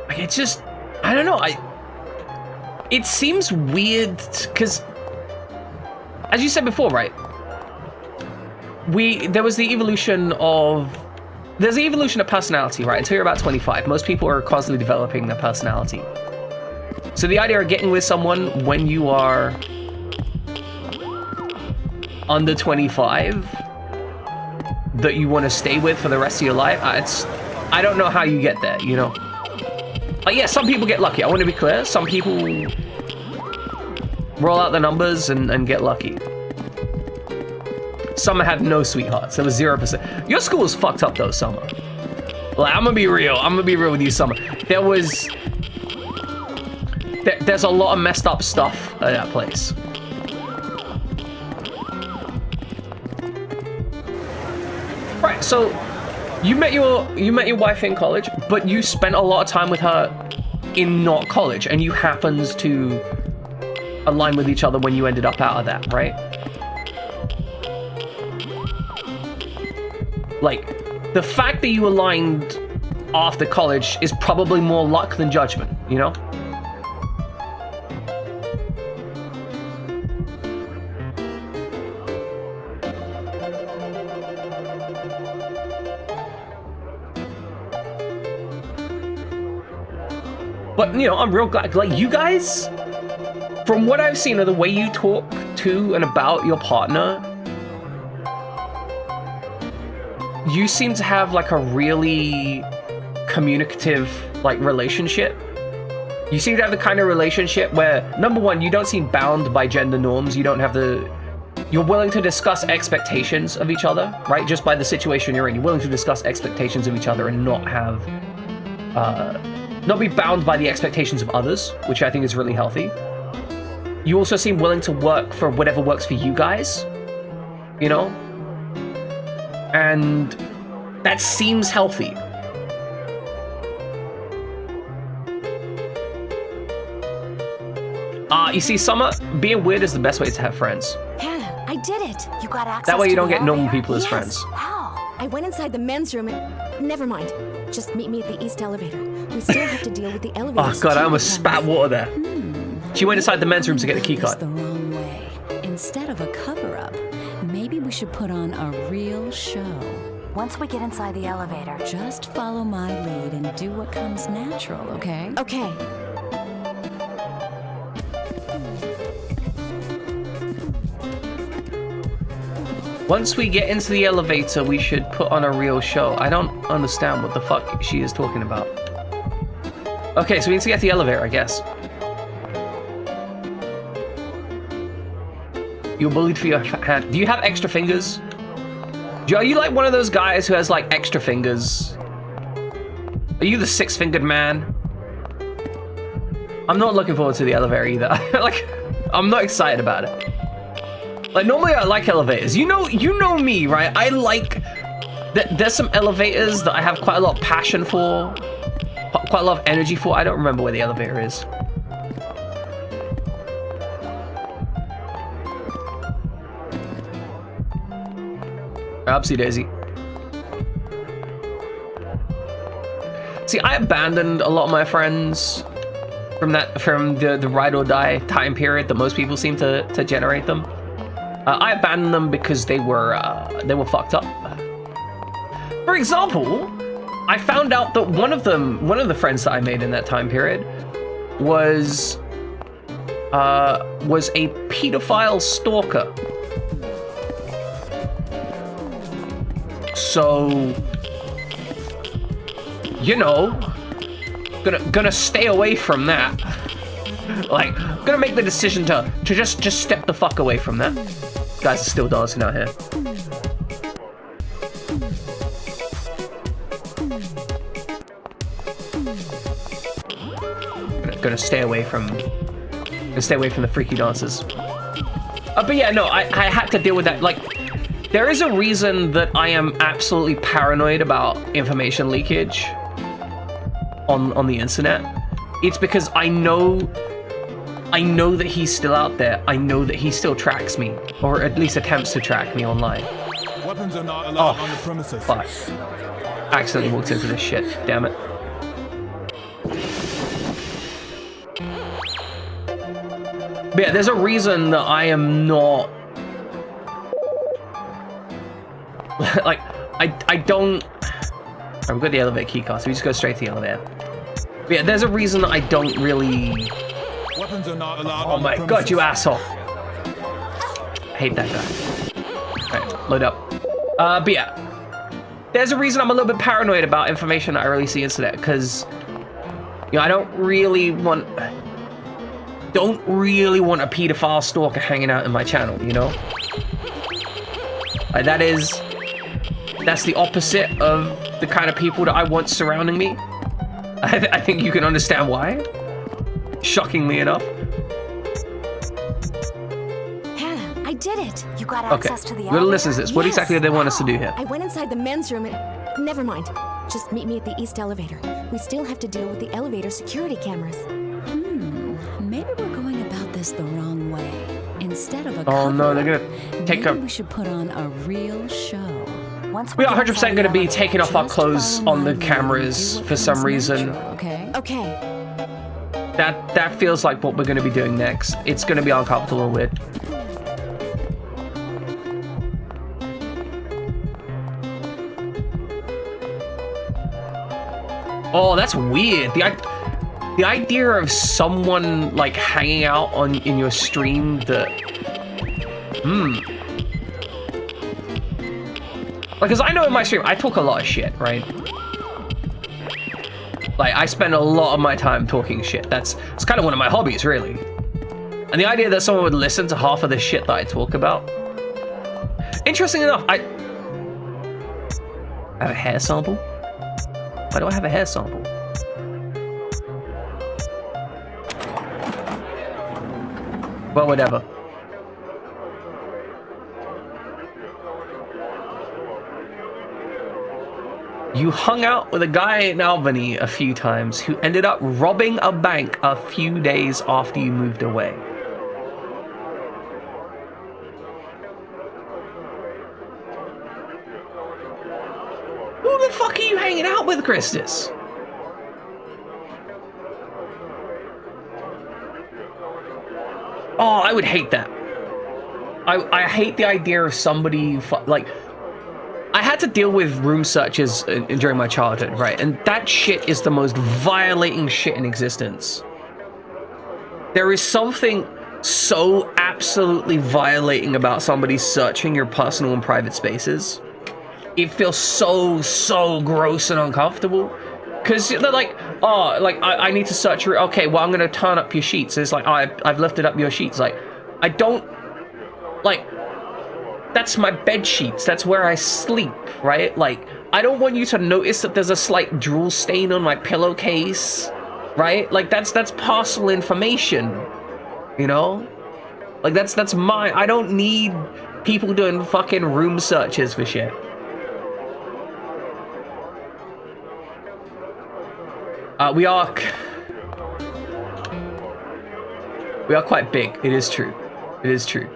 Like, it's just, I don't know, it seems weird because, as you said before, right? There's the evolution of personality, right? Until you're about 25, most people are constantly developing their personality. So the idea of getting with someone when you are under 25 that you want to stay with for the rest of your life, I don't know how you get there, you know? Like, yeah, some people get lucky. I want to be clear. Some people roll out the numbers and get lucky. Summer had no sweethearts. There was 0%. Your school was fucked up though, Summer. Like, I'm gonna be real with you, Summer. There's a lot of messed up stuff at that place. Right, so you met your wife in college, but you spent a lot of time with her in not college, and you happened to align with each other when you ended up out of that, right? Like, the fact that you aligned after college is probably more luck than judgment, you know? But, you know, I'm real glad, like, you guys, from what I've seen of the way you talk to and about your partner, you seem to have like a really communicative like relationship. You seem to have the kind of relationship where, number one, you don't seem bound by gender norms. You don't have you're willing to discuss expectations of each other, right? Just by the situation you're in, you're willing to discuss expectations of each other and not have, not be bound by the expectations of others, which I think is really healthy. You also seem willing to work for whatever works for you guys, you know? And that seems healthy. You see, Summer, being weird is the best way to have friends. Hannah, I did it. You got access. That way you don't get elevator? normal people as Yes. friends. How? I went inside the men's room and... Never mind. Just meet me at the east elevator. We still have to deal with the elevator. Oh god, I almost spat water there. She went inside the men's room to get the key card. The wrong way. Instead of a cover-up, maybe we should put on a real show. Once we get inside the elevator, just follow my lead and do what comes natural, okay? Okay. Once we get into the elevator, we should put on a real show. I don't understand what the fuck she is talking about. Okay, so we need to get to the elevator, I guess. You're bullied for your hand. Do you have extra fingers? Are you like one of those guys who has like extra fingers? Are you the six-fingered man? I'm not looking forward to the elevator either. Like, I'm not excited about it. Like, normally I like elevators. You know me, right? I like... There's some elevators that I have quite a lot of passion for. Quite a lot of energy for. I don't remember where the elevator is. Oopsie daisy. See, I abandoned a lot of my friends from the ride or die time period that most people seem to generate them. I abandoned them because they were fucked up. For example, I found out that one of the friends that I made in that time period was a pedophile stalker. So, you know, gonna stay away from that. Like, gonna make the decision to just step the fuck away from that. Guys are still dancing out here. Gonna stay away from the freaky dancers. But yeah, no, I had to deal with that. Like, there is a reason that I am absolutely paranoid about information leakage on the internet. It's because I know that he's still out there. I know that he still tracks me, or at least attempts to track me online. Weapons are not allowed on the premises. Fuck. Accidentally walked into this shit. Damn it. But yeah, there's a reason that I am not... like, I don't... Alright, we've got the elevator keycard, so we just go straight to the elevator. But yeah, there's a reason that I don't really... Weapons are not allowed. Oh my god, you asshole. I hate that guy. Alright, load up. But yeah, there's a reason I'm a little bit paranoid about information that I release on the internet, because, you know, I don't really want a pedophile stalker hanging out in my channel, you know? Like, that's the opposite of the kind of people that I want surrounding me. I think you can understand why. Shockingly enough. Hannah, I did it. You got access to the elevator. We're gonna listen to this. What exactly do they want us to do here? I went inside the men's room and... Never mind. Just meet me at the east elevator. We still have to deal with the elevator security cameras. Maybe we're going about this the wrong way. Instead of a Oh no, they're gonna take maybe we should put on a real show. We are 100% going to be taking off our clothes on the cameras for some reason. Okay. Okay. That feels like what we're going to be doing next. It's going to be uncomfortable and weird. Oh, that's weird. The idea of someone like hanging out in your stream that... Because I know in my stream, I talk a lot of shit, right? Like, I spend a lot of my time talking shit. It's kind of one of my hobbies, really. And the idea that someone would listen to half of the shit that I talk about. Interesting enough, I have a hair sample? Why do I have a hair sample? Well, whatever. You hung out with a guy in Albany a few times who ended up robbing a bank a few days after you moved away. Who the fuck are you hanging out with, Christus? Oh, I would hate that. I hate the idea of somebody like. I had to deal with room searches during my childhood, right? And that shit is the most violating shit in existence. There is something so absolutely violating about somebody searching your personal and private spaces. It feels so gross and uncomfortable. Because they're like, oh, like, I need to search your... Okay, well, I'm going to turn up your sheets. And it's like, oh, I've lifted up your sheets. Like, I don't... Like... That's my bed sheets. That's where I sleep, right? Like, I don't want you to notice that there's a slight drool stain on my pillowcase, right? Like, that's personal information, you know? Like, that's my... I don't need people doing fucking room searches for shit. We are quite big. It is true. It is true.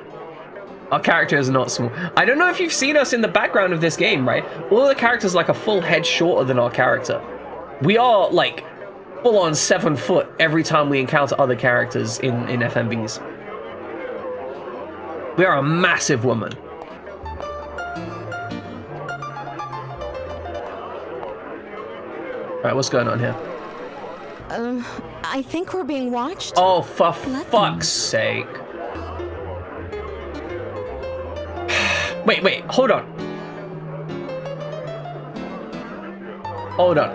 Our character is not small. I don't know if you've seen us in the background of this game, right? All the characters are like a full head shorter than our character. We are like full on 7 foot every time we encounter other characters in FMVs. We are a massive woman. All right, what's going on here? I think we're being watched. Oh, for fuck's sake. Wait, hold on. Hold on.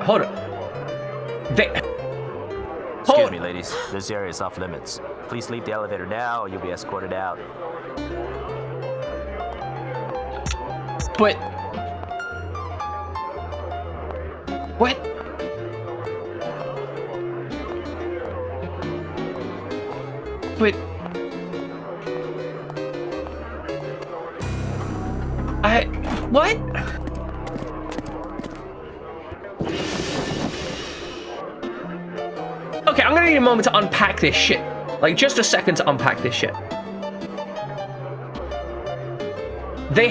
Excuse me, ladies. This area is off limits. Please leave the elevator now or you'll be escorted out. But... What? But... What? Okay, I'm gonna need a moment to unpack this shit. Like, just a second to unpack this shit. They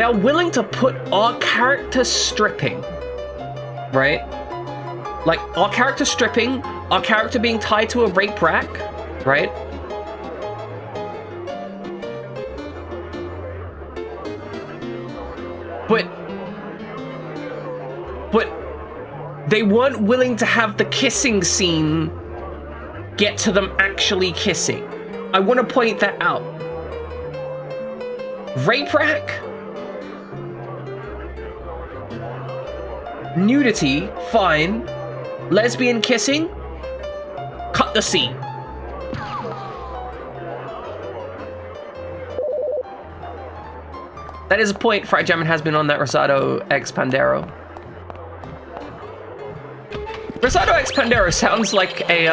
are willing to put our character stripping, right? Like, our character stripping, our character being tied to a rape rack, right? But they weren't willing to have the kissing scene get to them actually kissing. I want to point that out. Rape rack? Nudity, fine. Lesbian kissing? Cut the scene. That is a point Fright Jamin has been on that Rosado X Pandero. Rosado X Pandero sounds like a,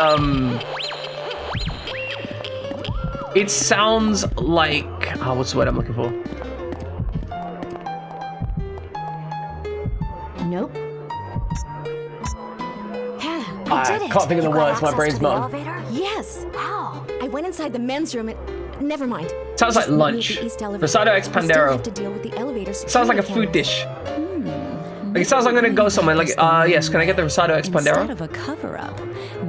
it sounds like, what's the word I'm looking for? Nope. Hana, I did it. Can't think of the words, my brain's melting. Yes. How? I went inside the men's room and... Never mind. Sounds like lunch. Rosado X Pandero. Sounds like a food dish. Like, it sounds like I'm gonna go somewhere. Like, yes, can I get the Rosado X Pandero? Instead of a cover-up,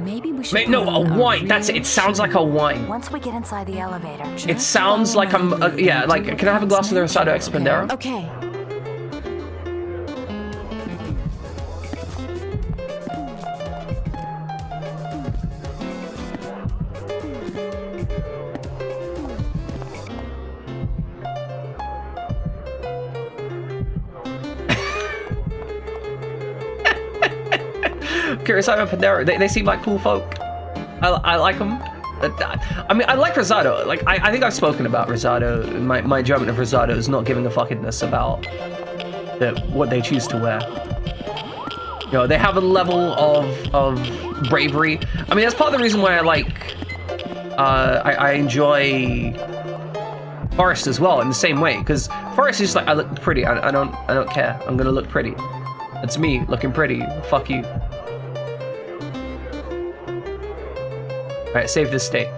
maybe we should... No, a wine. That's it. It sounds like a wine. Once we get inside the elevator... It sounds like I'm... yeah, like, can I have a glass of the Rosado X Pandero? Okay. Kurosawa and Pandero, they seem like cool folk. I like them. I mean, I like Rosado. Like, I think I've spoken about Rosado. My judgment of Rosado is not giving a fuckingness about what they choose to wear. You know, they have a level of bravery. I mean, that's part of the reason why I enjoy Forest as well in the same way, because Forest is just like, I look pretty. I don't care. I'm gonna look pretty. It's me looking pretty. Fuck you. All right, save this state.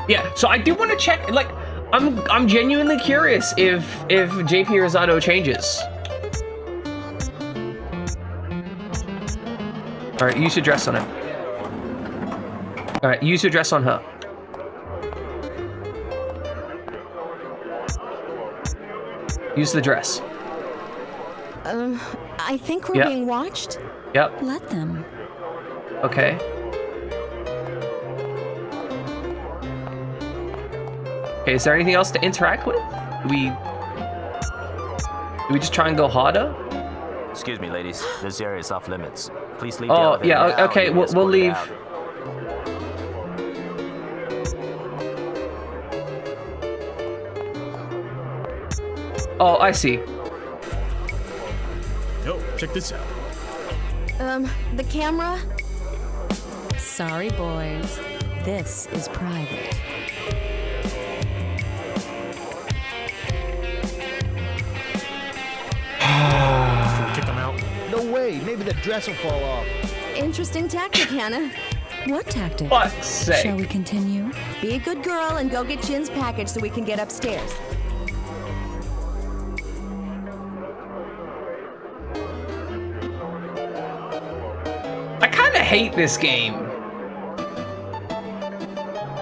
Yeah, so I do want to check. Like, I'm genuinely curious if JP Rosado changes. All right, use your dress on him. All right, use your dress on her. Use the dress. I think we're being watched. Yep. Let them. Okay. Okay, is there anything else to interact with? Do we just try and go harder? Excuse me, ladies. This area is off limits. Please leave the elevator now. Okay, we'll leave. Out. Oh, I see. Yo, check this out. The camera? Sorry, boys. This is private. Should we kick them out? No way. Maybe the dress will fall off. Interesting tactic, Hana. What tactic? Fuck's sake. Shall we continue? Be a good girl and go get Jin's package so we can get upstairs. I kind of hate this game.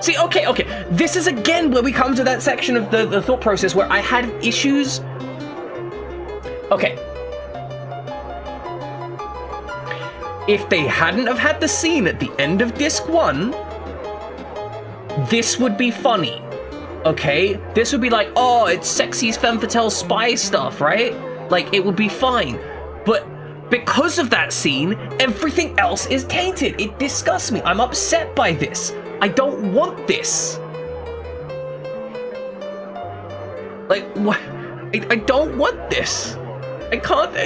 See, okay. This is again where we come to that section of the thought process where I had issues. Okay. If they hadn't have had the scene at the end of disc 1, this would be funny. Okay? This would be like, oh, it's sexy femme fatale spy stuff, right? Like, it would be fine. But because of that scene, everything else is tainted. It disgusts me. I'm upset by this. I don't want this. Like, what? I don't want this. I can't.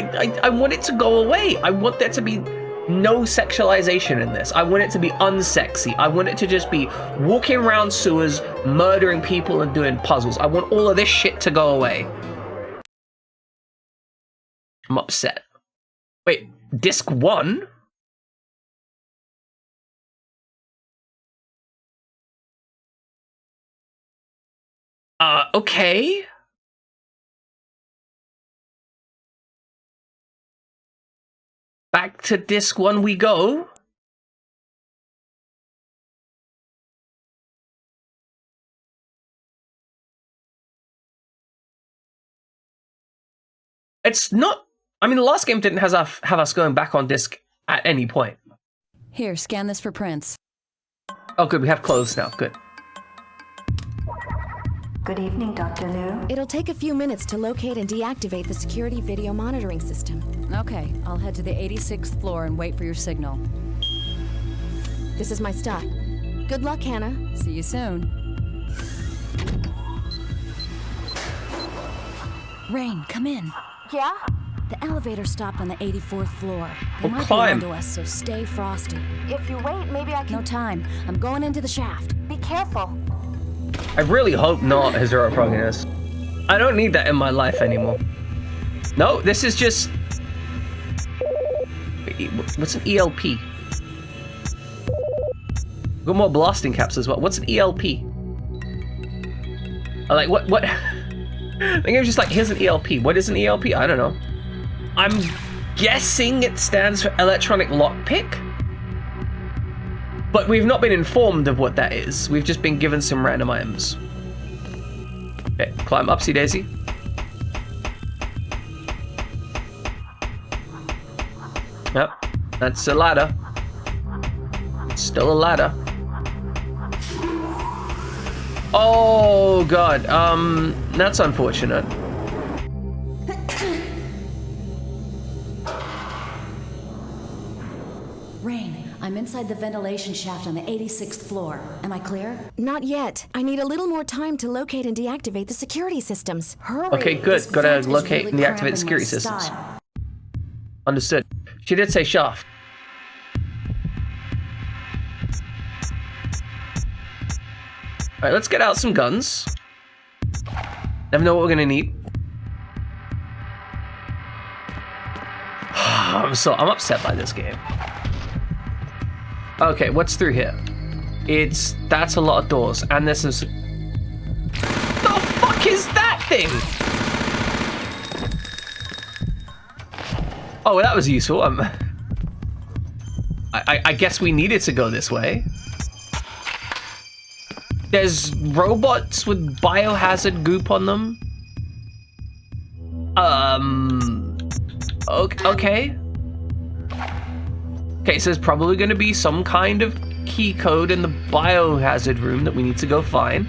I want it to go away. I want there to be no sexualization in this. I want it to be unsexy. I want it to just be walking around sewers, murdering people and doing puzzles. I want all of this shit to go away. I'm upset. Wait, disc 1? Okay. Back to disc 1 we go. It's not... I mean, the last game didn't have us going back on disc at any point. Here, scan this for prints. Oh, good. We have clothes now. Good. Good evening, Dr. Liu. It'll take a few minutes to locate and deactivate the security video monitoring system. Okay, I'll head to the 86th floor and wait for your signal. This is my stop. Good luck, Hana. See you soon. Rain, come in. Yeah? The elevator stopped on the 84th floor. They We'll might climb. be onto us, so stay frosty. If you wait, maybe I can... No time. I'm going into the shaft. Be careful. I really hope not Hezuro Progginus. I don't need that in my life anymore. No, this is just... What's an ELP? We've got more blasting caps as well. What's an ELP? Like, what? The game's just like, here's an ELP. What is an ELP? I don't know. I'm guessing it stands for electronic lockpick? But we've not been informed of what that is. We've just been given some random items. Okay, climb upsy daisy. Yep, that's a ladder. Still a ladder. Oh god, that's unfortunate. Rain, I'm inside the ventilation shaft on the 86th floor. Am I clear? Not yet. I need a little more time to locate and deactivate the security systems. Hurry. Okay, good. This Gotta vent is locate really and deactivate cramping the security my systems. style. Understood. She did say shaft. Alright, let's get out some guns. Never know what we're gonna need. I'm upset by this game. Okay, what's through here? That's a lot of doors, and this is... The fuck is that thing? Oh, well, that was useful. I guess we needed to go this way. There's robots with biohazard goop on them. Okay. Okay, so there's probably going to be some kind of key code in the biohazard room that we need to go find.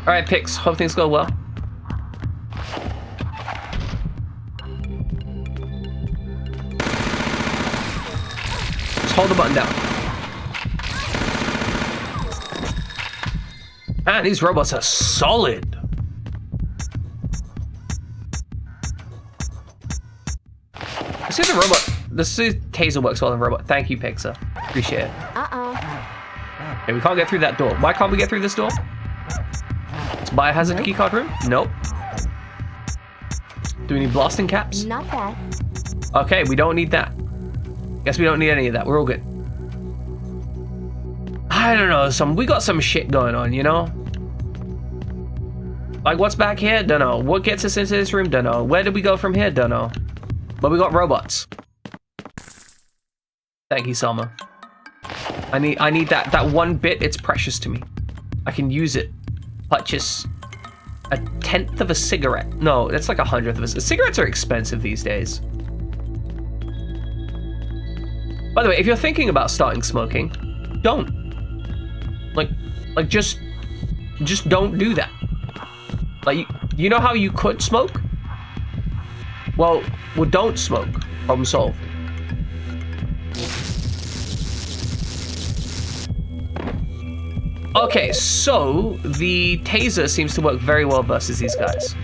Alright, Pix, hope things go well. Just hold the button down. Man, these robots are solid. Let's see if the robot. This taser works well in robot. Thank you, Pixar. Appreciate it. Okay, we can't get through that door. Why can't we get through this door? It's biohazard keycard room? Nope. Do we need blasting caps? Not that. Okay, we don't need that. Guess we don't need any of that. We're all good. I don't know. We got some shit going on, you know? Like, what's back here? Don't know. What gets us into this room? Don't know. Where did we go from here? Don't know. But we got robots. Thank you, Selma. I need that one bit. It's precious to me. I can use it. Purchase 1/10 of a cigarette. No, that's like 100th of a cigarette. Cigarettes are expensive these days. By the way, if you're thinking about starting smoking, don't. Like just don't do that. Like, you know how you could smoke? Well, don't smoke. Problem solved. Okay, so the taser seems to work very well versus these guys.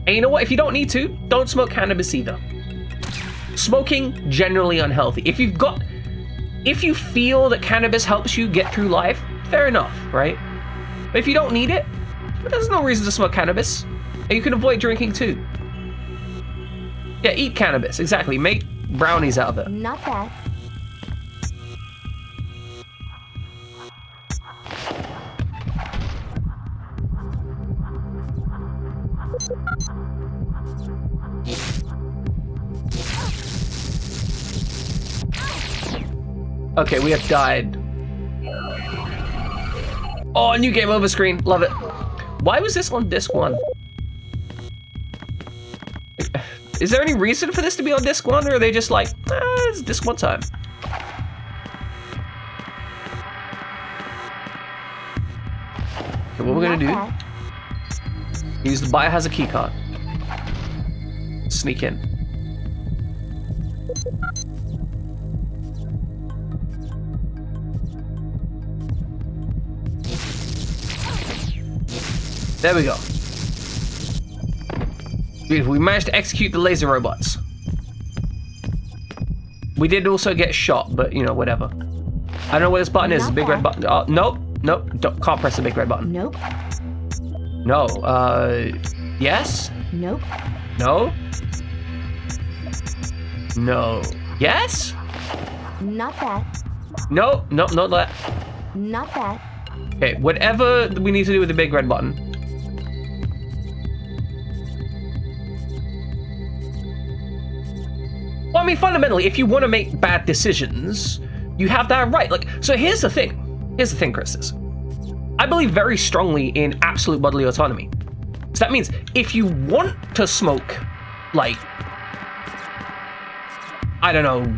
And you know what? If you don't need to, don't smoke cannabis either. Smoking, generally unhealthy. If you feel that cannabis helps you get through life, fair enough, right? But if you don't need it, there's no reason to smoke cannabis. And you can avoid drinking too. Yeah, eat cannabis, exactly. Make brownies out of it. Not that. Okay, we have died. Oh, new game over screen. Love it. Why was this on disc 1? Is there any reason for this to be on disc 1, or are they just like, it's disc 1 time? Okay, what we're gonna do, use the biohazard keycard. Sneak in. There we go. Beautiful. We managed to execute the laser robots. We did also get shot, but you know, whatever. I don't know where this button is. The big red button. Oh, nope. Nope. Can't press the big red button. Nope. No. Yes? Nope. No? No. Yes? Not that. No. No, not that. Not that. Okay, whatever we need to do with the big red button. Well, I mean, fundamentally, if you want to make bad decisions, you have that right. Like, so here's the thing. Here's the thing, Christus. I believe very strongly in absolute bodily autonomy. So that means if you want to smoke, like, I don't know,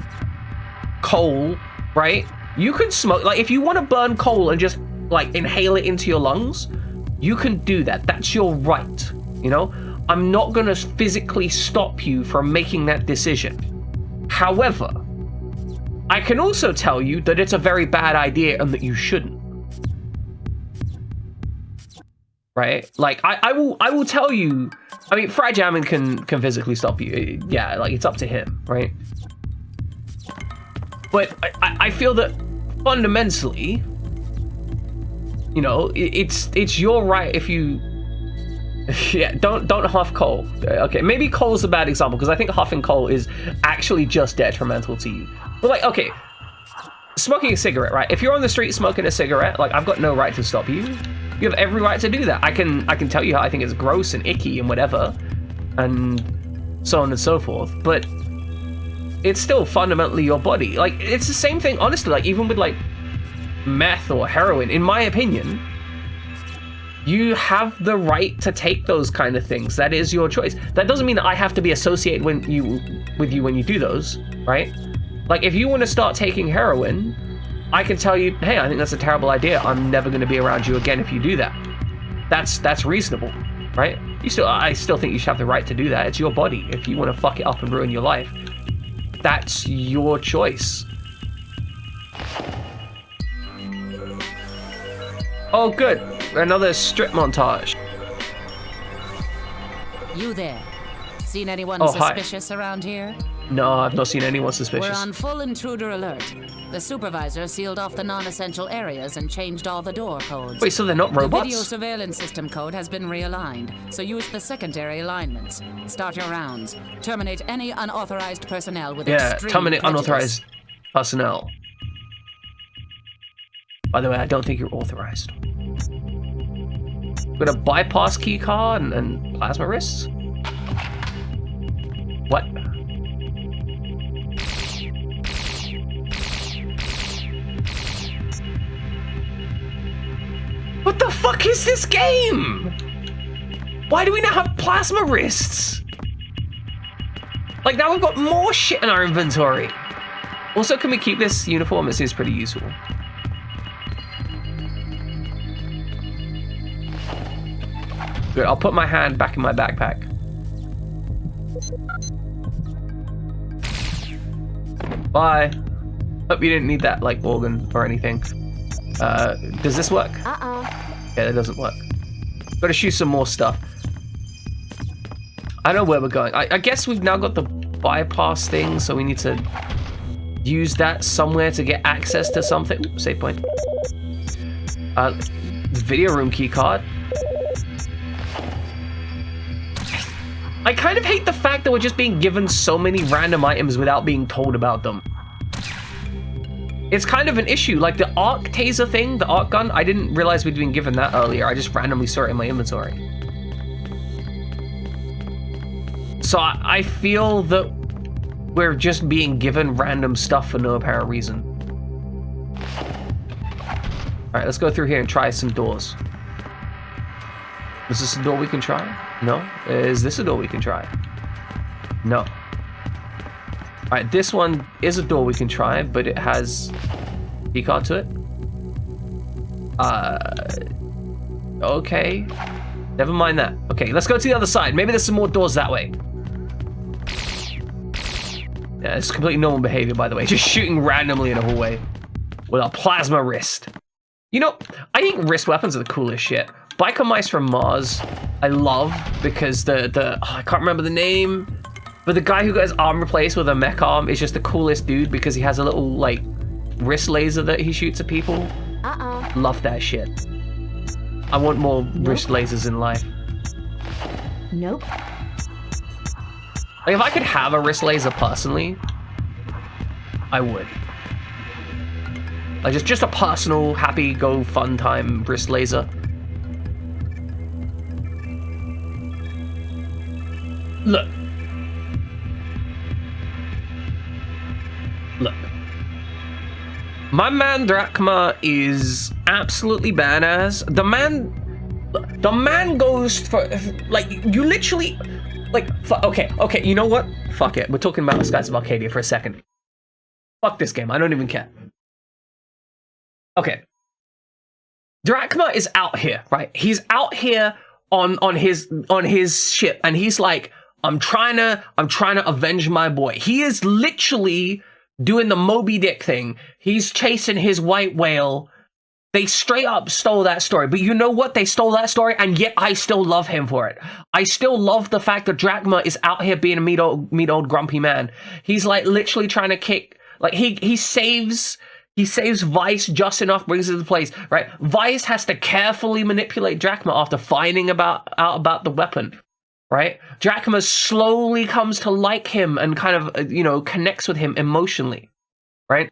coal, right? You can smoke, like, if you want to burn coal and just, like, inhale it into your lungs, You can do that. That's your right, you know? I'm not gonna physically stop you from making that decision. However, I can also tell you that it's a very bad idea and that you shouldn't. Right? Like, I will tell you, I mean, Fry Jamming can physically stop you. Yeah, like, it's up to him, right? But I feel that fundamentally, you know, it's your right if you, yeah, don't huff coal. Okay, maybe coal's a bad example because I think huffing coal is actually just detrimental to you. But like, okay, smoking a cigarette, right? If you're on the street smoking a cigarette, like, I've got no right to stop you. You have every right to do that. I can tell you how I think it's gross and icky and whatever, and so on and so forth. But it's still fundamentally your body. Like, it's the same thing, honestly. Like, even with like meth or heroin, in my opinion, you have the right to take those kind of things. That is your choice. That doesn't mean that I have to be associated with you when you do those, right? Like, if you want to start taking heroin, I can tell you, hey, I think that's a terrible idea. I'm never going to be around you again if you do that. That's reasonable, right? I still think you should have the right to do that. It's your body. If you want to fuck it up and ruin your life, that's your choice. Oh, good. Another strip montage. You there? Seen anyone suspicious around here? No, I've not seen anyone suspicious. We're on full intruder alert. The supervisor sealed off the non-essential areas and changed all the door codes. Wait, so they're not robots? The video surveillance system code has been realigned, so use the secondary alignments. Start your rounds. Terminate any unauthorized personnel with extreme terminate prejudice. unauthorized personnel. By the way, I don't think you're authorized. Got a bypass key card and plasma wrists? What? What the fuck is this game? Why do we now have plasma wrists? Like, now we've got more shit in our inventory. Also, can we keep this uniform? It seems pretty useful. Good, I'll put my hand back in my backpack. Bye. Hope you didn't need that, like, organ or anything. Does this work? Yeah, that doesn't work. Gotta shoot some more stuff. I know where we're going. I guess we've now got the bypass thing, so we need to use that somewhere to get access to something. Ooh, save point. Video room key card. I kind of hate the fact that we're just being given so many random items without being told about them. It's kind of an issue. Like the arc taser thing, the arc gun, I didn't realize we'd been given that earlier. I just randomly saw it in my inventory. So I feel that we're just being given random stuff for no apparent reason. All right, let's go through here and try some doors. Is this a door we can try? No. Is this a door we can try? No. All right, this one is a door we can try, but it has a key card to it. Okay. Never mind that. Okay, let's go to the other side. Maybe there's some more doors that way. Yeah, it's completely normal behavior, by the way. Just shooting randomly in a hallway with a plasma wrist. You know, I think wrist weapons are the coolest shit. Biker Mice from Mars, I love because I can't remember the name, but the guy who got his arm replaced with a mech arm is just the coolest dude because he has a little, like, wrist laser that he shoots at people. Love that shit. I want more wrist lasers in life. Nope. Like, if I could have a wrist laser personally, I would. Like, just a personal, happy, go, fun time wrist laser. Look. My man Drachma is absolutely badass. The man goes for, like, you literally, like, okay, you know what? Fuck it. We're talking about the Skies of Arcadia for a second. Fuck this game. I don't even care. Okay. Drachma is out here, right? He's out here on his ship, and he's like, I'm trying to avenge my boy. He is literally doing the Moby Dick thing. He's chasing his white whale. They straight up stole that story. But you know what? They stole that story, and yet I still love him for it. I still love the fact that Drachma is out here being a meat old grumpy man. He's like literally trying to kick, like he saves Vice just enough, brings it to the place, right? Vice has to carefully manipulate Drachma after finding out about the weapon, right? Drachma slowly comes to like him and kind of, connects with him emotionally, right?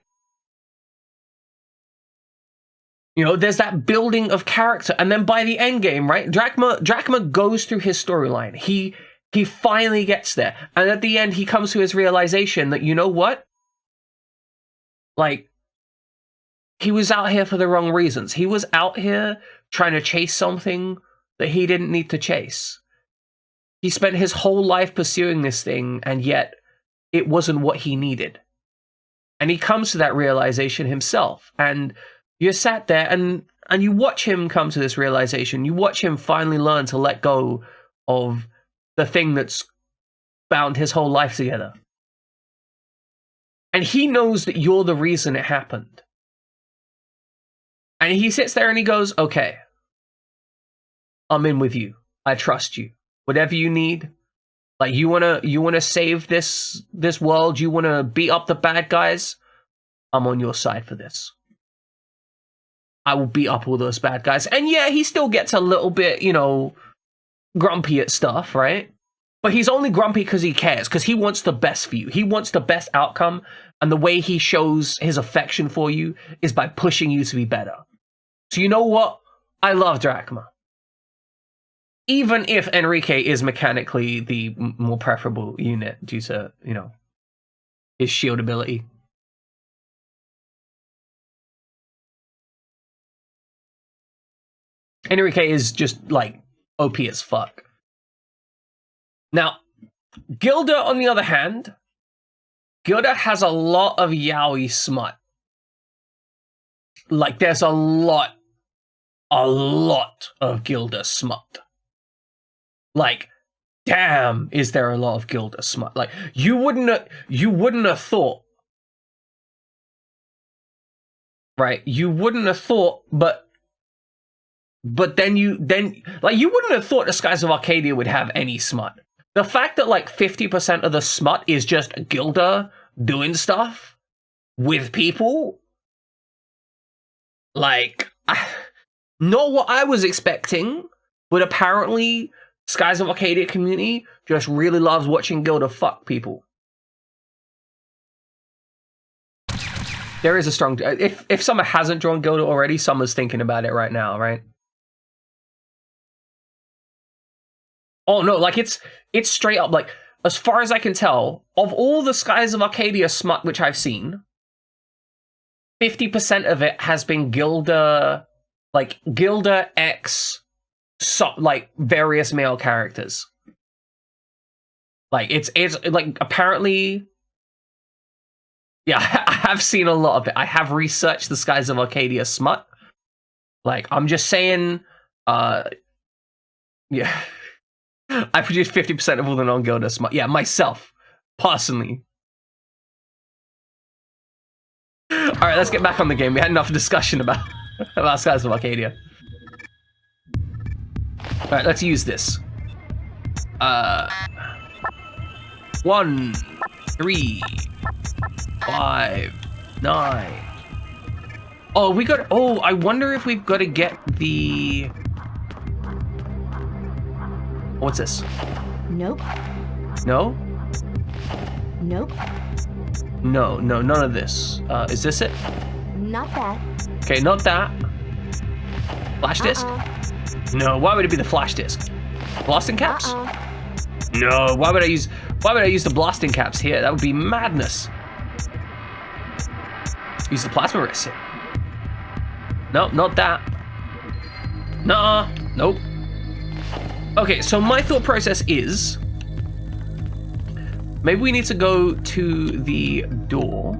There's that building of character. And then by the end game, right, Drachma goes through his storyline. He finally gets there. And at the end, he comes to his realization that, you know what? Like, he was out here for the wrong reasons. He was out here trying to chase something that he didn't need to chase. He spent his whole life pursuing this thing, and yet it wasn't what he needed. And he comes to that realization himself. And you're sat there and you watch him come to this realization. You watch him finally learn to let go of the thing that's bound his whole life together. And he knows that you're the reason it happened. And he sits there and he goes, okay, I'm in with you. I trust you. Whatever you need. Like, you wanna save this world, you wanna beat up the bad guys, I'm on your side for this. I will beat up all those bad guys. And yeah, he still gets a little bit, grumpy at stuff, right? But he's only grumpy because he cares, because he wants the best for you. He wants the best outcome, and the way he shows his affection for you is by pushing you to be better. So you know what? I love Drachma. Even if Enrique is mechanically the more preferable unit due to, his shield ability. Enrique is just, like, OP as fuck. Now, Gilda, on the other hand, Gilda has a lot of yaoi smut. Like, there's a lot of Gilda smut. Like, damn, is there a lot of Gilda smut. Like, you wouldn't have thought. Right? You wouldn't have thought, but then you wouldn't have thought the Skies of Arcadia would have any smut. The fact that like 50% of the smut is just Gilda doing stuff with people, like, not what I was expecting, but apparently Skies of Arcadia community just really loves watching Gilda fuck people. There is a strong, if Summer hasn't drawn Gilda already, Summer's thinking about it right now, right? Oh no, like it's straight up, like, as far as I can tell, of all the Skies of Arcadia smut which I've seen, 50% of it has been Gilda, like Gilda X, like various male characters. Like it's like, apparently, yeah, I have seen a lot of it. I have researched the Skies of Arcadia smut. Like, I'm just saying, yeah. I produced 50% of all the non-Gilda smut. Yeah, myself, personally. Alright, let's get back on the game. We had enough discussion about Skies of Arcadia. Alright, let's use this. 1, 3, 5, 9. Oh, we got... Oh, I wonder if we've got to get the... What's this? Nope. No? Nope. No, none of this. Is this it? Not that. Okay, not that. Flash disk? No, why would it be the flash disk? Blasting caps? No, why would I use the blasting caps here? That would be madness. Use the plasma wrist. No, not that. Nuh-uh. Nope. Okay, so my thought process is maybe we need to go to the door.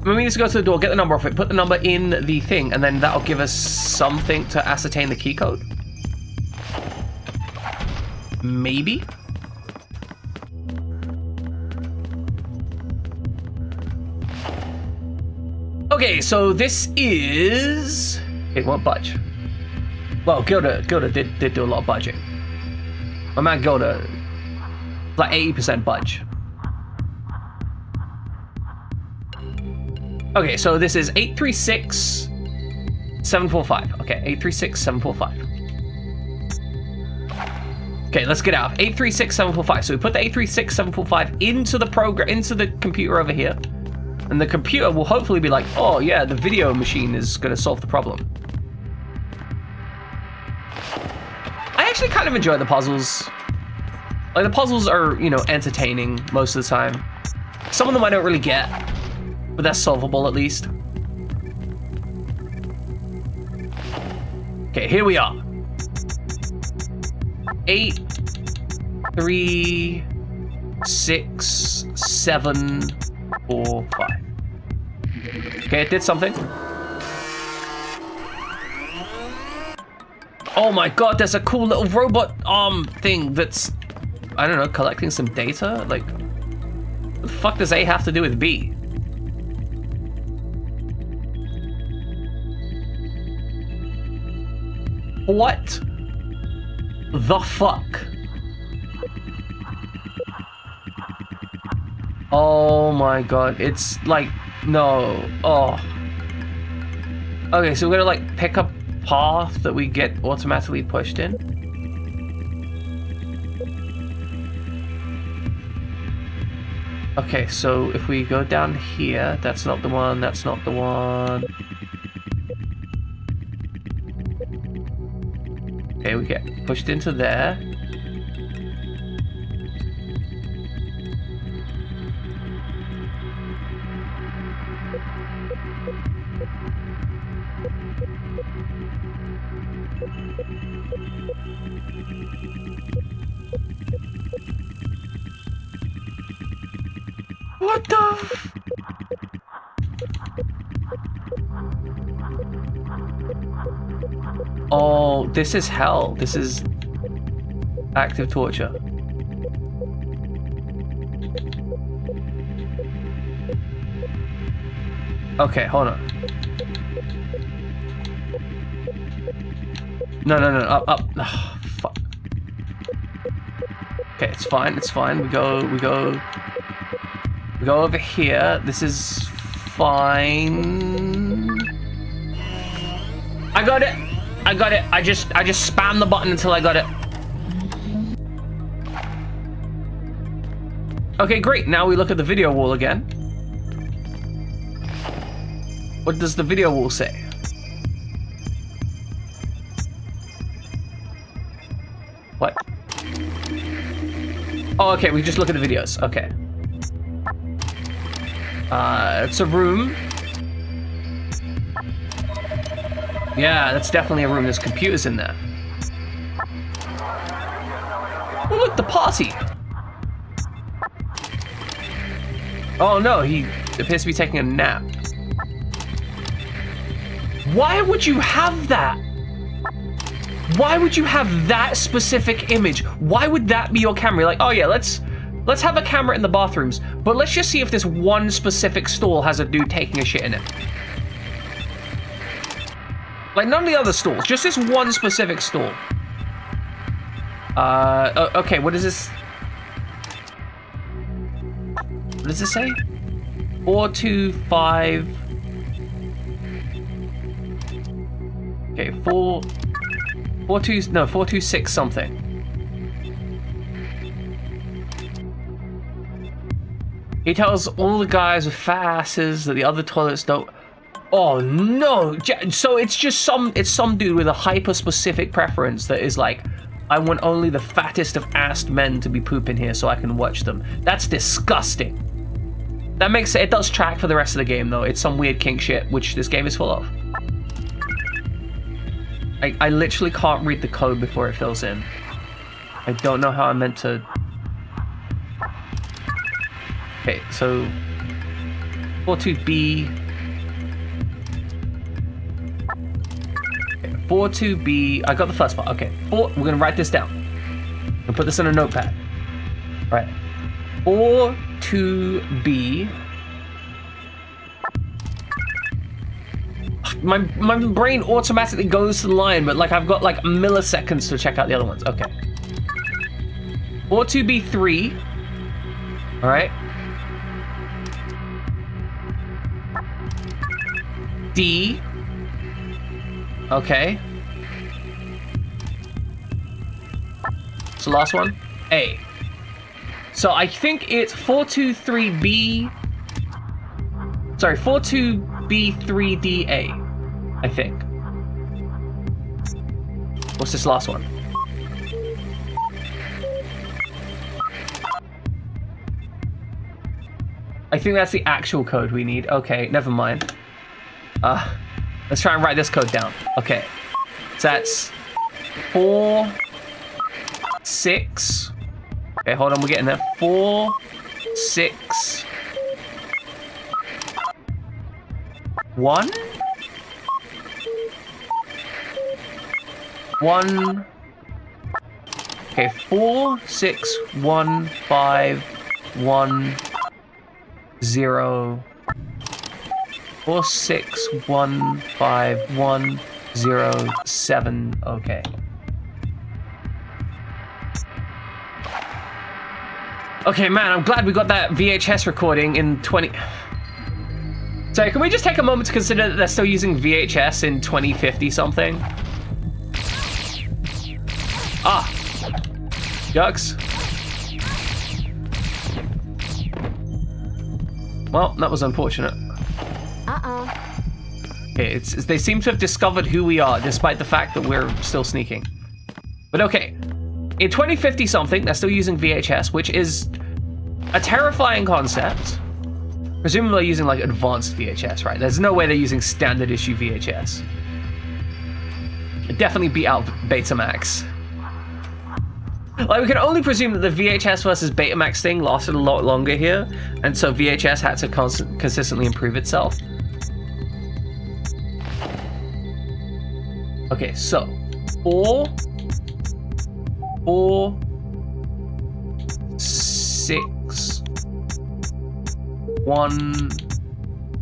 we need to go to the door, get the number off it, put the number in the thing, and then that'll give us something to ascertain the key code. Maybe? Okay, so this is... It won't budge. Well, Gilda did do a lot of budging. My man Gilda, like 80% budge. Okay, so this is 836-745. Okay, 836-745. Okay, let's get out. 836-745. So we put the 836-745 into the program, into the computer over here. And the computer will hopefully be like, oh yeah, the video machine is gonna solve the problem. I actually kind of enjoy the puzzles. Like, the puzzles are, you know, entertaining most of the time. Some of them I don't really get, but that's solvable at least. Okay, here we are. 8, 3, 6, 7, 4, 5. Okay, it did something. Oh my god, there's a cool little robot arm thing that's, I don't know, collecting some data? Like, what the fuck does A have to do with B? What the fuck? Oh my god, it's like, no, oh. Okay, so we're gonna like pick a path that we get automatically pushed in. Okay, so if we go down here, that's not the one, that's not the one. Okay, we get pushed into there. What the? Oh, this is hell. This is active torture. Okay, hold on. No, up. Oh, fuck. Okay, it's fine, it's fine. We go over here. This is fine. I got it. I just spammed the button until I got it. Okay, great. Now we look at the video wall again. What does the video wall say? What? Oh, okay, we just look at the videos. Okay. It's a room. Yeah, that's definitely a room. There's computers in there. Oh, look, the party. Oh no, he appears to be taking a nap. Why would you have that? Why would you have that specific image? Why would that be your camera? You're like, oh yeah, let's have a camera in the bathrooms, but let's just see if this one specific stall has a dude taking a shit in it. Like, none of the other stalls, just this one specific stall. Okay, what is this? What does this say? 425. Okay, 426 something. He tells all the guys with fat asses that the other toilets don't. Oh no! So it's just some dude with a hyper-specific preference that is like, I want only the fattest of assed men to be pooping here so I can watch them. That's disgusting. That makes it does track for the rest of the game though. It's some weird kink shit, which this game is full of. I literally can't read the code before it fills in. I don't know how I'm meant to. Okay, so 42B. 42B. I got the first part. Okay. We're gonna write this down. And put this in a notepad. All right. 42B. My brain automatically goes to the line, but like I've got like milliseconds to check out the other ones. Okay. 42B3. All right. D. Okay. So last one. A. So I think it's 423B. Sorry, 42B3DA. I think. What's this last one? I think that's the actual code we need. Okay, never mind. Let's try and write this code down. Okay. So that's 4, 6. Okay, hold on, we're getting there. 4, 6, 1. 1. Okay, 4, 6, 1, 5, 1, 0. 4, 6, 1, 5, 1, 0, 7. Okay. Okay, man, I'm glad we got that VHS recording in 20... Sorry, can we just take a moment to consider that they're still using VHS in 2050 something? Ah! Yucks. Well, that was unfortunate. Okay, they seem to have discovered who we are, despite the fact that we're still sneaking. But okay, in 2050 something, they're still using VHS, which is a terrifying concept. Presumably using like advanced VHS, right? There's no way they're using standard issue VHS. It definitely beat out Betamax. Like, we can only presume that the VHS versus Betamax thing lasted a lot longer here, and so VHS had to consistently improve itself. Okay, so 4, 6, 1,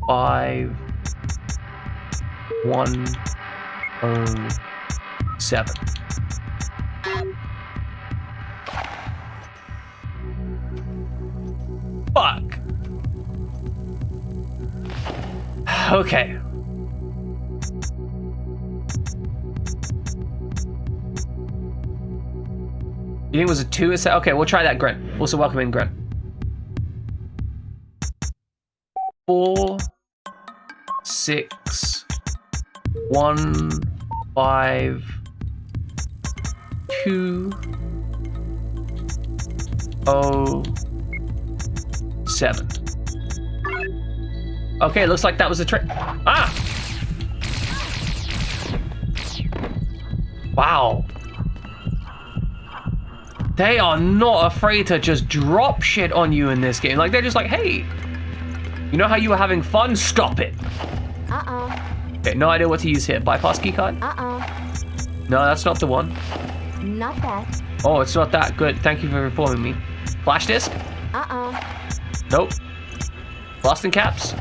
5, 1, 0, 7. Fuck. Okay. You think it was a 2? Okay, we'll try that, Grant. Also welcome in, Grant. 4, 6, 1, 5, 2, 0, 7. Okay, looks like that was a trick. Ah! Wow. They are not afraid to just drop shit on you in this game. Like, they're just like, hey, you know how you were having fun? Stop it. Okay, no idea what to use here. Bypass keycard? No, that's not the one. Not that. Oh, it's not that. Good. Thank you for informing me. Flash disk? Nope. Blasting caps?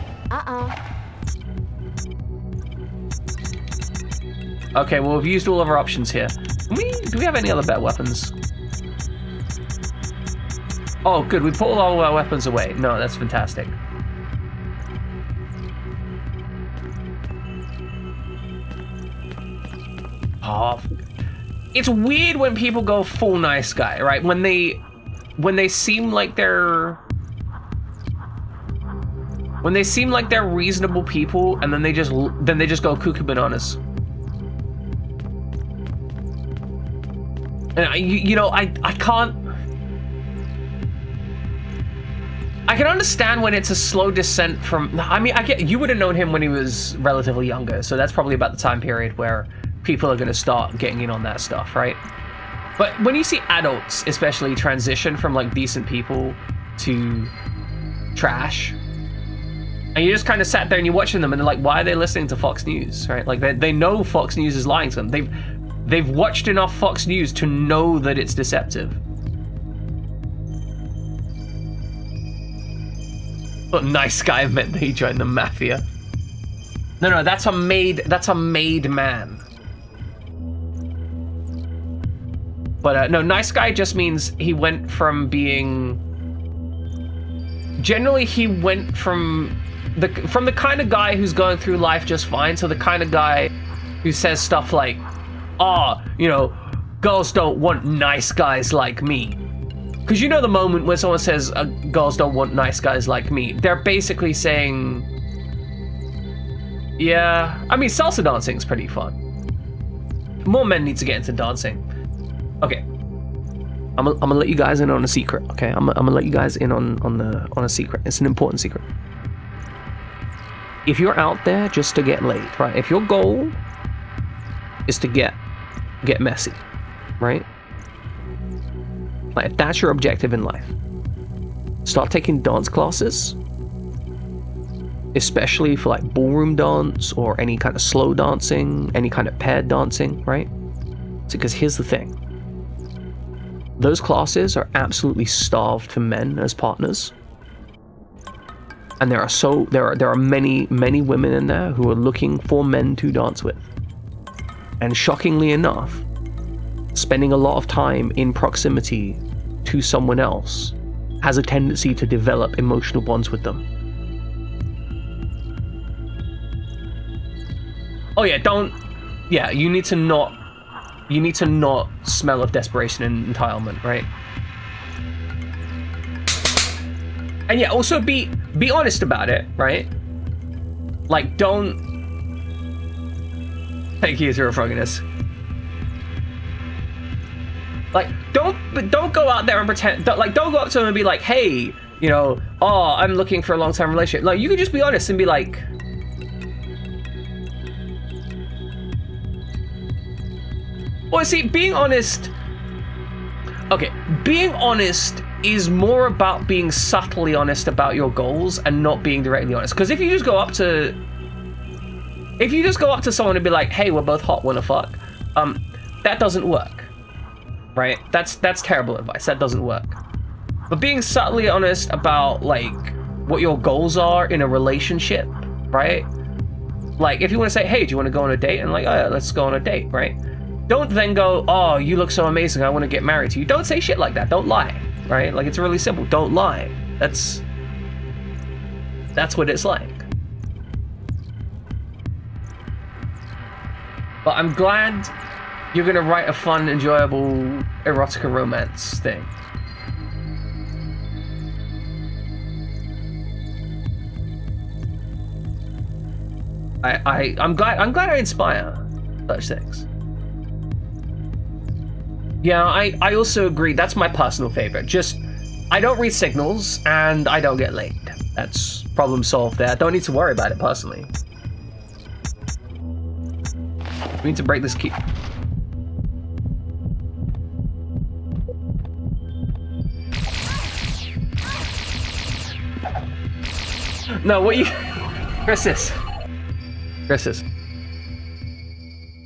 Okay, well, we've used all of our options here. Do we have any other better weapons? Oh, good. We put all our weapons away. No, that's fantastic. Oh, it's weird when people go full nice guy, right? When they seem like they're reasonable people, and then they just go cuckoo bananas. And I can understand when it's a slow descent from. I mean, you would have known him when he was relatively younger, so that's probably about the time period where people are going to start getting in on that stuff, right? But when you see adults, especially, transition from like decent people to trash, And you just kind of sat there and you're watching them and they're like, why are they listening to Fox News, right? Like they know Fox News is lying to them. They've watched enough Fox News to know that it's deceptive. But nice guy meant that he joined the mafia. No, that's a made man. But no, nice guy just means he went from being... Generally, he went from the kind of guy who's going through life just fine to the kind of guy who says stuff like, you know, girls don't want nice guys like me. Because you know the moment when someone says, girls don't want nice guys like me, they're basically saying, yeah, I mean, salsa dancing is pretty fun. More men need to get into dancing. Okay, I'm gonna let you guys in on a secret. Okay, I'm gonna let you guys in on a secret. It's an important secret. If you're out there just to get laid, right? If your goal is to get messy, right? Like if that's your objective in life, start taking dance classes, especially for like ballroom dance or any kind of slow dancing, any kind of paired dancing, right? Because here's the thing. Those classes are absolutely starved for men as partners. And there are many women in there who are looking for men to dance with. And shockingly enough, spending a lot of time in proximity to someone else has a tendency to develop emotional bonds with them. Oh yeah, you need to not smell of desperation and entitlement, right? And yeah, also be honest about it, right? Like don't... Thank you, Zero Frogginess. Like, don't go out there and pretend... Don't go up to them and be like, hey, you know, I'm looking for a long-term relationship. Like, you can just be honest and be like... Well, see, being honest... Okay, being honest is more about being subtly honest about your goals and not being directly honest. Because if you just go up to someone and be like, hey, we're both hot, wanna fuck? That doesn't work. Right? That's terrible advice. That doesn't work. But being subtly honest about like what your goals are in a relationship, right? Like if you want to say, hey, do you want to go on a date? And like, oh yeah, let's go on a date, right? Don't then go, oh, you look so amazing, I want to get married to you. Don't say shit like that. Don't lie, right? Like it's really simple. Don't lie. That's what it's like. But I'm glad you're gonna write a fun, enjoyable erotica romance thing. I'm glad I inspire such things. Yeah, I also agree. That's my personal favorite. Just, I don't read signals and I don't get laid. That's problem solved there. I don't need to worry about it personally. We need to break this key. No, what you... Chris.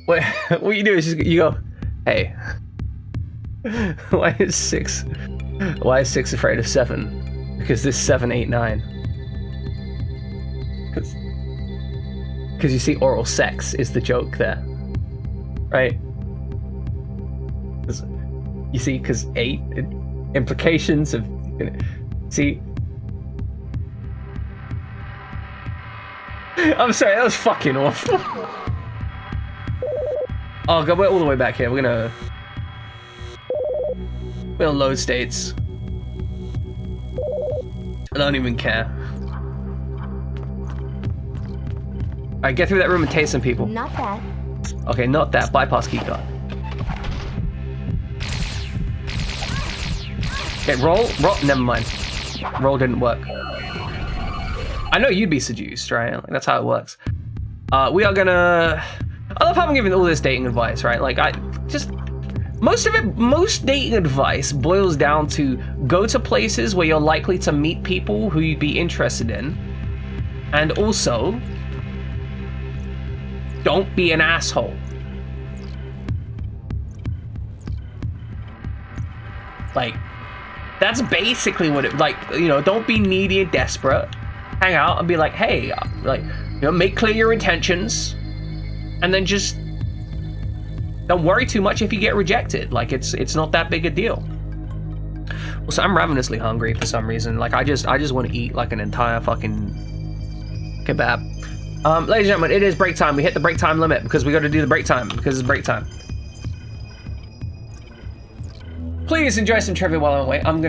What you do is just, you go, hey. Why is 6 afraid of 7? Because this 7, 8, 9. Because you see, oral sex is the joke there, right? You see, because 8 implications of, see. I'm sorry, that was fucking awful. Oh god, we're all the way back here. We're gonna load states. I don't even care. Alright, get through that room and tase some people. Not that. Okay, not that. Bypass keycard. Okay, roll. Never mind. Roll didn't work. I know you'd be seduced, right? Like, that's how it works. We are gonna... I love how I'm giving all this dating advice, right? Like, most dating advice boils down to go to places where you're likely to meet people who you'd be interested in And also, don't be an asshole. Like, that's basically what it, like, you know, don't be needy and desperate. Hang out and be like, hey, like, you know, make clear your intentions. And then just don't worry too much if you get rejected. Like, it's not that big a deal. Also, I'm ravenously hungry for some reason. Like, I just want to eat like an entire fucking kebab. Ladies and gentlemen, it is break time. We hit the break time limit because we got to do the break time because it's break time. Please enjoy some trivia while I'm away. I'm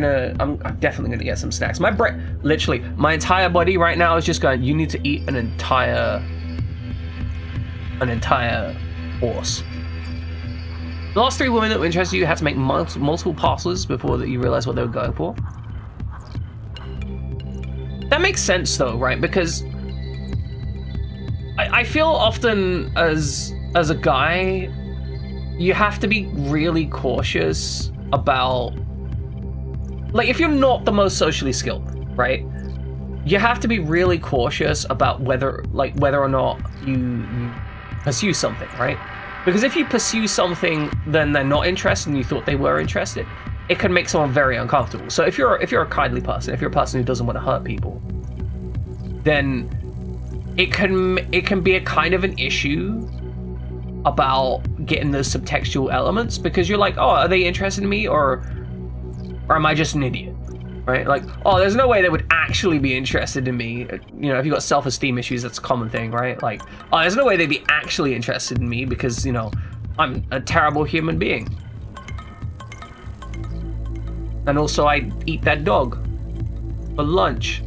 definitely gonna get some snacks. Literally, my entire body right now is just going, you need to eat an entire horse. The last 3 women that were interested you had to make multiple passes before that you realized what they were going for. That makes sense though, right? Because I feel often as a guy, you have to be really cautious about, like, if you're not the most socially skilled, right? You have to be really cautious about whether or not you pursue something, right? Because if you pursue something, then they're not interested and you thought they were interested, it can make someone very uncomfortable. So if you're a kindly person, if you're a person who doesn't want to hurt people, then it can be a kind of an issue about getting those subtextual elements, because you're like, oh, are they interested in me or am I just an idiot, right? Like, oh, there's no way they would actually be interested in me. You know, if you've got self-esteem issues, that's a common thing, right? Like, oh, there's no way they'd be actually interested in me because, you know, I'm a terrible human being. And also, I eat that dog for lunch.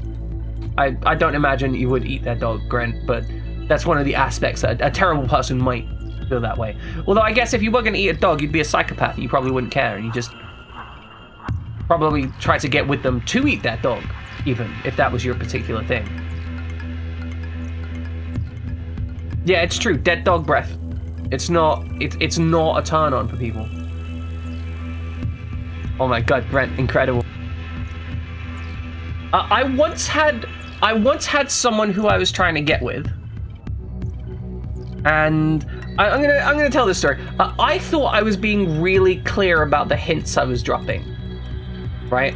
I don't imagine you would eat that dog, Grant, but that's one of the aspects that a terrible person might feel that way. Although I guess if you were going to eat a dog, you'd be a psychopath. You probably wouldn't care, and you just probably try to get with them to eat that dog, even if that was your particular thing. Yeah, it's true. Dead dog breath. It's not a turn on for people. Oh my god, Brent, incredible. I once had someone who I was trying to get with, and I'm gonna tell this story. I thought I was being really clear about the hints I was dropping, right?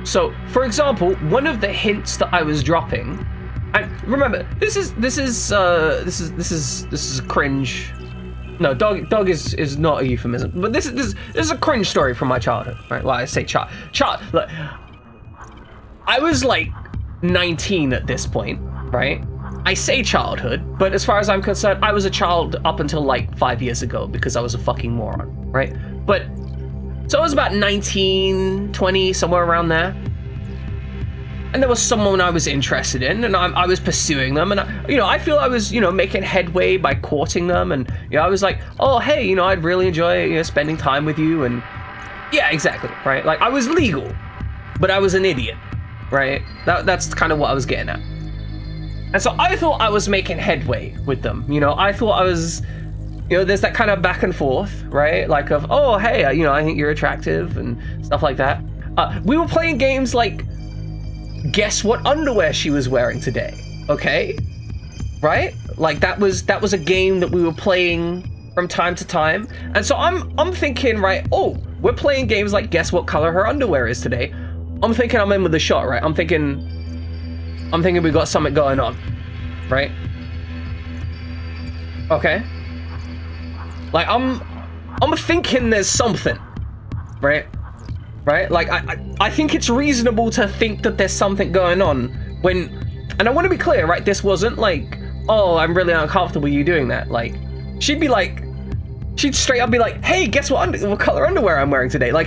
So, for example, one of the hints that I was dropping, and remember, this is a cringe. No, dog is not a euphemism, but this is a cringe story from my childhood, right? Well, I say child. Look, I was like 19 at this point, right? I say childhood, but as far as I'm concerned, I was a child up until like 5 years ago because I was a fucking moron, right? But, so I was about 19, 20, somewhere around there. And there was someone I was interested in, and I was pursuing them, and I feel I was, making headway by courting them, and I was like, oh, hey, I'd really enjoy, spending time with you, and yeah, exactly, right? Like, I was legal, but I was an idiot, right? That's kind of what I was getting at. And so I thought I was making headway with them, I thought I was, there's that kind of back and forth, right? Like of, oh, hey, I think you're attractive and stuff like that. We were playing games like, guess what underwear she was wearing today, okay? Right? Like that was a game that we were playing from time to time. And so I'm thinking, right, oh, we're playing games like guess what color her underwear is today. I'm thinking I'm in with the shot, right? I'm thinking we got something going on, right? Okay. Like I'm thinking there's something, right? Right? Like, I think it's reasonable to think that there's something going on when... And I want to be clear, right? This wasn't like, oh, I'm really uncomfortable with you doing that. Like, she'd straight up be like, hey, guess what color underwear I'm wearing today? Like,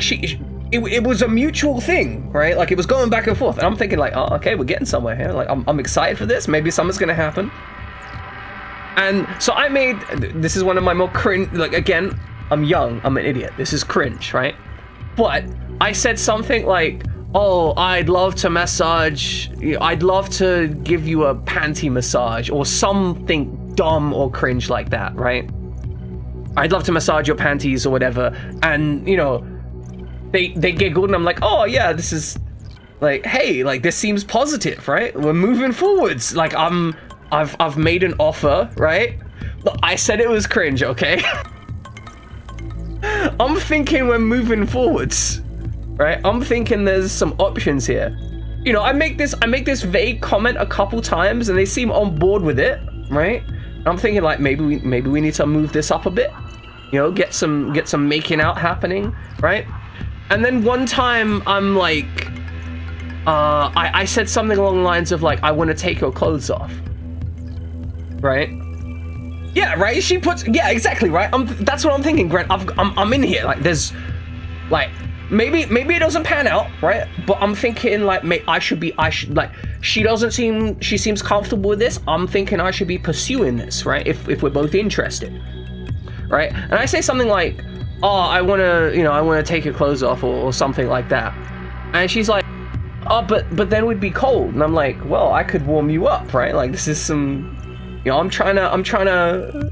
it was a mutual thing, right? Like, it was going back and forth. And I'm thinking like, oh, okay, we're getting somewhere here. Like, I'm excited for this. Maybe something's going to happen. And so this is one of my more cringe... Like, again, I'm young. I'm an idiot. This is cringe, right? But... I said something like, oh, I'd love to give you a panty massage, or something dumb or cringe like that, right? I'd love to massage your panties or whatever. And, they giggled, and I'm like, oh, yeah, this is Like, hey, like this seems positive, right? We're moving forwards. Like I've made an offer, right? Look, I said it was cringe, okay? I'm thinking we're moving forwards, right? I'm thinking there's some options here. You know, I make this vague comment a couple times and they seem on board with it, right? I'm thinking like maybe we need to move this up a bit, you know, get some making out happening, right? And then one time I'm like, I said something along the lines of like, I want to take your clothes off, right? Yeah, right. She puts, yeah, exactly, right. That's what I'm thinking, Grant. I'm in here. Like, there's, like, maybe it doesn't pan out, right? But I'm thinking like, like, she seems comfortable with this. I'm thinking I should be pursuing this, right? If we're both interested, right? And I say something like, oh, I want to take your clothes off or something like that. And she's like, oh, but then we'd be cold. And I'm like, well, I could warm you up, right? Like, this is some, you know, I'm trying to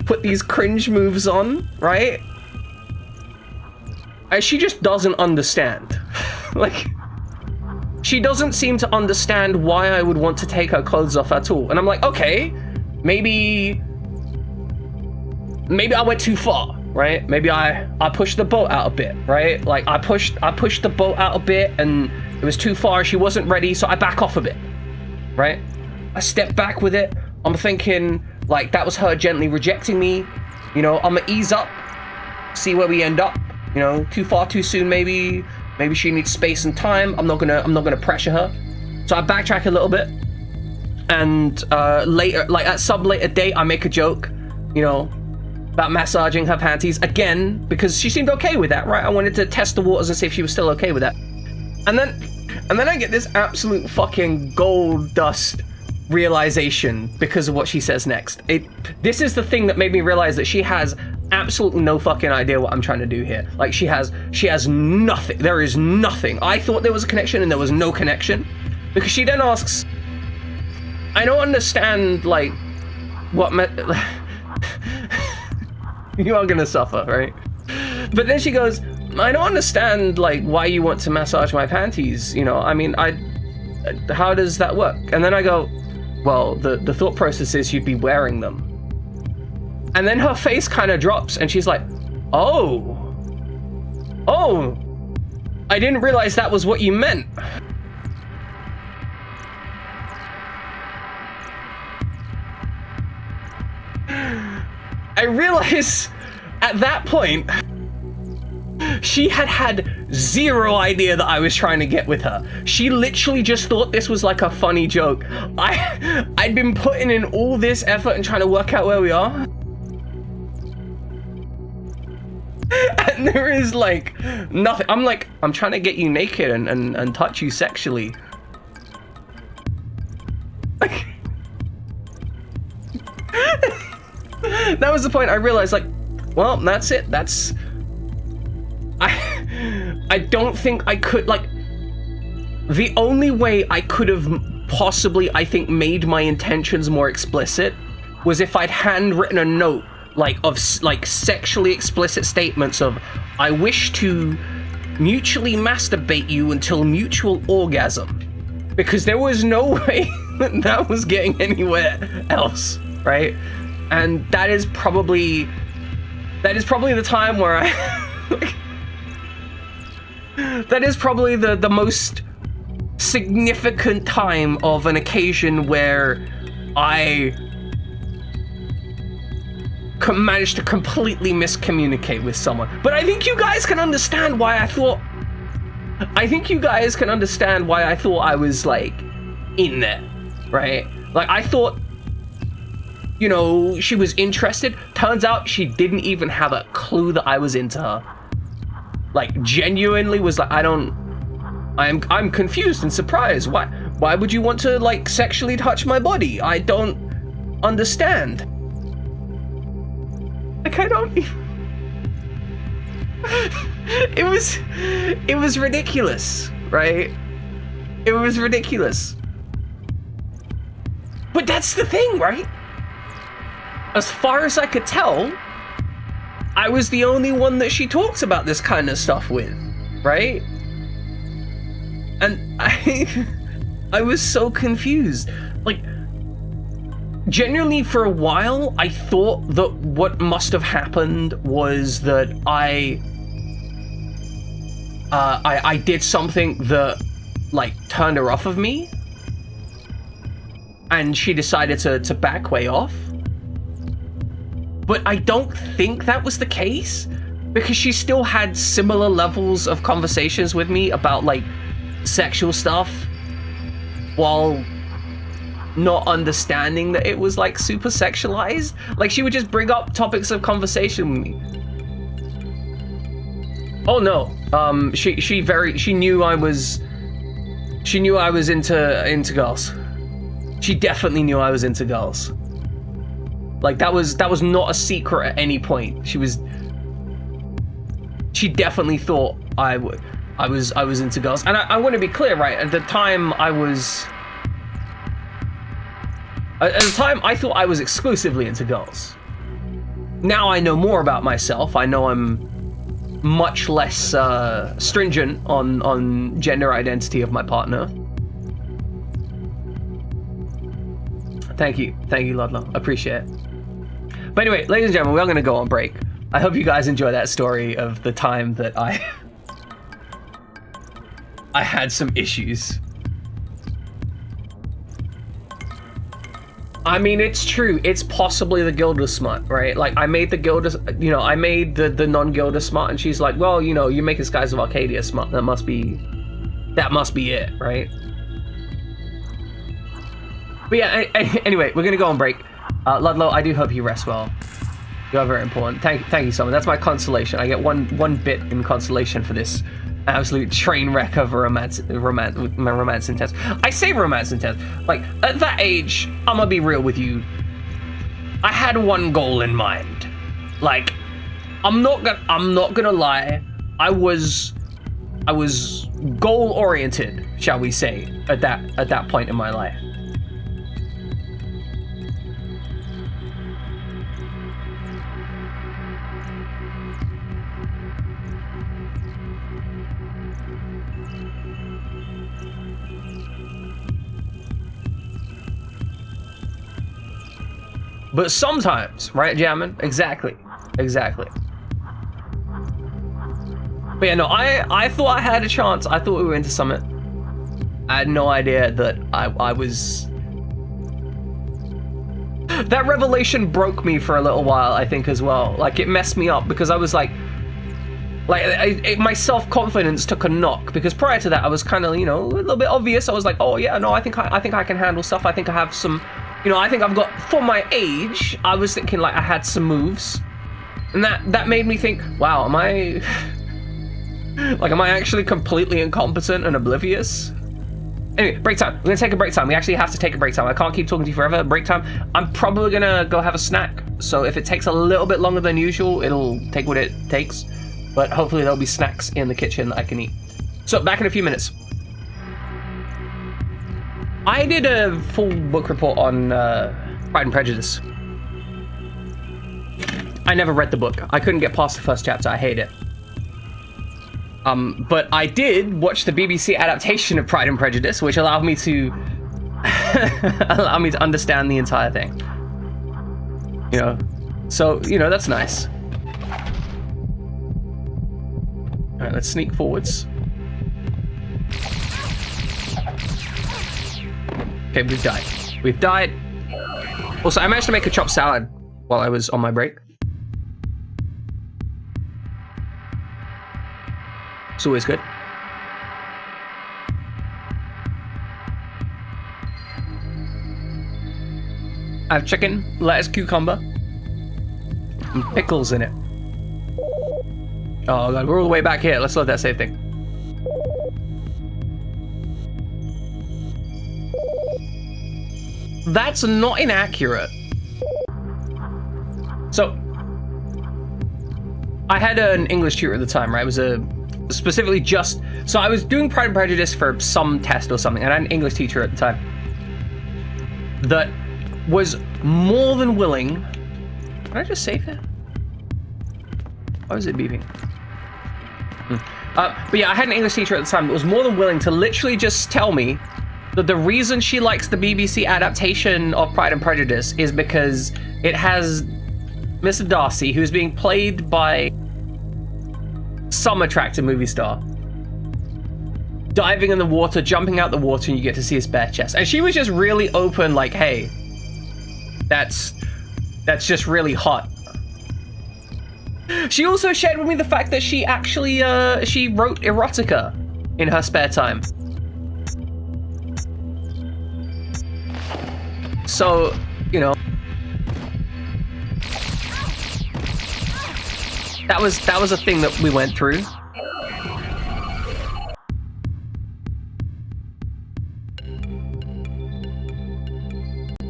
put these cringe moves on, right? And she just doesn't understand. Like, she doesn't seem to understand why I would want to take her clothes off at all. And I'm like, okay, maybe I went too far, right? Maybe I pushed the boat out a bit, right? Like, I pushed the boat out a bit and it was too far. She wasn't ready, so I back off a bit, right? I step back with it. I'm thinking like that was her gently rejecting me. You know, I'm gonna ease up, see where we end up. You know, too far too soon, maybe she needs space and time. I'm not gonna pressure her. So I backtrack a little bit, and later, like at some later date, I make a joke, you know, about massaging her panties again because she seemed okay with that, right? I wanted to test the waters and see if she was still okay with that. And then I get this absolute fucking gold dust realization because of what she says next. This is the thing that made me realize that she has absolutely no fucking idea what I'm trying to do here. Like, she has nothing. There is nothing. I thought there was a connection and there was no connection, because she then asks, I don't understand, like, what you are gonna suffer, right? But then she goes, I don't understand, like, why you want to massage my panties, you know? I mean, how does that work? And then I go, well, the thought process is you'd be wearing them. And then her face kind of drops and she's like, oh, I didn't realize that was what you meant. I realize at that point, she had zero idea that I was trying to get with her. She literally just thought this was like a funny joke. I'd been putting in all this effort and trying to work out where we are. And there is like nothing. I'm trying to get you naked and touch you sexually. Like, that was the point. I realized, like, well, that's it. I don't think I could, like, the only way I could have possibly, I think, made my intentions more explicit was if I'd handwritten a note, like, of, like, sexually explicit statements of, I wish to mutually masturbate you until mutual orgasm. Because there was no way that was getting anywhere else, right? And that is probably the time where I... that is probably the most significant time of an occasion where I managed to completely miscommunicate with someone. But I think you guys can understand why I thought I was, like, in there, right? Like, I thought, you know, she was interested. Turns out she didn't even have a clue that I was into her. Like, genuinely was like, I'm confused and surprised. Why would you want to, like, sexually touch my body? I don't understand. Like, I don't even... It was ridiculous, right? It was ridiculous. But that's the thing, right? As far as I could tell, I was the only one that she talks about this kind of stuff with, right? And I was so confused. Like, genuinely for a while, I thought that what must have happened was that I did something that, like, turned her off of me. And she decided to back way off. But I don't think that was the case, because she still had similar levels of conversations with me about, like, sexual stuff, while not understanding that it was, like, super sexualized. Like, she would just bring up topics of conversation with me. Oh no, she knew I was into girls. She definitely knew I was into girls. Like, that was not a secret at any point. She definitely thought I was into girls. And I want to be clear, right? At the time I thought I was exclusively into girls. Now I know more about myself. I know I'm much less stringent on gender identity of my partner. Thank you, Ludlow. Appreciate it. But anyway, ladies and gentlemen, we're going to go on break. I hope you guys enjoy that story of the time that I had some issues. I mean, it's true. It's possibly the Gilda smut, right? Like, I made the Gilda, I made the non-Gilda smut, and she's like, well, you're making Skies of Arcadia smut. That must be it, right? But yeah, anyway, we're gonna go on break. Ludlow, I do hope you rest well. You are very important. Thank you so much. That's my consolation. I get one bit in consolation for this absolute train wreck of romance intense. I say romance intense. Like, at that age, I'm gonna be real with you. I had one goal in mind. Like, I'm not gonna lie. I was goal oriented, shall we say, at that point in my life. But sometimes, right, Jammin? Exactly. But yeah, no, I thought I had a chance. I thought we were into something. I had no idea that I was... That revelation broke me for a little while, I think, as well. Like, it messed me up, because I was like my self-confidence took a knock, because prior to that, I was kind of, a little bit obvious. I was like, oh yeah, no, I think I can handle stuff. I think I have some... I think I've got, for my age, I was thinking like I had some moves. And that made me think, wow, am I actually completely incompetent and oblivious? Anyway, break time. We're gonna take a break time. We actually have to take a break time. I can't keep talking to you forever. Break time. I'm probably gonna go have a snack. So if it takes a little bit longer than usual, it'll take what it takes. But hopefully there'll be snacks in the kitchen that I can eat. So back in a few minutes. I did a full book report on Pride and Prejudice. I never read the book. I couldn't get past the first chapter. I hate it. But I did watch the BBC adaptation of Pride and Prejudice, which allowed me to understand the entire thing. So that's nice. All right, let's sneak forwards. Okay, we've died. Also, I managed to make a chopped salad while I was on my break. It's always good. I have chicken, lettuce, cucumber, and pickles in it. Oh god, we're all the way back here. Let's load that save thing. That's not inaccurate. So, I had an English tutor at the time, right? It was specifically so I was doing Pride and Prejudice for some test or something, and I had an English teacher at the time that was more than willing... Did I just save that? Why was it beeping? But yeah, I had an English teacher at the time that was more than willing to literally just tell me that the reason she likes the BBC adaptation of Pride and Prejudice is because it has Mr. Darcy, who's being played by some attractive movie star, diving in the water, jumping out the water, and you get to see his bare chest. And she was just really open, like, hey, that's just really hot. She also shared with me the fact that she actually she wrote erotica in her spare time. So, you know, that was a thing that we went through.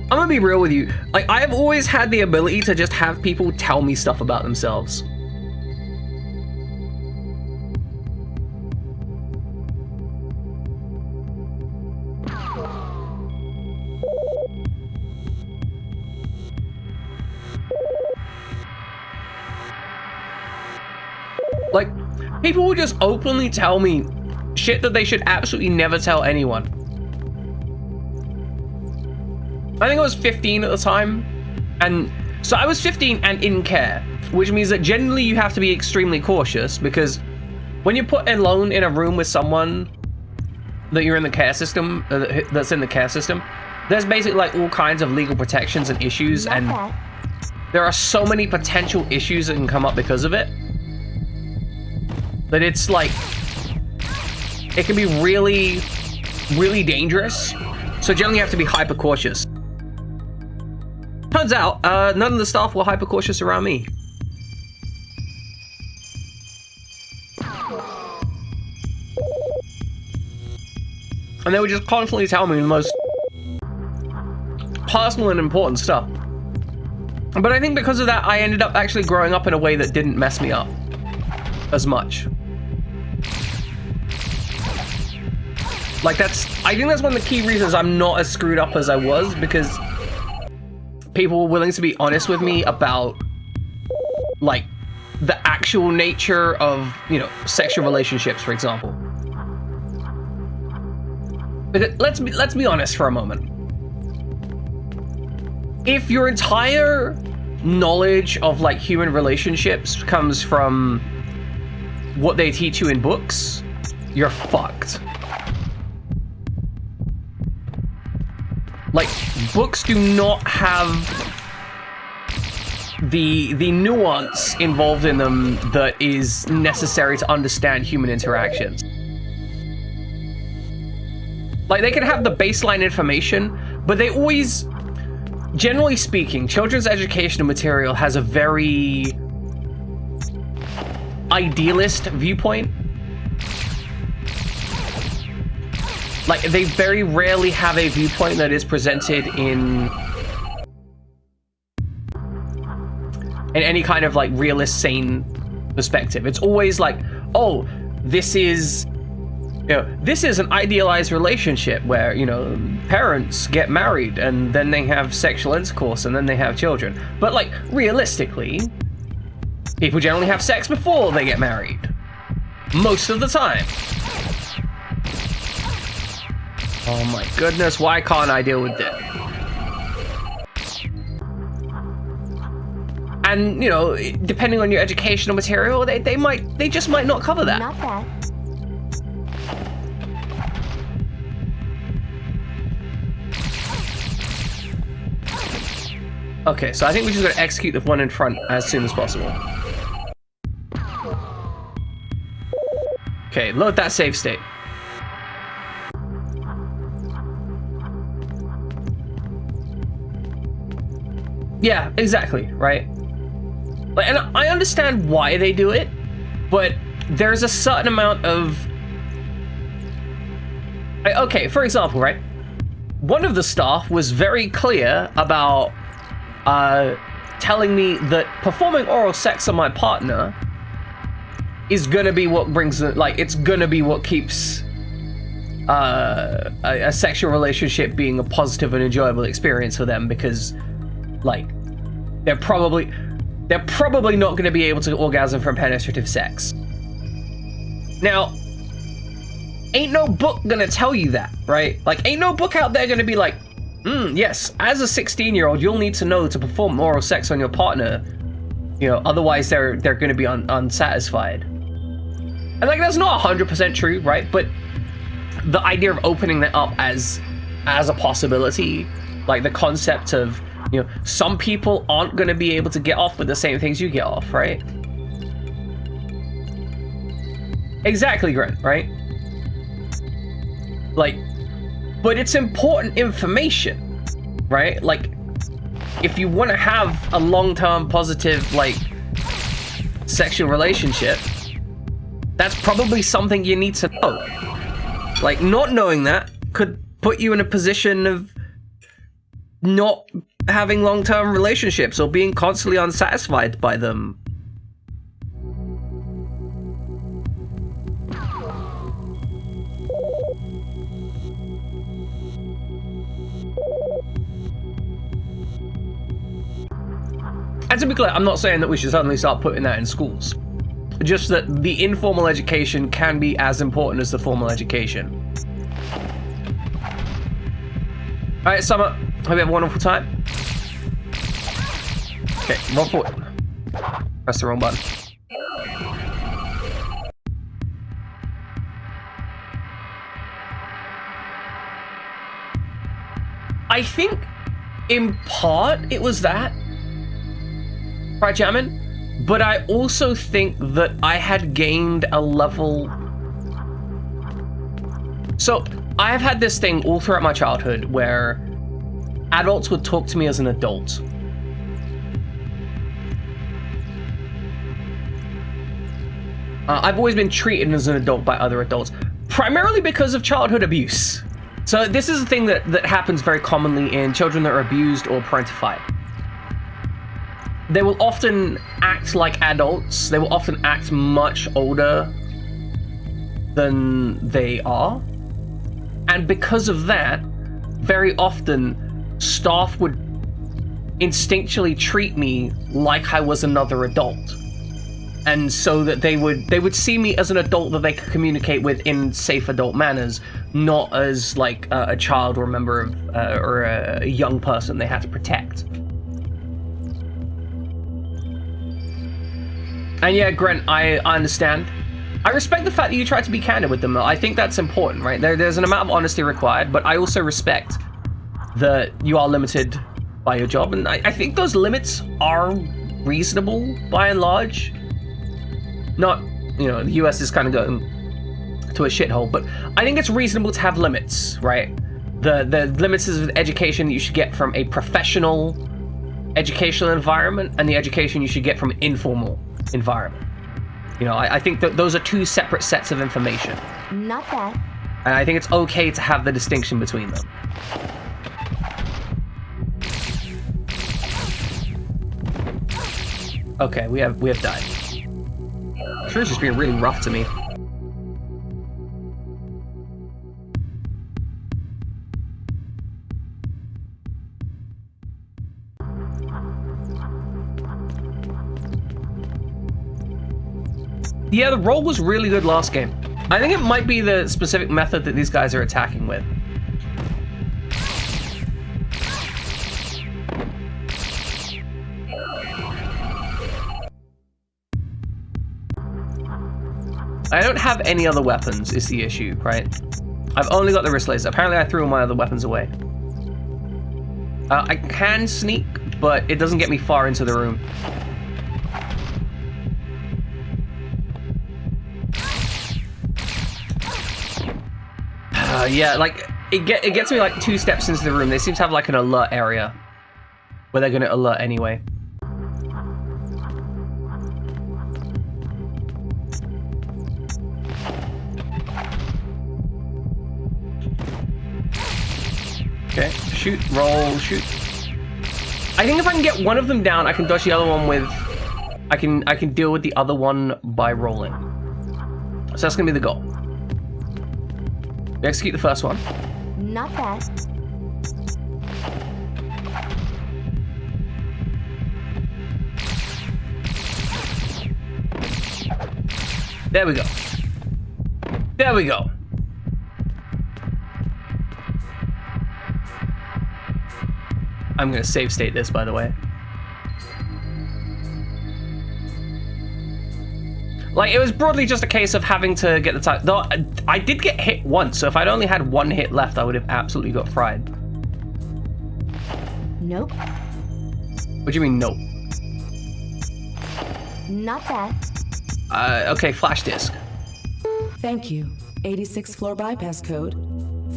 I'm gonna be real with you. Like, I have always had the ability to just have people tell me stuff about themselves. Like, people will just openly tell me shit that they should absolutely never tell anyone. I think I was 15 at the time, and so I was 15 and in care, which means that generally you have to be extremely cautious, because when you're put alone in a room with someone that you're in the care system, that's in the care system, there's basically like all kinds of legal protections and issues, and there are so many potential issues that can come up because of it, that it's like, it can be really, really dangerous. So generally you have to be hyper cautious. Turns out, none of the staff were hyper cautious around me. And they would just constantly tell me the most personal and important stuff. But I think because of that, I ended up actually growing up in a way that didn't mess me up as much. Like, I think that's one of the key reasons I'm not as screwed up as I was, because people were willing to be honest with me about, like, the actual nature of, you know, sexual relationships, for example. But let's be honest for a moment. If your entire knowledge of, like, human relationships comes from what they teach you in books, you're fucked. Like, books do not have the nuance involved in them that is necessary to understand human interactions. Like, they can have the baseline information, but they always, generally speaking, children's educational material has a very idealist viewpoint. Like, they very rarely have a viewpoint that is presented in any kind of, like, realist, sane perspective. It's always like, oh, this is, you know, this is an idealized relationship where, you know, parents get married and then they have sexual intercourse and then they have children. But, like, realistically, people generally have sex before they get married. Most of the time. Oh my goodness, why can't I deal with it? And, you know, depending on your educational material, they just might not cover that. Not bad. Okay, so I think we're just gonna execute the one in front as soon as possible. Okay, load that save state. Yeah, exactly, right? Like, and I understand why they do it, but there's a certain amount of... Okay, for example, right? One of the staff was very clear about telling me that performing oral sex on my partner is gonna be what brings it, like, it's gonna be what keeps a sexual relationship being a positive and enjoyable experience for them, because, like, they're probably not going to be able to orgasm from penetrative sex. Now, ain't no book gonna tell you that, right? Like, ain't no book out there gonna be like, yes, as a 16-year-old, you'll need to know to perform oral sex on your partner. You know, otherwise they're gonna be unsatisfied. And like, that's not 100% true, right? But the idea of opening that up as a possibility, like the concept of, you know, some people aren't gonna be able to get off with the same things you get off, right? Exactly, Grant, right? Like, but it's important information, right? Like, if you want to have a long-term positive, like, sexual relationship, that's probably something you need to know. Like, not knowing that could put you in a position of not having long-term relationships or being constantly unsatisfied by them. And to be clear, I'm not saying that we should suddenly start putting that in schools. Just that the informal education can be as important as the formal education. Alright, Summer, hope you have a wonderful time. Okay, roll forward. Press the wrong button. I think, in part, it was that. Right, Jamin? But I also think that I had gained a level... So, I have had this thing all throughout my childhood where adults would talk to me as an adult. I've always been treated as an adult by other adults, primarily because of childhood abuse. So this is a thing that happens very commonly in children that are abused or parentified. They will often act like adults. They will often act much older than they are. And because of that, very often staff would instinctually treat me like I was another adult. And so that they would see me as an adult that they could communicate with in safe adult manners, not as like a child or a member of or a young person they had to protect. And yeah, Grant, I understand. I respect the fact that you tried to be candid with them, though. I think that's important, right? There's an amount of honesty required, but I also respect that you are limited by your job, and I think those limits are reasonable by and large. Not, you know, the US is kind of going to a shithole, but I think it's reasonable to have limits, right? The limits of education that you should get from a professional educational environment and the education you should get from an informal environment. You know, I think that those are two separate sets of information. Not that. And I think it's okay to have the distinction between them. Okay, we have died. Sure, it's just being really rough to me. Yeah, the roll was really good last game. I think it might be the specific method that these guys are attacking with. I don't have any other weapons, is the issue, right? I've only got the wrist laser. Apparently I threw all my other weapons away. I can sneak, but it doesn't get me far into the room. Yeah, like, it gets me like 2 steps into the room. They seem to have like an alert area where they're gonna alert anyway. Okay, shoot, roll, shoot. I think if I can get one of them down, I can dodge the other one with... I can deal with the other one by rolling. So that's gonna be the goal. We execute the first one. Not bad. There we go. There we go. I'm gonna save state this, by the way. Like, it was broadly just a case of having to get the time. Though I did get hit once, so if I'd only had one hit left, I would have absolutely got fried. Nope. What do you mean, nope? Not that. Okay, flash disk. Thank you. 86th floor bypass code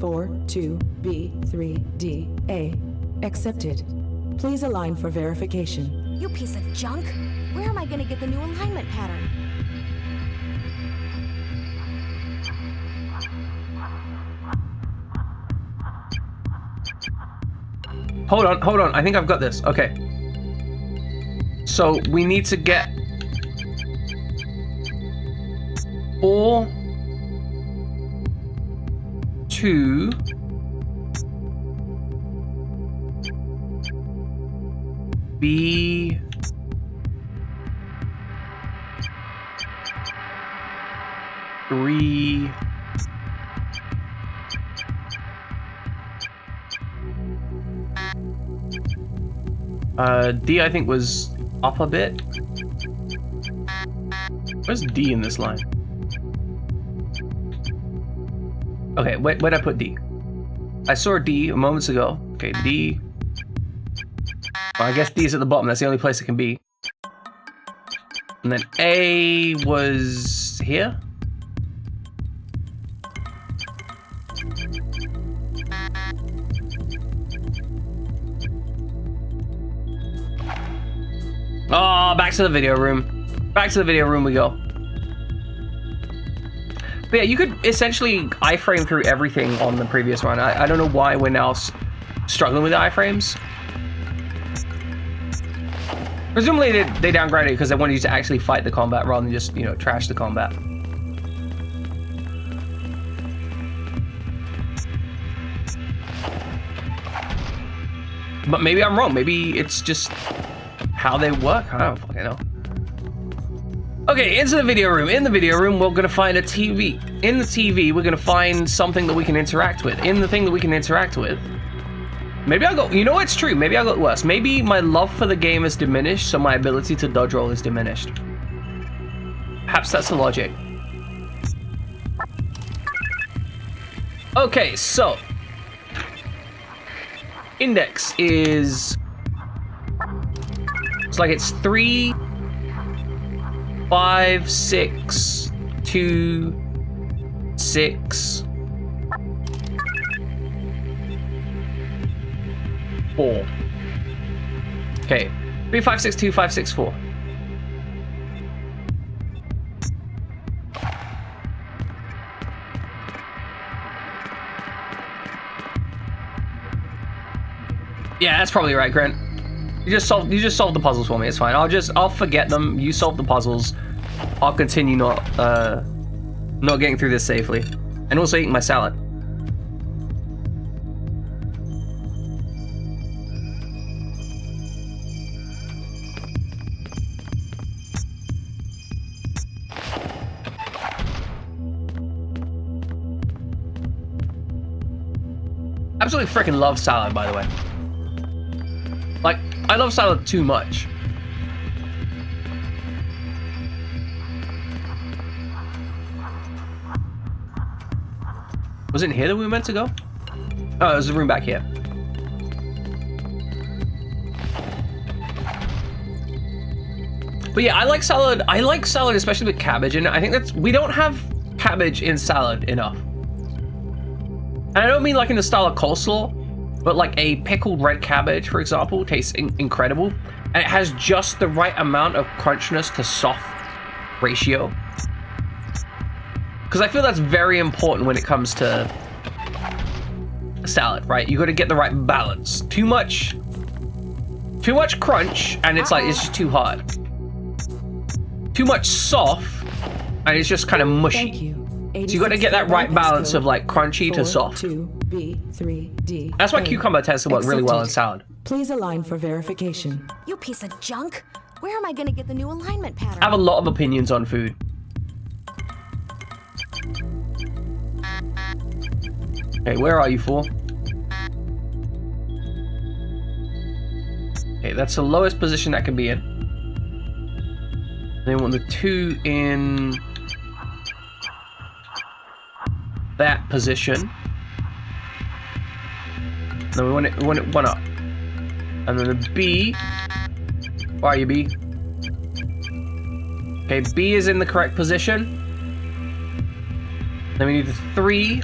42B3DA. Accepted. Please align for verification. You piece of junk. Where am I gonna get the new alignment pattern? Hold on. I think I've got this. Okay. So we need to get 4, 2, B, three, D I think was up a bit. Where's D in this line? Okay, where'd I put D? I saw D moments ago. Okay, D. Well, I guess D's at the bottom. That's the only place it can be. And then A was here. Oh, back to the video room. Back to the video room we go. But yeah, you could essentially iframe through everything on the previous run. I don't know why we're now struggling with iframes. Presumably they downgraded it because they wanted you to actually fight the combat rather than just, you know, trash the combat. But maybe I'm wrong. Maybe it's just how they work. I don't fucking know. Okay, into the video room. In the video room, we're gonna find a TV. In the TV, we're gonna find something that we can interact with. In the thing that we can interact with, maybe I'll go, you know what's true? Maybe I'll go worse. Maybe my love for the game is diminished, so my ability to dodge roll is diminished. Perhaps that's the logic. Okay, so index is, it's like it's 3, 5, 6, 2, 6, 4. Okay, 3, 5, 6, 2, 5, 6, 4. Yeah, that's probably right, Grant. You just solved the puzzles for me. It's fine. I'll forget them. You solve the puzzles. I'll continue not getting through this safely, and also eating my salad. Absolutely freaking love salad, by the way. Like, I love salad too much. Was it in here that we were meant to go? Oh, there's a room back here. But yeah, I like salad. I like salad, especially with cabbage in it. I think that's, we don't have cabbage in salad enough. And I don't mean like in the style of coleslaw, but like a pickled red cabbage, for example, tastes incredible. And it has just the right amount of crunchiness to soft ratio. Because I feel that's very important when it comes to salad, right? You got to get the right balance. Too much crunch, and it's like, it's just too hard. Too much soft, and it's just kind of mushy. Thank you. So you got to get that right balance of like crunchy to soft. 42B3D. That's why cucumber tends to work really well in salad. Please align for verification. You piece of junk. Where am I gonna get the new alignment pattern? I have a lot of opinions on food. Okay, where are you, 4? Okay, that's the lowest position that can be in. Then we want the 2 in that position. Then we want it 1 up. And then the B. Where are you, B? Okay, B is in the correct position. Then we need the 3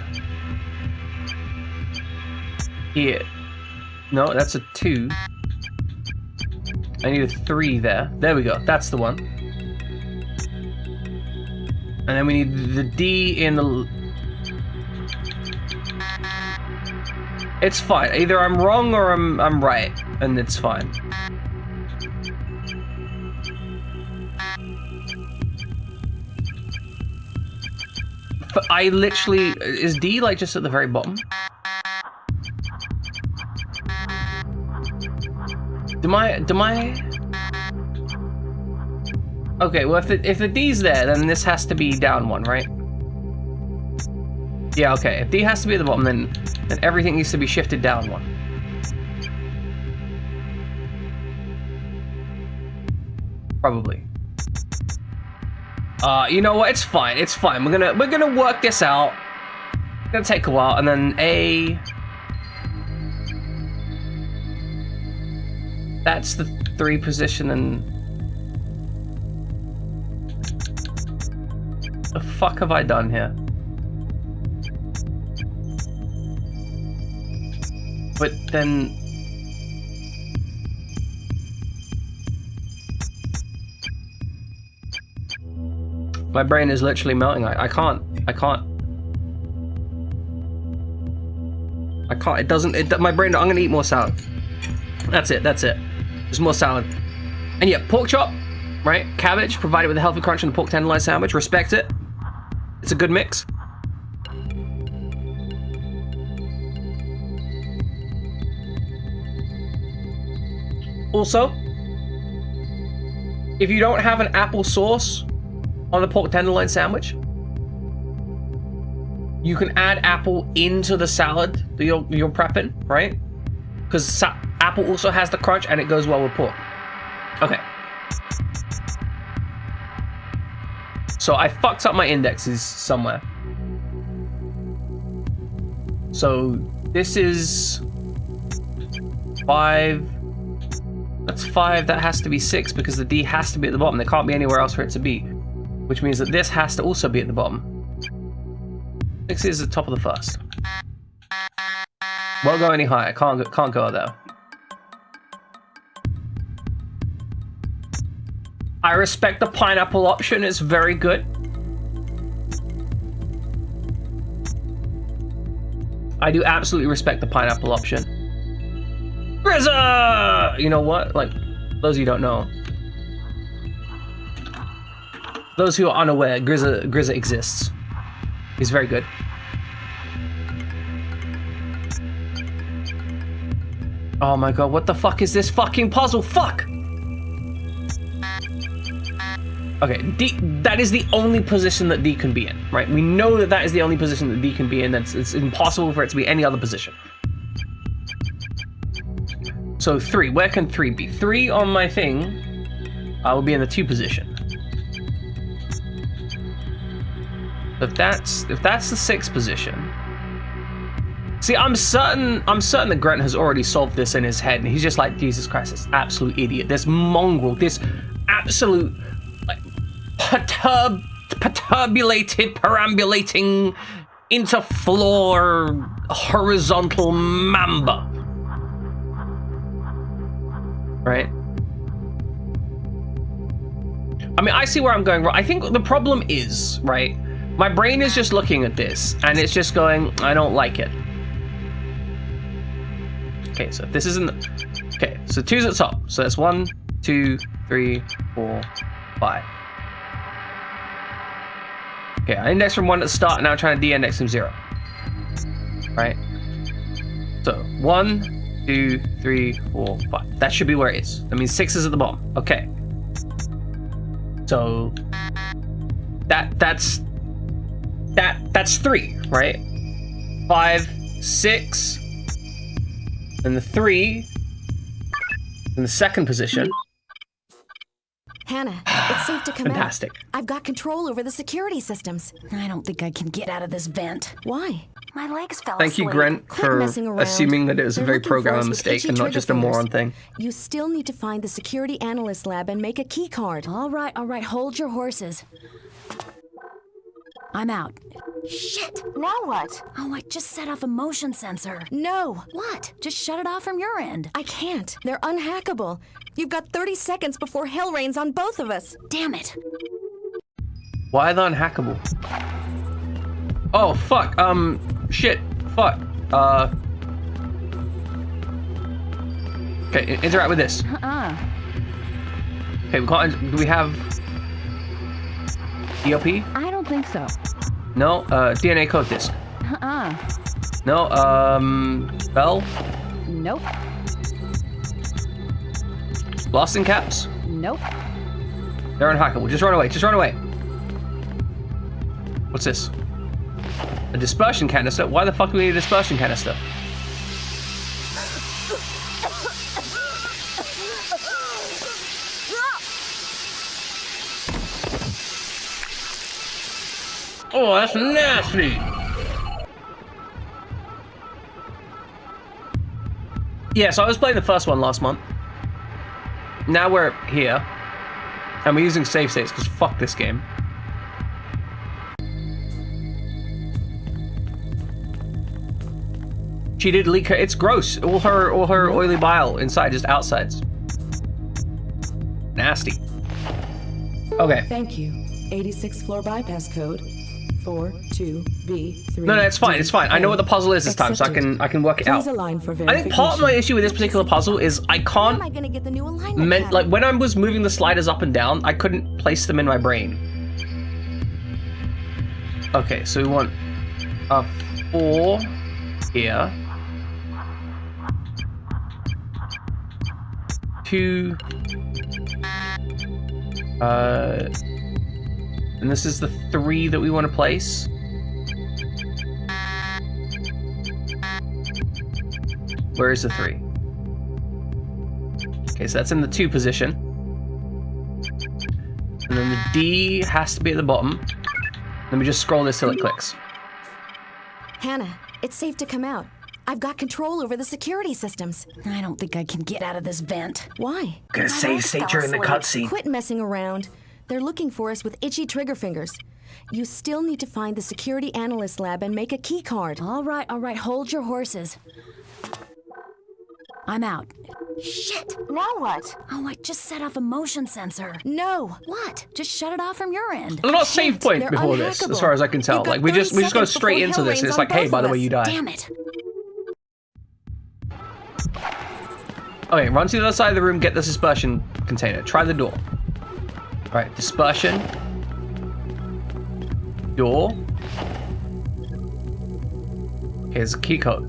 here. No, that's a 2. I need a 3 there. There we go. That's the one. And then we need the D in the... It's fine. Either I'm wrong or I'm right, and it's fine. But I literally... Is D like just at the very bottom? Do I... Okay, well if the D's there, then this has to be down 1, right? Yeah, okay. If D has to be at the bottom, then everything needs to be shifted down 1. Probably. You know what? It's fine. It's fine. We're gonna work this out. It's gonna take a while, and then A. That's the 3 position, and the fuck have I done here? But then my brain is literally melting. I can't. It doesn't. My brain. I'm gonna eat more salad. That's it. There's more salad. And yeah, pork chop, right? Cabbage, provided with a healthy crunch and a pork tenderloin sandwich. Respect it. It's a good mix. Also, if you don't have an apple sauce on the pork tenderloin sandwich, you can add apple into the salad that you're prepping, right? Because apple also has the crunch and it goes well with pork. Okay. So I fucked up my indexes somewhere. So this is 5. That's 5. That has to be 6 because the D has to be at the bottom. There can't be anywhere else for it to be, which means that this has to also be at the bottom. 6 is the top of the first. Won't go any higher. Can't go there. I respect the pineapple option. It's very good. I do absolutely respect the pineapple option. Grizza! You know what? Like, those of you who don't know. Those who are unaware, Grizza exists. He's very good. Oh my god, what the fuck is this fucking puzzle? Fuck! Okay, D, that is the only position that D can be in, right? We know that that is the only position that D can be in. It's impossible for it to be any other position. So 3, where can 3 be? 3 on my thing will be in the 2 position. If that's the 6 position. See, I'm certain that Grant has already solved this in his head, and he's just like, Jesus Christ, this absolute idiot, this mongrel, this absolute like perambulating interfloor horizontal mamba. Right? I mean, I see where I'm going wrong. I think the problem is, right, my brain is just looking at this and it's just going, I don't like it. Okay, so if this isn't... Okay, so 2's at the top. So that's 1, 2, 3, 4, 5. Okay, I index from 1 at the start, and now I'm trying to de-index from 0. Right? So 1, 2, 3, 4, 5. That should be where it is. That means 6 is at the bottom. Okay. So that's 3, right? 5, 6, and the 3 in the second position. Hana, it's safe to come Fantastic. out. I've got control over the security systems. I don't think I can get out of this vent. Why? My legs fell Thank you, asleep. Grant, Quit for messing around. assuming that it was a They're very looking for us programmed with mistake itchy and not trigger just a moron fingers. thing. You still need to find the security analyst lab and make a key card. All right, hold your horses. I'm out. Shit, now what? Oh, I just set off a motion sensor. No. What? Just shut it off from your end. I can't. They're unhackable. You've got 30 seconds before hell rains on both of us. Damn it. Why are they unhackable? Oh, fuck. Shit. Fuck. Okay, interact with this. Okay, we can't. Do we have ELP? I don't think so. No. DNA code disc. No. Bell. Nope. Blasting caps. Nope. They're unhackable. Just run away. Just run away. What's this? A dispersion canister? Why the fuck do we need a dispersion canister? Oh, that's nasty! Yeah, so I was playing the first one last month. Now we're here. And we're using save states, because fuck this game. She did leak her. It's gross. All her oily bile inside, just outsides. Nasty. Okay. Thank you. 86 floor bypass code 42B3. No, it's fine. It's fine. I know what the puzzle is this time, so I can work it out. I think part of my issue with this particular puzzle is I can't. How am I gonna get the new alignment? Like when I was moving the sliders up and down, I couldn't place them in my brain. Okay, so we want a 4 here. 2. And this is the 3 that we want to place. Where is the 3? Okay, so that's in the 2 position. And then the D has to be at the bottom. Let me just scroll this till it clicks. Hana, it's safe to come out. I've got control over the security systems. I don't think I can get out of this vent. Why? Gonna save state during the cutscene. Quit messing around. They're looking for us with itchy trigger fingers. You still need to find the security analyst lab and make a key card. All right, hold your horses. I'm out. Shit, now what? Oh, I just set off a motion sensor. No. What? Just shut it off from your end. There's not a save point They're before this, unhackable. as far as I can tell. Like we just go straight into this. It's like, hey, by the way, you died. Damn it. Okay, run to the other side of the room, get the dispersion container. Try the door. Alright, dispersion. Door. Here's a key code.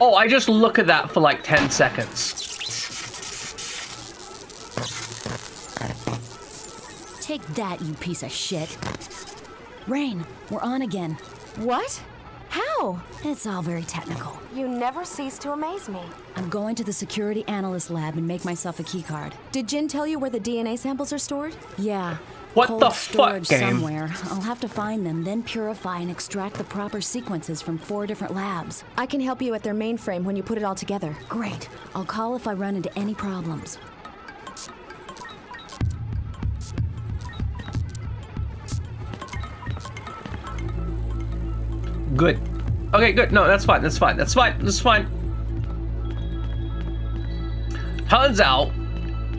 Oh, I just look at that for like 10 seconds. Take that, you piece of shit. Rain, we're on again. What? How? It's all very technical. You never cease to amaze me. I'm going to the security analyst lab and make myself a key card. Did Jin tell you where the DNA samples are stored? Yeah. What Cold the fuck, storage game? somewhere. I'll have to find them, then purify and extract the proper sequences from 4 different labs. I can help you at their mainframe when you put it all together. Great. I'll call if I run into any problems. Good. Okay, good. No, that's fine. That's fine. That's fine. That's fine. Turns out,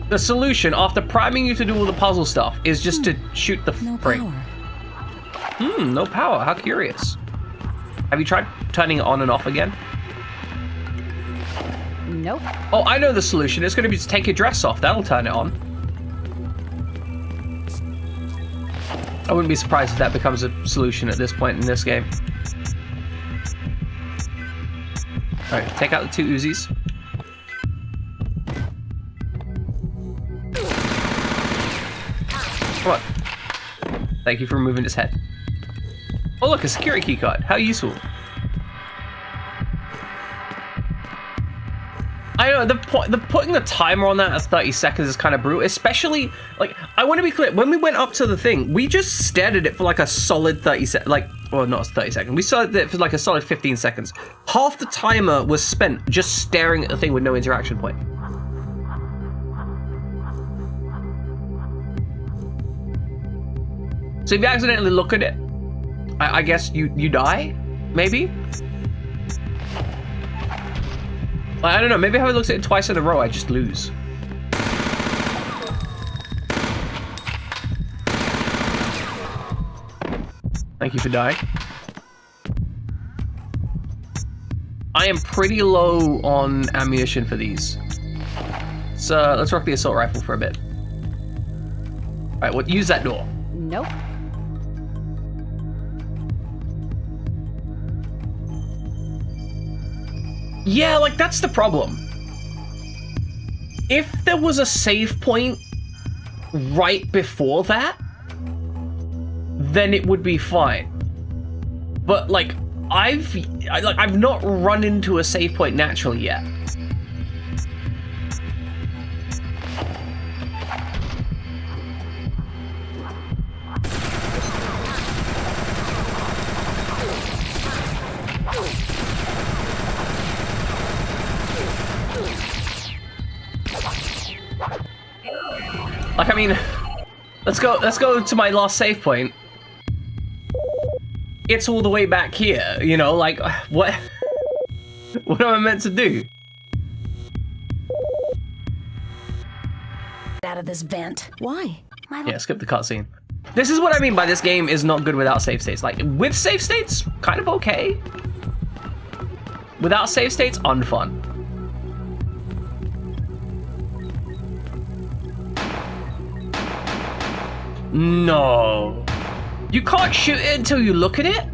the solution, after priming you to do all the puzzle stuff, is just to shoot the frame. No power. How curious. Have you tried turning it on and off again? Nope. Oh, I know the solution. It's going to be to take your dress off. That'll turn it on. I wouldn't be surprised if that becomes a solution at this point in this game. Alright, take out the 2 Uzis. Come on. Thank you for removing his head. Oh look, a security key card. How useful. I know, the putting the timer on that as 30 seconds is kind of brutal, especially, like, I want to be clear, when we went up to the thing, we just stared at it for like a solid 30 seconds, like, well, not 30 seconds, we saw it for like a solid 15 seconds. Half the timer was spent just staring at the thing with no interaction point. So if you accidentally look at it, I guess you die, maybe? I don't know, maybe if I looked at it twice in a row, I just lose. Thank you for dying. I am pretty low on ammunition for these. So let's rock the assault rifle for a bit. All right, well, use that door. Nope. Yeah, like, that's the problem. If there was a save point right before that, then it would be fine. But, like, I've not run into a save point naturally yet. Like, I mean, let's go to my last save point. It's all the way back here, you know, like, what am I meant to do? Out of this vent. Why? Yeah, skip the cutscene. This is what I mean by this game is not good without save states. Like, with save states, kind of okay. Without save states, unfun. No. You can't shoot it until you look at it?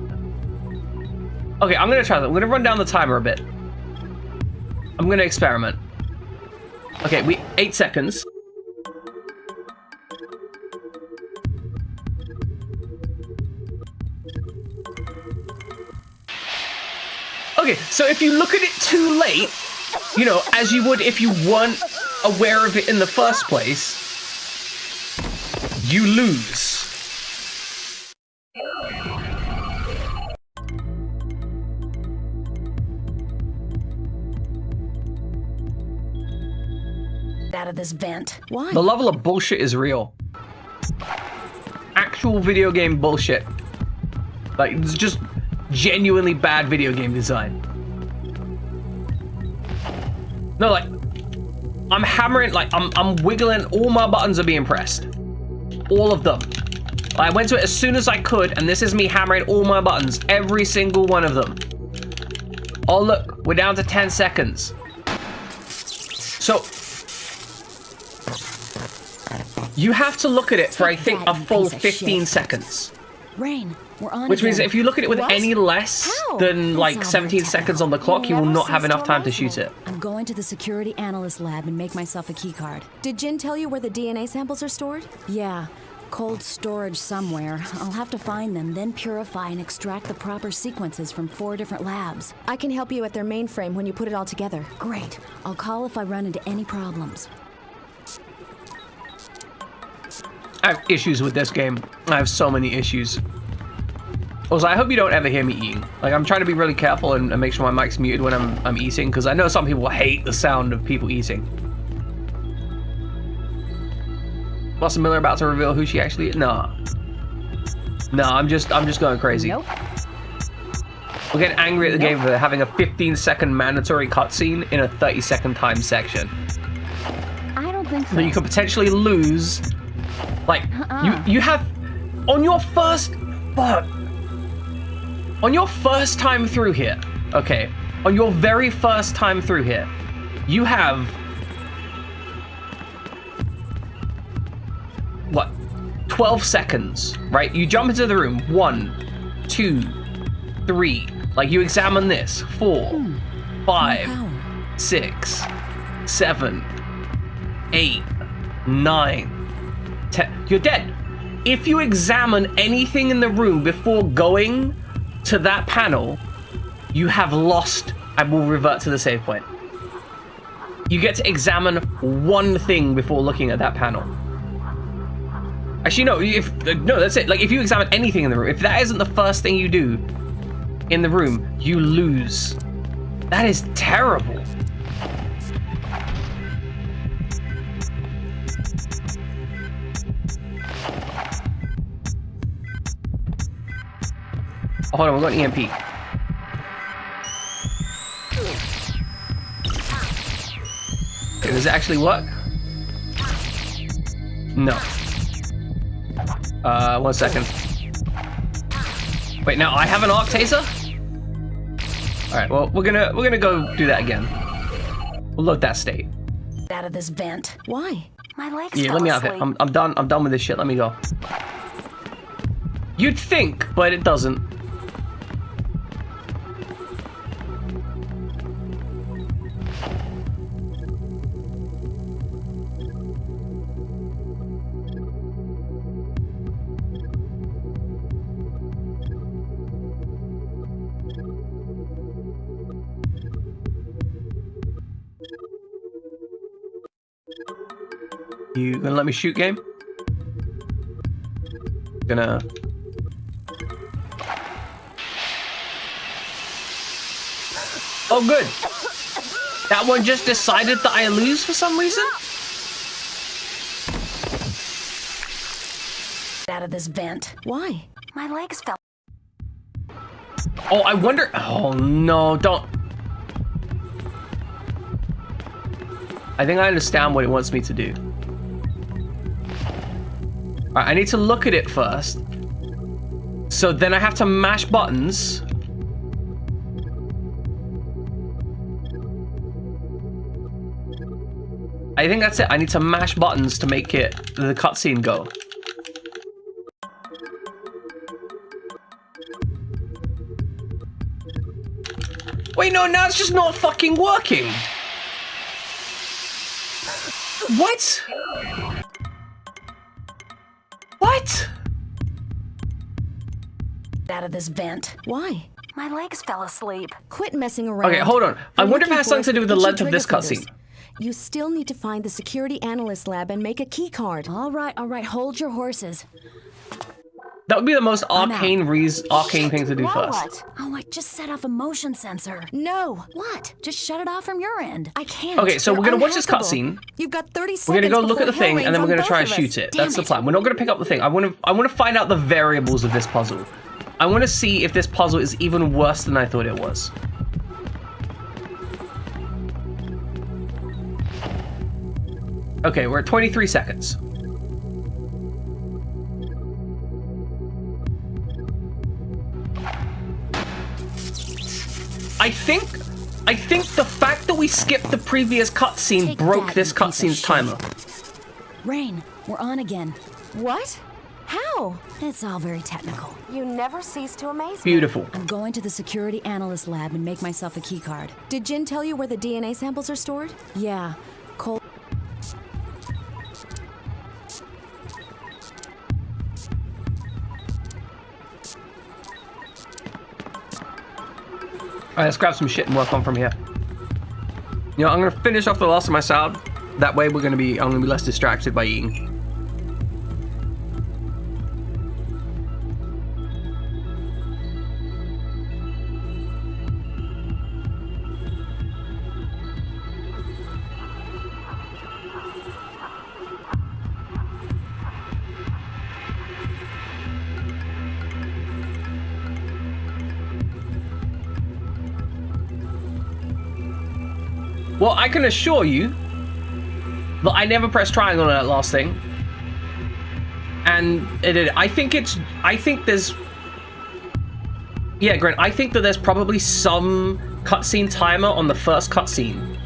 Okay, I'm gonna try that. I'm gonna run down the timer a bit. I'm gonna experiment. Okay, 8 seconds. Okay, so if you look at it too late, you know, as you would if you weren't aware of it in the first place, you lose. Out of this vent. Why? The level of bullshit is real. Actual video game bullshit. Like, it's just genuinely bad video game design. No, like, I'm hammering, like, I'm wiggling, all my buttons are being pressed. All of them. I went to it as soon as I could, and this is me hammering all my buttons, every single one of them. Oh look, we're down to 10 seconds. So, you have to look at it for, I think, a full 15 seconds. Rain, we're on. Which means again. if you look at it with What? any less than like 17 seconds on the clock, you will not have enough time to shoot it. I'm going to the security analyst lab and make myself a key card. Did Jin tell you where the DNA samples are stored? Yeah, cold storage somewhere. I'll have to find them, then purify and extract the proper sequences from 4 different labs. I can help you at their mainframe when you put it all together. Great. I'll call if I run into any problems. I have issues with this game. I have so many issues. Also, I hope you don't ever hear me eating. Like, I'm trying to be really careful and make sure my mic's muted when I'm eating, because I know some people hate the sound of people eating. Blossom Miller about to reveal who she actually is? Nah. Nah, I'm just going crazy. Nope. We're getting angry at the game for having a 15-second mandatory cutscene in a 30-second time section. I don't think so. That you could potentially lose. Like, you have, on your first time through here, okay, on your very first time through here, you have, what, 12 seconds, right? You jump into the room, 1, 2, 3, like you examine this, 4, 5, 6, 7, 8, 9, 10, you're dead. if you examine anything in the room before going to that panel, you have lost and will revert to the save point. You get to examine one thing before looking at that panel. Actually, no, that's it. Like, if you examine anything in the room, if that isn't the first thing you do in the room, you lose. That is terrible. Oh, hold on, we're going EMP. Okay, does it actually work? No. 1 second. Wait, now I have an arc taser? Alright, well, we're gonna go do that again. We'll load that state. Out of this vent. Why? My legs Yeah, let me out of it. I'm done with this shit. Let me go. You'd think, but it doesn't. You gonna let me shoot, game? Gonna... Oh, good. That one just decided that I lose for some reason? Out of this vent. Why? My legs fell. Oh, I wonder... Oh, no, don't... I think I understand what it wants me to do. Alright, I need to look at it first. So then I have to mash buttons. I think that's it. I need to mash buttons to make the cutscene go. Wait, no, now it's just not fucking working. What? What? Out of this vent. Why? My legs fell asleep. Quit messing around. Okay, hold on. I wonder if it has something to do with the length of this cutscene. You still need to find the security analyst lab and make a key card. All right, hold your horses. That would be the most arcane thing to do first. What? Oh, I just set off a motion sensor. No. What? Just shut it off from your end. I can't. Okay, so They're we're gonna watch this unhackable. cutscene. You've got 30 seconds. We're gonna go look at the before thing, hell and then we're rains gonna on try and both of shoot us. it. That's the plan. We're not gonna pick up the thing. I wanna find out the variables of this puzzle. I wanna see if this puzzle is even worse than I thought it was. Okay, we're at 23 seconds. I think the fact that we skipped the previous cutscene broke this cutscene's timer. Rain, we're on again. What? How? It's all very technical. You never cease to amaze me. Beautiful. I'm going to the security analyst lab and make myself a key card. Did Jin tell you where the DNA samples are stored? Yeah. Cole. Alright, let's grab some shit and work on from here. You know, I'm gonna finish off the last of my salad. That way I'm gonna be less distracted by eating. Well, I can assure you that I never pressed triangle on that last thing. And it did. I think there's... Yeah, Grant, I think that there's probably some cutscene timer on the first cutscene,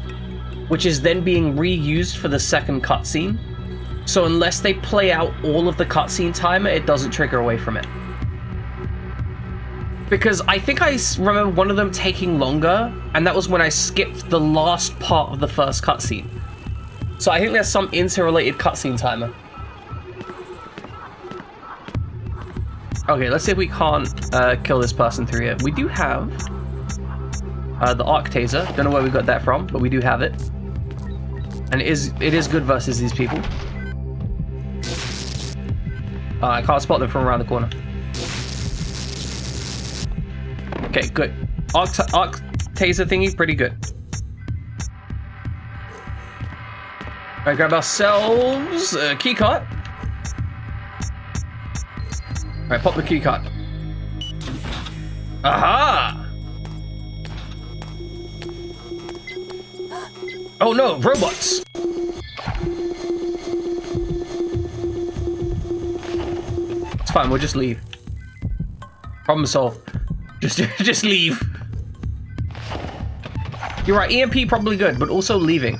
which is then being reused for the second cutscene. So unless they play out all of the cutscene timer, it doesn't trigger away from it. Because I think I remember one of them taking longer, and that was when I skipped the last part of the first cutscene. So I think there's some interrelated cutscene timer. Okay, let's see if we can't kill this person through here. We do have the arc taser. Don't know where we got that from, but we do have it. And it is good versus these people. I can't spot them from around the corner. Okay, good. Arc taser thingy, pretty good. Alright, grab ourselves a key card. Alright, pop the key card. Aha! Oh no, robots! It's fine, we'll just leave. Problem solved. Just leave. You're right, EMP probably good, but also leaving.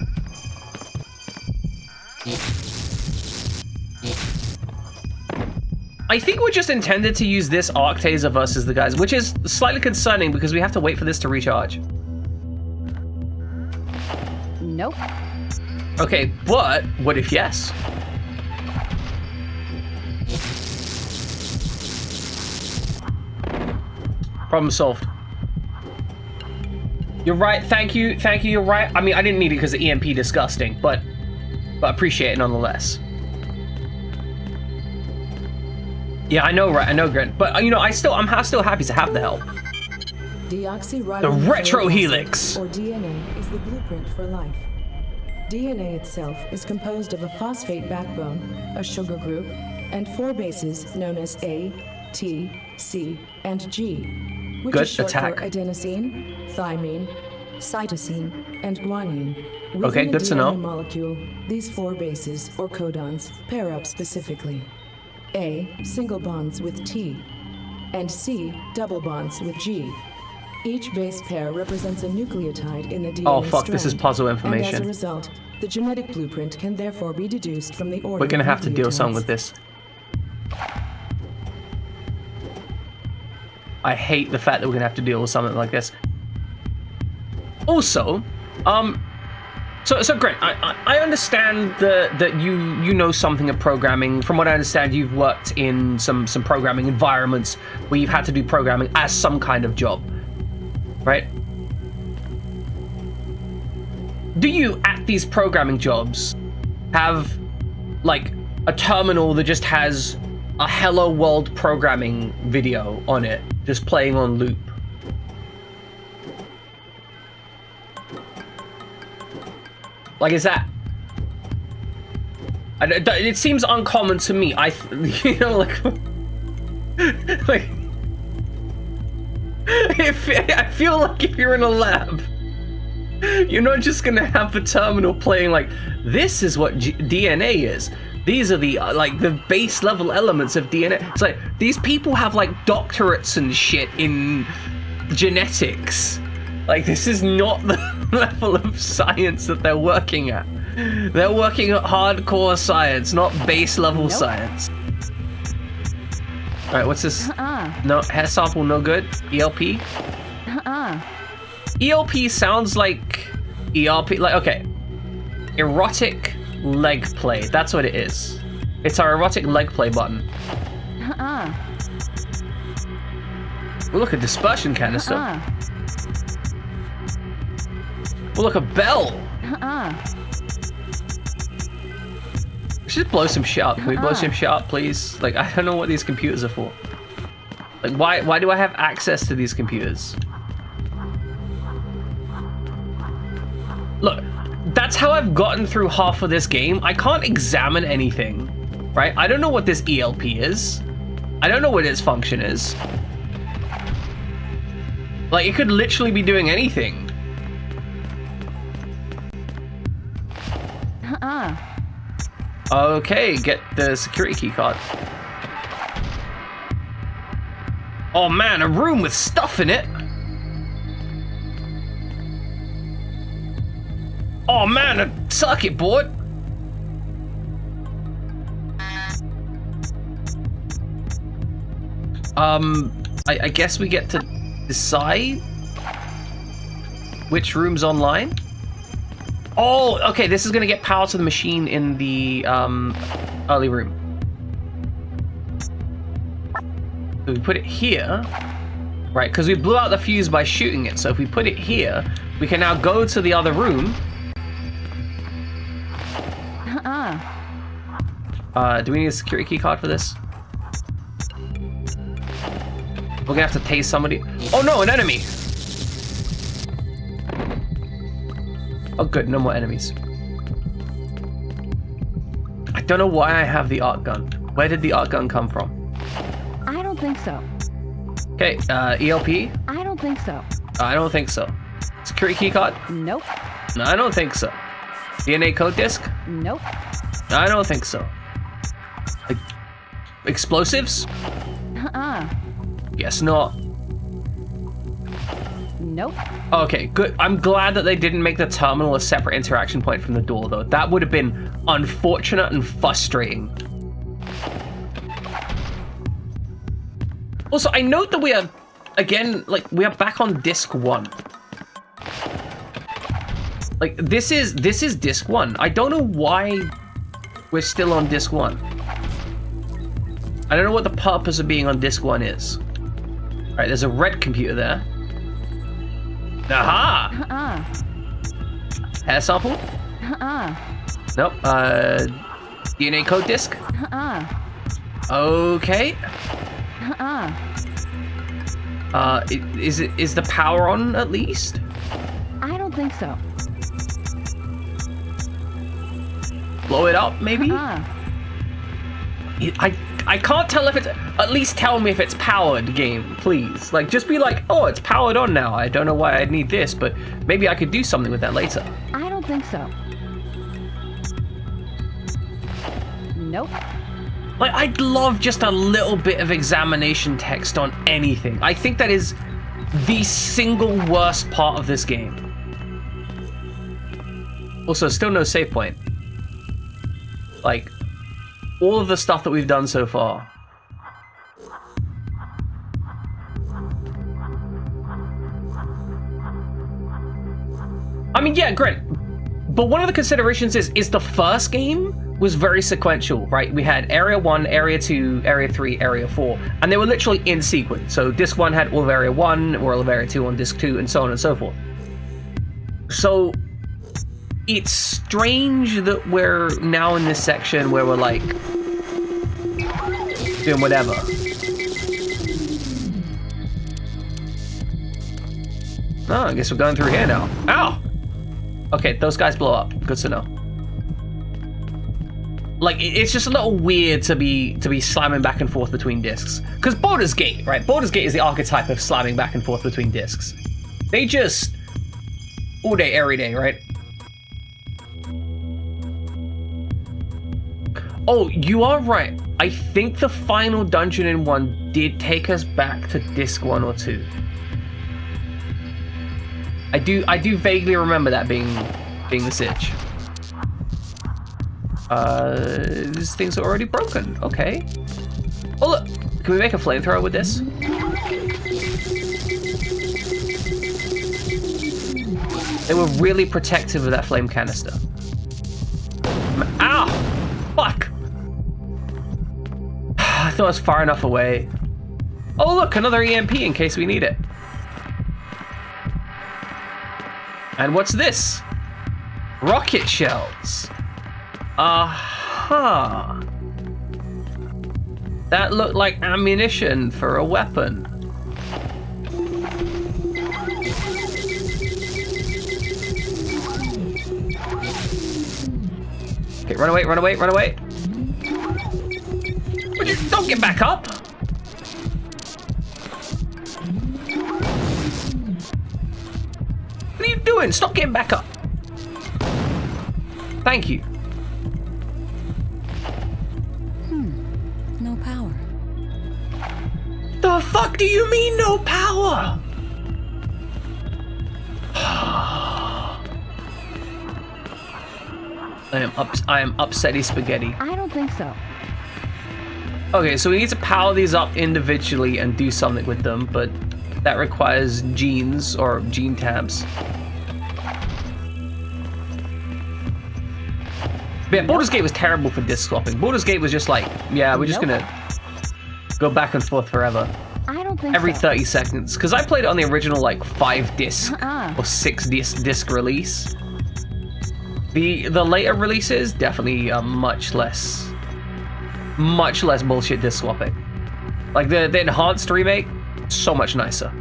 I think we're just intended to use this arc taser versus the guys, which is slightly concerning because we have to wait for this to recharge. Nope. Okay, but what if yes? Problem solved. You're right, thank you, you're right. I mean, I didn't need it because the EMP disgusting, but appreciate it nonetheless. Yeah, I know, right? I know, Grant. But you know, I'm still happy to have the help. Deoxyribonucleic The retro helix, or DNA, is the blueprint for life. DNA itself is composed of a phosphate backbone, a sugar group, and 4 bases known as A, T, C, and G, which Good is short attack. for adenosine, thymine, cytosine, and guanine. Within Okay, good a to DNA know. molecule, these 4 bases, or codons, pair up specifically. A, single bonds with T, and C, double bonds with G. Each base pair represents a nucleotide in the DNA Oh fuck, this is strand, puzzle and as a information. result, the genetic blueprint can therefore be deduced from the order We're gonna of have to deal nucleotides. some with this. I hate the fact that we're gonna have to deal with something like this. Also, so Grant, I understand that you know something of programming. From what I understand, you've worked in some programming environments where you've had to do programming as some kind of job, right? Do you, at these programming jobs, have like a terminal that just has a Hello World programming video on it, just playing on loop? Like, is that... It seems uncommon to me. You know, like... like... I feel like if you're in a lab, you're not just gonna have the terminal playing like, this is what DNA is. These are the, like, the base level elements of DNA. It's like, these people have, like, doctorates and shit in genetics. Like, this is not the level of science that they're working at. They're working at hardcore science, not base level science. Alright, what's this? No, hair sample, no good. ELP? ELP sounds like ERP, like, okay. Erotic leg play, that's what it is. It's our erotic leg play button. Oh, look, a dispersion canister. Oh, look, a bell. Let's just blow some shit up. Can we blow some shit up, please? Like, I don't know what these computers are for. Like, why do I have access to these computers? Look, that's how I've gotten through half of this game. I can't examine anything, right? I don't know what this ELP is. I don't know what its function is. Like, it could literally be doing anything. Okay, get the security key card. Oh man, a room with stuff in it. Oh man, a circuit board. I guess we get to decide which room's online. Oh, okay, this is gonna get power to the machine in the early room. So we put it here, right? Because we blew out the fuse by shooting it. So if we put it here, we can now go to the other room. Do we need a security key card for this? We're gonna have to tase somebody. Oh no, an enemy! Oh good, no more enemies. I don't know why I have the art gun. Where did the art gun come from? I don't think so. Okay, ELP? I don't think so. I don't think so. Security key card? Nope. No, I don't think so. DNA code disc? Nope. No, I don't think so. Like, explosives? Guess not. Nope. Okay, good. I'm glad that they didn't make the terminal a separate interaction point from the door, though. That would have been unfortunate and frustrating. Also, I note that we are, again, like, we are back on disc 1. Like, this is disc 1. I don't know why we're still on disc 1. I don't know what the purpose of being on disc 1 is. All right, there's a red computer there. Aha! Hair sample? Nope. DNA code disc? Okay. Is the power on at least? I don't think so. Blow it up, maybe? I can't tell if it's... At least tell me if it's powered, game, please. Like, just be like, oh, it's powered on now. I don't know why I'd need this, but maybe I could do something with that later. I don't think so. Nope. Like, I'd love just a little bit of examination text on anything. I think that is the single worst part of this game. Also, still no save point. Like, all of the stuff that we've done so far. I mean, yeah, great. But one of the considerations is the first game was very sequential, right? We had Area 1, Area 2, Area 3, Area 4, and they were literally in sequence. So Disc 1 had all of Area 1, all of Area 2 on Disc 2, and so on and so forth. So it's strange that we're now in this section where we're like doing whatever. Oh, I guess we're going through here now. Ow! Okay, those guys blow up. Good to know. Like, it's just a little weird to be slamming back and forth between discs. Because Baldur's Gate, right? Baldur's Gate is the archetype of slamming back and forth between discs. They just... all day, every day, right? Oh, you are right. I think the final dungeon in 1 did take us back to disc 1 or 2. I do vaguely remember that being the sitch. These things are already broken. Okay. Oh look, can we make a flamethrower with this? They were really protective of that flame canister. Ow! Fuck! I thought it was far enough away. Oh look, another EMP in case we need it. And what's this? Rocket shells. Aha. That looked like ammunition for a weapon. Okay, run away, run away, run away. Don't get back up. What are you doing? Stop getting back up. Thank you. No power. The fuck do you mean no power? I am upsetty spaghetti. I don't think so. Okay, so we need to power these up individually and do something with them, but that requires genes or gene tabs. But yeah, Baldur's Gate was terrible for disc swapping. Baldur's Gate was just like, yeah, we're just gonna go back and forth forever. I don't think Every so. 30 seconds. Because I played it on the original, like, 5-disc or 6-disc release. The later releases, definitely much less bullshit disc swapping. Like, the enhanced remake, so much nicer.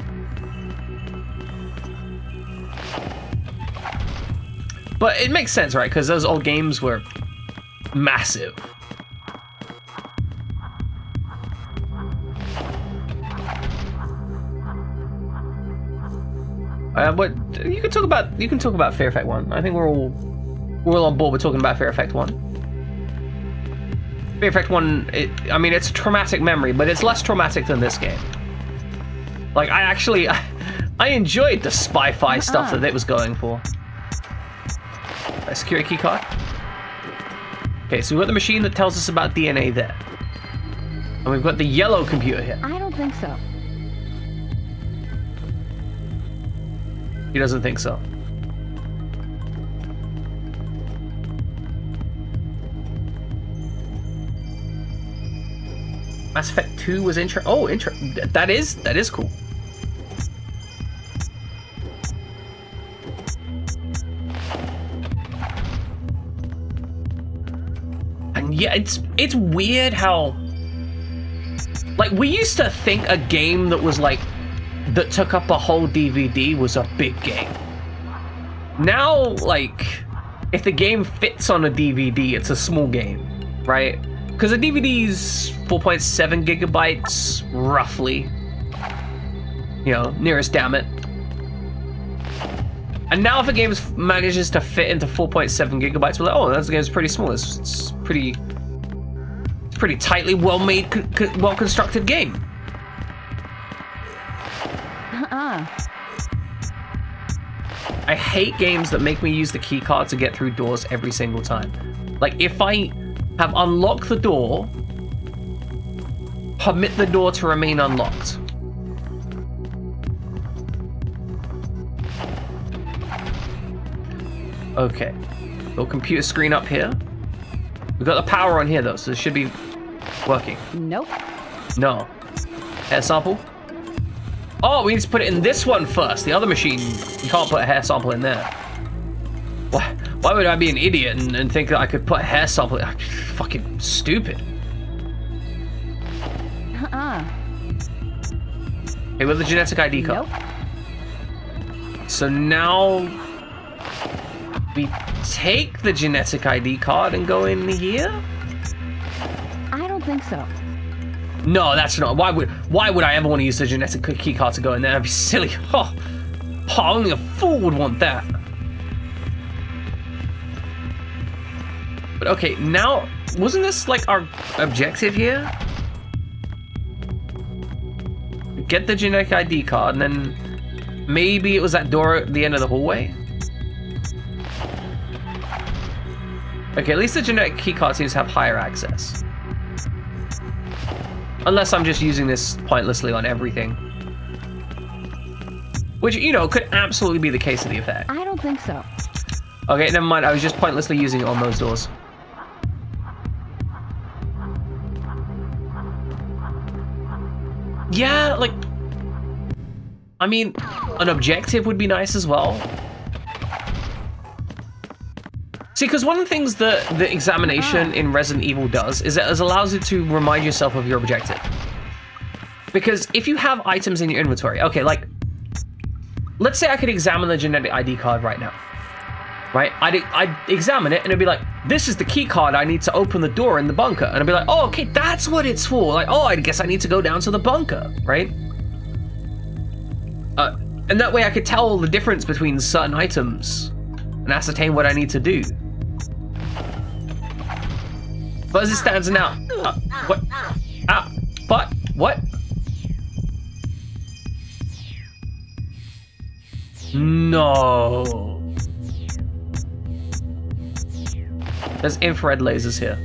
But it makes sense, right? Because those old games were massive. What you can talk about Fear Effect 1. I think we're all on board with talking about Fear Effect 1. Fear Effect 1, I mean, it's a traumatic memory, but it's less traumatic than this game. Like, I enjoyed the spy-fi stuff that it was going for. A security key card. Okay, so we've got the machine that tells us about DNA there. And we've got the yellow computer here. I don't think so. He doesn't think so. Mass Effect 2 was that is cool. And yeah, it's weird how, like, we used to think a game that took up a whole DVD was a big game. Now, like, if the game fits on a DVD, it's a small game, right? Because a DVD's 4.7 gigabytes, roughly. You know, nearest damn it. And now if a game manages to fit into 4.7 gigabytes, we're like, oh, that game's pretty small. It's pretty tightly well-made, well-constructed game. I hate games that make me use the key card to get through doors every single time. Like, if I have unlocked the door, permit the door to remain unlocked. Okay. Little computer screen up here. We've got the power on here, though, so it should be working. Nope. No. Hair sample? Oh, we need to put it in this one first. The other machine, you can't put a hair sample in there. Why would I be an idiot and think that I could put a hair sample in? Fucking stupid. Okay, with the genetic ID card. Nope. So now we take the genetic ID card and go in here? I don't think so. No, that's not. Why would I ever want to use the genetic key card to go in there? That'd be silly. Oh, only a fool would want that. But okay, now, wasn't this like our objective here? Get the genetic ID card, and then maybe it was that door at the end of the hallway? Okay, at least the genetic key card seems to have higher access. Unless I'm just using this pointlessly on everything. Which, you know, could absolutely be the case of the effect. I don't think so. Okay, never mind. I was just pointlessly using it on those doors. Yeah, like, I mean, an objective would be nice as well. See, because one of the things that the examination in Resident Evil does is it allows you to remind yourself of your objective. Because if you have items in your inventory, okay, like, let's say I could examine the genetic ID card right now, right? I'd examine it and it'd be like, this is the key card I need to open the door in the bunker. And I'd be like, oh, okay, that's what it's for. Like, oh, I guess I need to go down to the bunker, right? And that way I could tell the difference between certain items and ascertain what I need to do. But as it stands now, what? But what? No. There's infrared lasers here.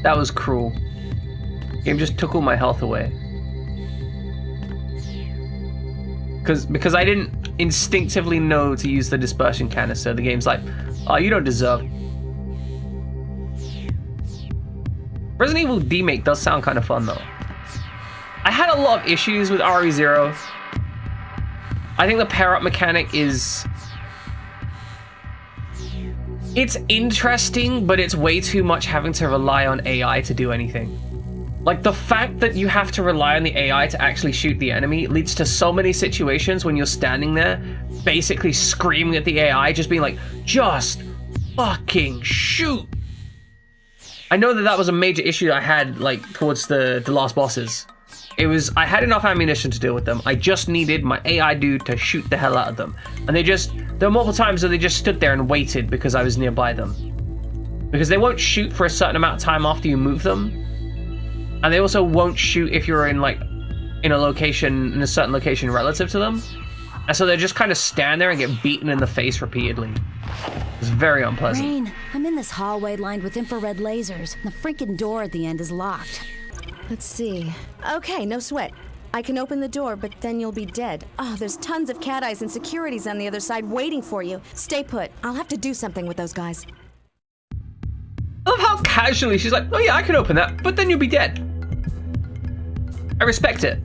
That was cruel. Game just took all my health away. Because I didn't instinctively know to use the dispersion canister. The game's like, oh, you don't deserve. Resident Evil Remake does sound kind of fun though. I had a lot of issues with RE0. I think the pair-up mechanic is... It's interesting, but it's way too much having to rely on AI to do anything. Like, the fact that you have to rely on the AI to actually shoot the enemy leads to so many situations when you're standing there, basically screaming at the AI, just being like, just fucking shoot. I know that that was a major issue I had, like, towards the last bosses. It was, I had enough ammunition to deal with them. I just needed my AI dude to shoot the hell out of them. And there were multiple times that they just stood there and waited because I was nearby them. Because they won't shoot for a certain amount of time after you move them. And they also won't shoot if you're in a certain location relative to them. And so they just kind of stand there and get beaten in the face repeatedly. It's very unpleasant. Rain, I'm in this hallway lined with infrared lasers. The freaking door at the end is locked. Let's see. Okay, no sweat. I can open the door, but then you'll be dead. Oh, there's tons of cat eyes and securities on the other side waiting for you. Stay put. I'll have to do something with those guys. I love how casually she's like, oh yeah, I can open that, but then you'll be dead. I respect it.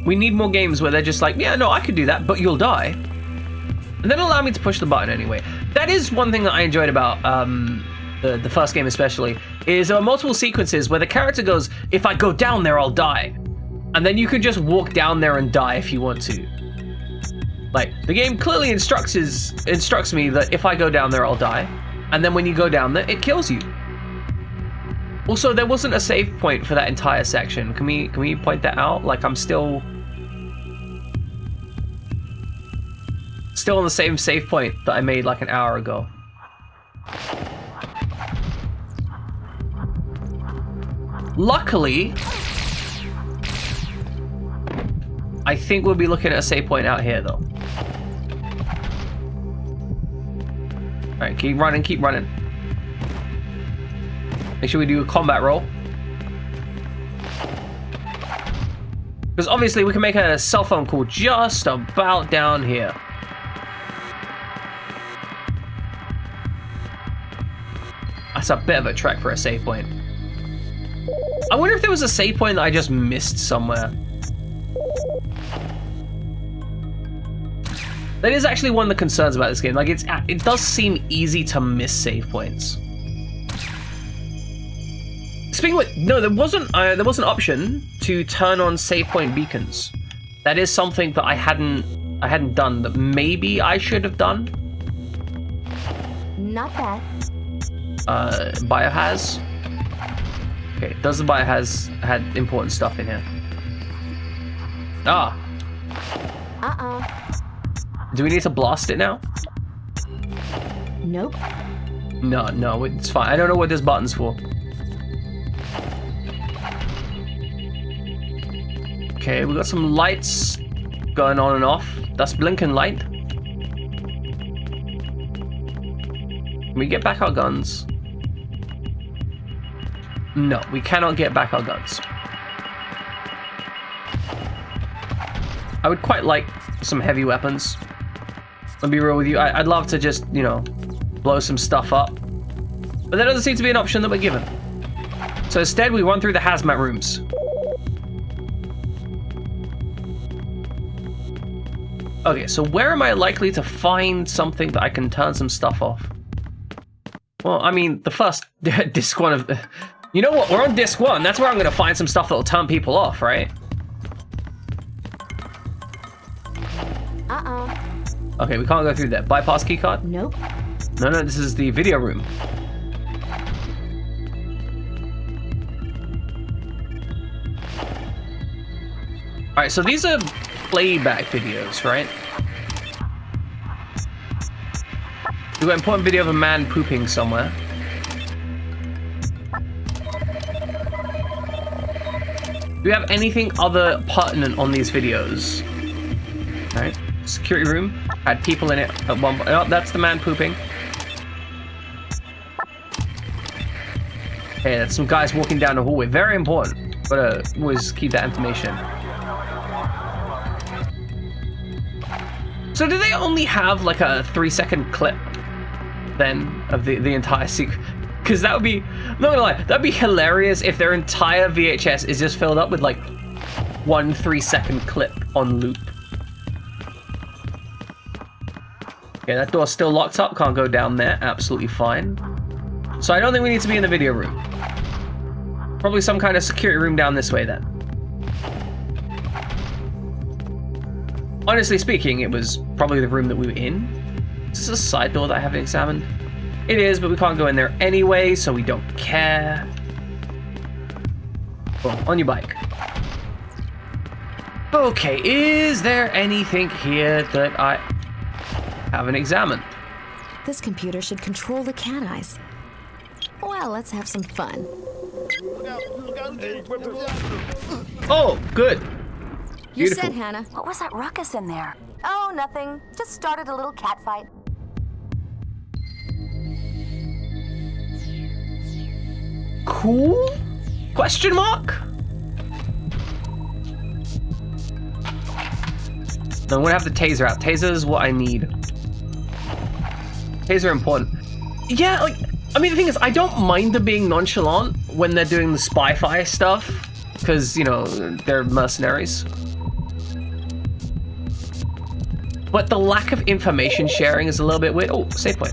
We need more games where they're just like, yeah, no, I could do that, but you'll die. And then allow me to push the button anyway. That is one thing that I enjoyed about the first game especially, is there are multiple sequences where the character goes, if I go down there, I'll die. And then you can just walk down there and die if you want to. Like, the game clearly instructs me that if I go down there, I'll die. And then when you go down there, it kills you. Also, there wasn't a save point for that entire section. Can we point that out? Like, I'm still on the same save point that I made like an hour ago. Luckily, I think we'll be looking at a save point out here though. All right, keep running, keep running. Make sure we do a combat roll. Because obviously we can make a cell phone call just about down here. That's a bit of a trek for a save point. I wonder if there was a save point that I just missed somewhere. That is actually one of the concerns about this game. Like, it does seem easy to miss save points. Speaking of which, no, there wasn't an option to turn on save point beacons. That is something that I hadn't done that maybe I should have done. Not bad. Biohaz. Okay, does the Biohaz had important stuff in here? Ah. Do we need to blast it now? Nope. No, it's fine. I don't know what this button's for. Okay, we got some lights going on and off. That's blinking light. Can we get back our guns? No, we cannot get back our guns. I would quite like some heavy weapons. I'll be real with you. I'd love to just, blow some stuff up. But that doesn't seem to be an option that we're given. So instead, we run through the hazmat rooms. Okay, so where am I likely to find something that I can turn some stuff off? Well, I mean, the first disc one of the... You know what? We're on disc 1. That's where I'm going to find some stuff that'll turn people off, right? Okay, we can't go through there. Bypass keycard? Nope. No, this is the video room. Alright, so these are playback videos, right? We've got an important video of a man pooping somewhere. Do we have anything other pertinent on these videos? Alright, security room. Had people in it at one point. Oh, that's the man pooping. Okay, that's some guys walking down the hallway. Very important. Gotta always keep that information. So do they only have like a 3-second clip then of the entire sequence? Because that would be, not gonna lie, that'd be hilarious if their entire VHS is just filled up with like 1 3-second clip on loop. Okay, that door's still locked up, can't go down there, absolutely fine. So I don't think we need to be in the video room. Probably some kind of security room down this way then. Honestly speaking, it was probably the room that we were in. Is this a side door that I haven't examined? It is, but we can't go in there anyway, so we don't care. Well, on your bike. Okay, is there anything here that I haven't examined? This computer should control the cat eyes. Well, let's have some fun. Oh, good. You Beautiful. said, Hana. What was that ruckus in there? Oh, nothing. Just started a little cat fight. Cool? Question mark? No, I'm gonna have the taser out. Taser is what I need. Taser important. Yeah, like, I mean, the thing is, I don't mind them being nonchalant when they're doing the spy-fi stuff, because, you know, they're mercenaries. But the lack of information sharing is a little bit weird. Oh, save point.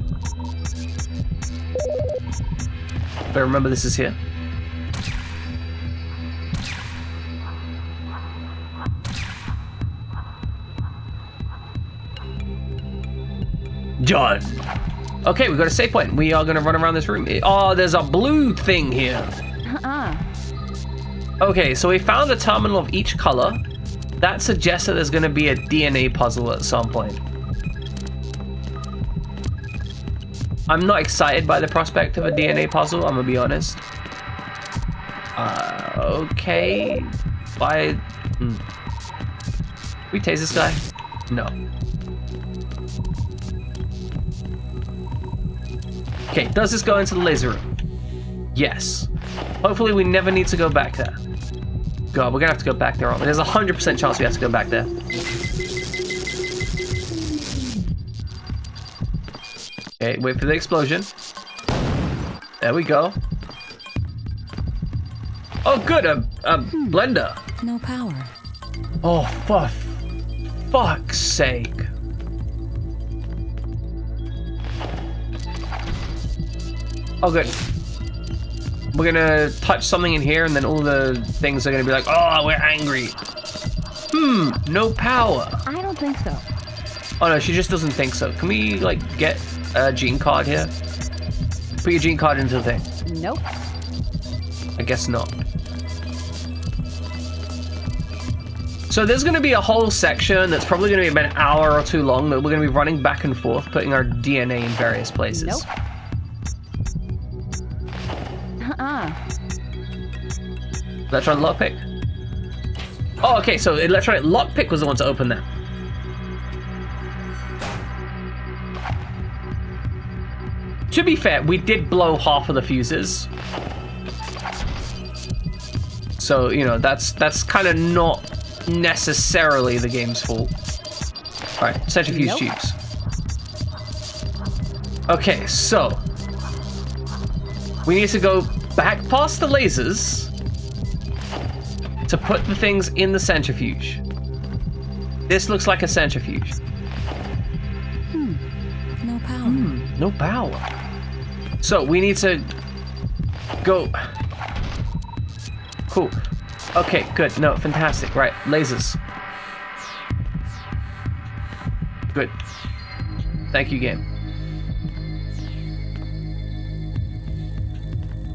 But remember, this is here. Done. Okay, we got a save point. We are gonna run around this room. Oh, there's a blue thing here. Okay, so we found a terminal of each color. That suggests that there's gonna be a DNA puzzle at some point. I'm not excited by the prospect of a DNA puzzle, I'm gonna be honest. Okay. Why? We tase this guy? No. Okay, does this go into the laser room? Yes. Hopefully we never need to go back there. God, we're gonna have to go back there, aren't we? There's a 100% chance we have to go back there. Okay, wait for the explosion. There we go. Oh, good, a blender. No power. Oh, for fuck's sake. Oh, good. We're gonna touch something in here, and then all the things are gonna be like, oh, we're angry. No power. I don't think so. Oh no, she just doesn't think so. Can we, like, get a gene card here? Put your gene card into the thing. Nope. I guess not. So there's gonna be a whole section that's probably gonna be about an hour or two long that we're gonna be running back and forth, putting our DNA in various places. Nope. Electronic lockpick? Oh, okay, so electronic lockpick was the one to open that. To be fair, we did blow half of the fuses. So, you know, that's kind of not necessarily the game's fault. Alright, centrifuge tubes. Okay, so we need to go back past the lasers to put the things in the centrifuge. This looks like a centrifuge. No power. No power. So we need to go. Cool. Okay, good. No, fantastic. Right, lasers. Good. Thank you, game.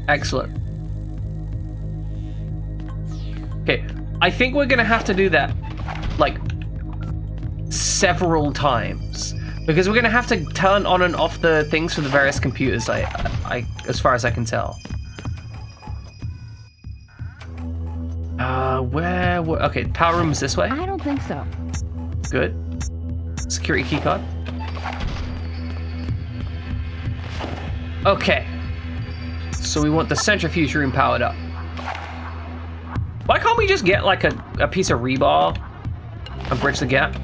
Excellent. Okay, I think we're gonna have to do that, like, several times, because we're gonna have to turn on and off the things for the various computers. I as far as I can tell. Where? Okay, power room is this way. I don't think so. Good. Security key card. So we want the centrifuge room powered up. Why can't we just get like a piece of rebar and bridge the gap?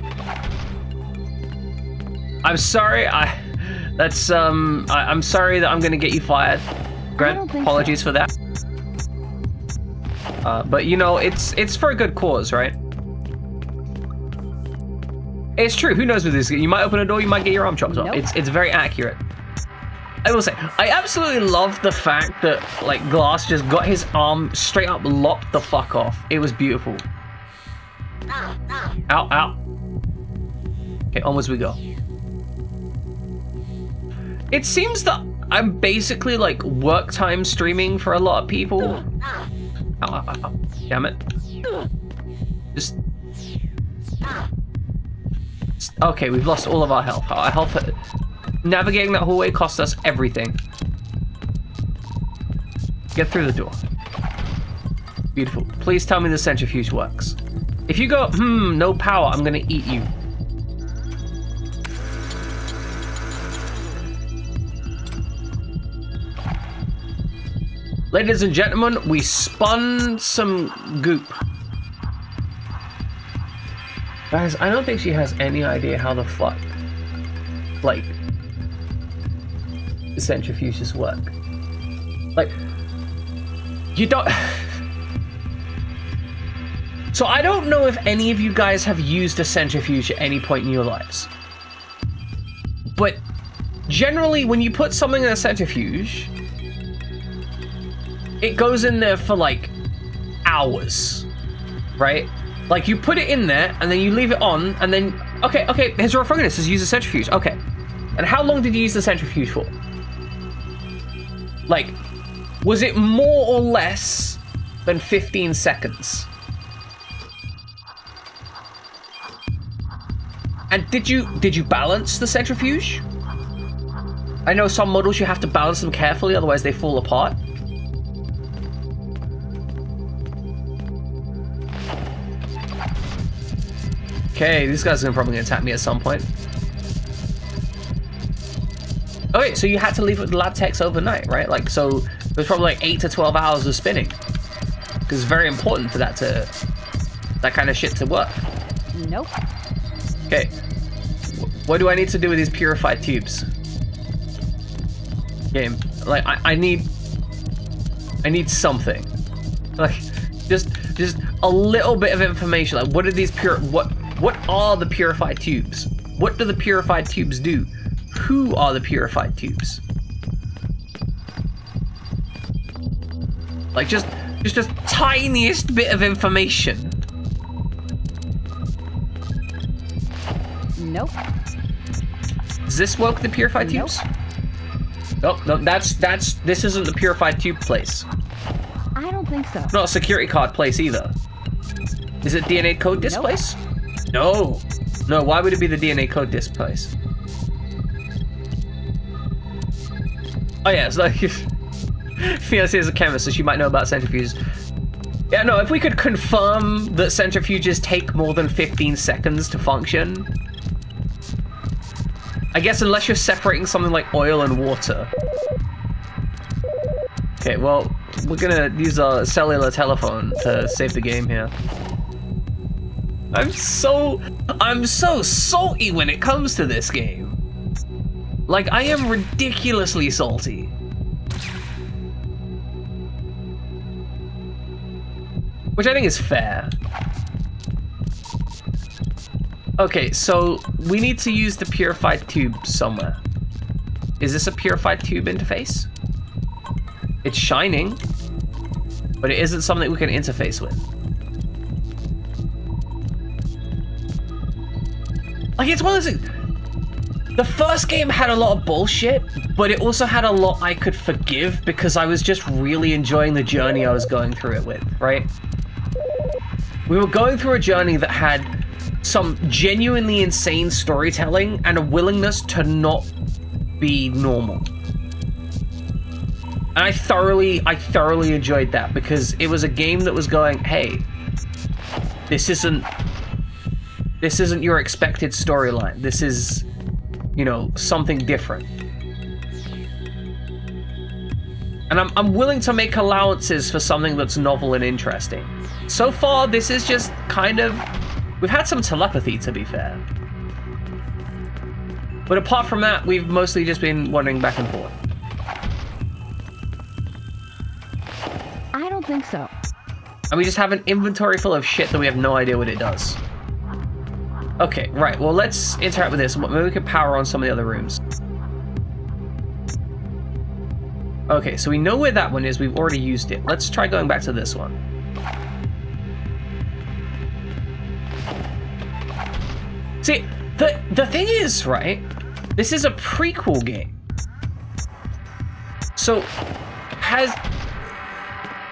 I'm sorry, I'm sorry that I'm gonna get you fired. Grant, apologies for that. But you know, it's for a good cause, right? It's true, who knows with this? You might open a door, you might get your arm chopped off. It's very accurate. I will say, I absolutely love the fact that like Glass just got his arm straight up lopped the fuck off. It was beautiful. Ow, ow. Okay, onwards we go. It seems that I'm basically like work time streaming for a lot of people. Ow, ow, ow, ow. Damn it. Just... Okay, we've lost all of our health. Our health... Navigating that hallway cost us everything. Get through the door. Beautiful. Please tell me the centrifuge works. If you go, no power, I'm gonna eat you. Ladies and gentlemen, we spun some goop. Guys, I don't think she has any idea how the fuck, like, the centrifuges work. Like, you don't... So I don't know if any of you guys have used a centrifuge at any point in your lives. But generally, when you put something in a centrifuge, it goes in there for like hours, right? Like you put it in there and then you leave it on and then, okay, here's your reference, is use a centrifuge, okay. And how long did you use the centrifuge for? Like, was it more or less than 15 seconds? And did you balance the centrifuge? I know some models you have to balance them carefully, otherwise they fall apart. Okay, this guy's probably gonna attack me at some point. Okay, so you had to leave it with the lab techs overnight, right? Like, so it was probably like 8 to 12 hours of spinning. Because it's very important for that kind of shit to work. Nope. Okay. What do I need to do with these purified tubes? Game. Like, I need something. Like, just a little bit of information. Like, what are these what are the purified tubes? What do the purified tubes do? Who are the purified tubes? Like, just tiniest bit of information. Nope. Does this work with the purified tubes? Nope. No, this isn't the purified tube place. I don't think so. Not a security card place either. Is it DNA code disc place? No. No, why would it be the DNA code disc place? Oh yeah, it's like Fiancé is a chemist, so she might know about centrifuges. Yeah, no, if we could confirm that centrifuges take more than 15 seconds to function. I guess unless you're separating something like oil and water. Okay, well, we're gonna use our cellular telephone to save the game here. I'm so salty when it comes to this game. Like, I am ridiculously salty. Which I think is fair. Okay, so we need to use the purified tube somewhere. Is this a purified tube interface? It's shining, but it isn't something we can interface with. Like, it's one of those things. The first game had a lot of bullshit, but it also had a lot I could forgive because I was just really enjoying the journey I was going through it with, right? We were going through a journey that had some genuinely insane storytelling and a willingness to not be normal. And I thoroughly enjoyed that because it was a game that was going, hey, this isn't your expected storyline. This is, you know, something different. And I'm willing to make allowances for something that's novel and interesting. So far, this is just kind of... We've had some telepathy, to be fair. But apart from that, we've mostly just been wandering back and forth. I don't think so. And we just have an inventory full of shit that we have no idea what it does. Okay, right. Well, let's interact with this. Maybe we can power on some of the other rooms. Okay, so we know where that one is. We've already used it. Let's try going back to this one. See, the thing is, right? This is a prequel game. So,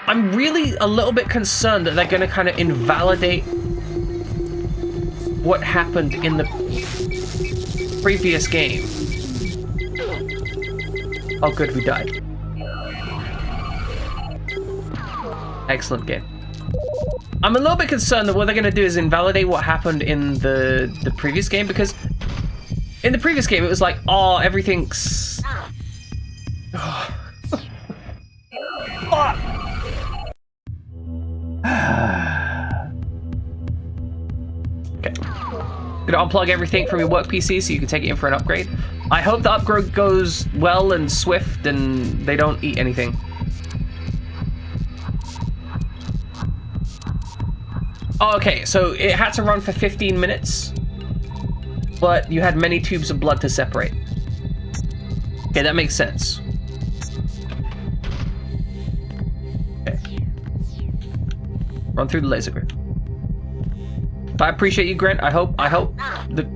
I'm really a little bit concerned that they're going to kind of invalidate what happened in the previous game. Oh, good, we died. Excellent game. I'm a little bit concerned that what they're going to do is invalidate what happened in the previous game, because in the previous game it was like, oh, everything's... Okay. Gonna unplug everything from your work PC so you can take it in for an upgrade. I hope the upgrade goes well and swift and they don't eat anything. Oh, okay, so it had to run for 15 minutes, but you had many tubes of blood to separate. Okay, that makes sense. Okay. Run through the laser grid. I appreciate you, Grant. I hope the...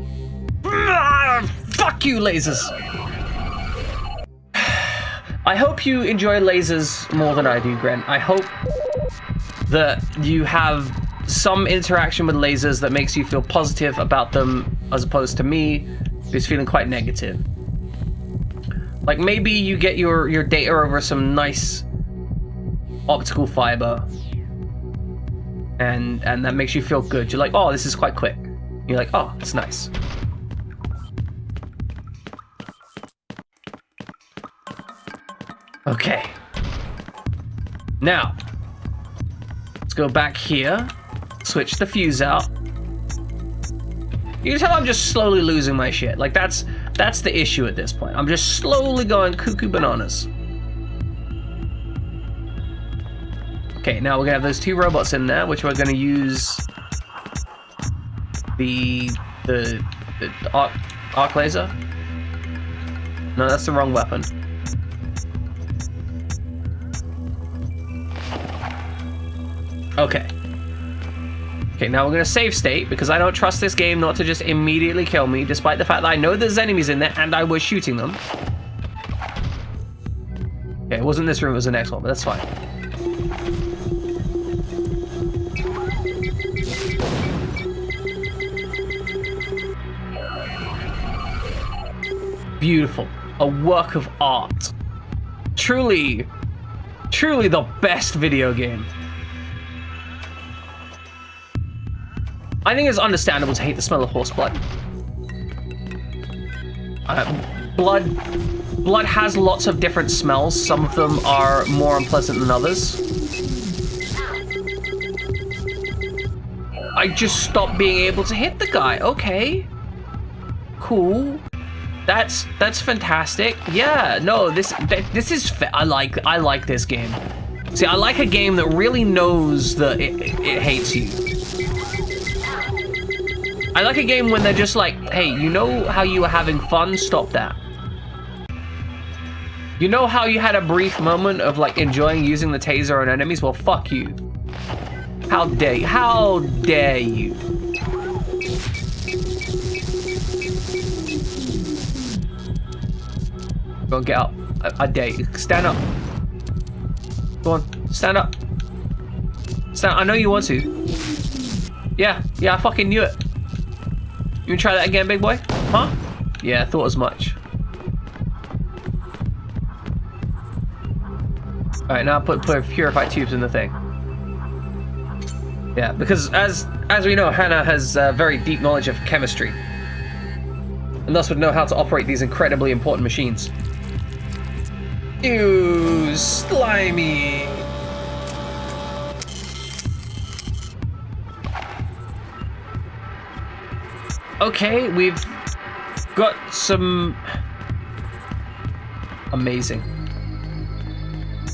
Fuck you, lasers! I hope you enjoy lasers more than I do, Grant. I hope that you have some interaction with lasers that makes you feel positive about them, as opposed to me, who's feeling quite negative. Like, maybe you get your data over some nice optical fiber, and that makes you feel good. You're like, oh, this is quite quick. You're like, oh, it's nice. Okay. Now, let's go back here. Switch the fuse out. You can tell I'm just slowly losing my shit. Like, that's the issue at this point. I'm just slowly going cuckoo bananas. Okay, now we're gonna have those two robots in there, which we're gonna use the arc laser. No, that's the wrong weapon. Okay. Okay, now we're gonna save state, because I don't trust this game not to just immediately kill me, despite the fact that I know there's enemies in there and I was shooting them. Okay, it wasn't this room, it was the next one, but that's fine. Beautiful. A work of art. Truly the best video game. I think it's understandable to hate the smell of horse blood. Blood has lots of different smells. Some of them are more unpleasant than others. I just stopped being able to hit the guy. Okay. Cool. That's fantastic. Yeah, no, this is I like this game. See, I like a game that really knows that it hates you. I like a game when they're just like, hey, you know how you were having fun? Stop that. You know how you had a brief moment of like enjoying using the taser on enemies? Well, fuck you. How dare you? How dare you? Go on, get up. I dare you. Stand up. Go on, stand up. Stand up. I know you want to. Yeah, I fucking knew it. You wanna try that again, big boy? Huh? Yeah, I thought as much. Alright, now put purified tubes in the thing. Yeah, because as we know, Hana has very deep knowledge of chemistry. And thus would know how to operate these incredibly important machines. Ew, slimy. Okay, we've got some... Amazing.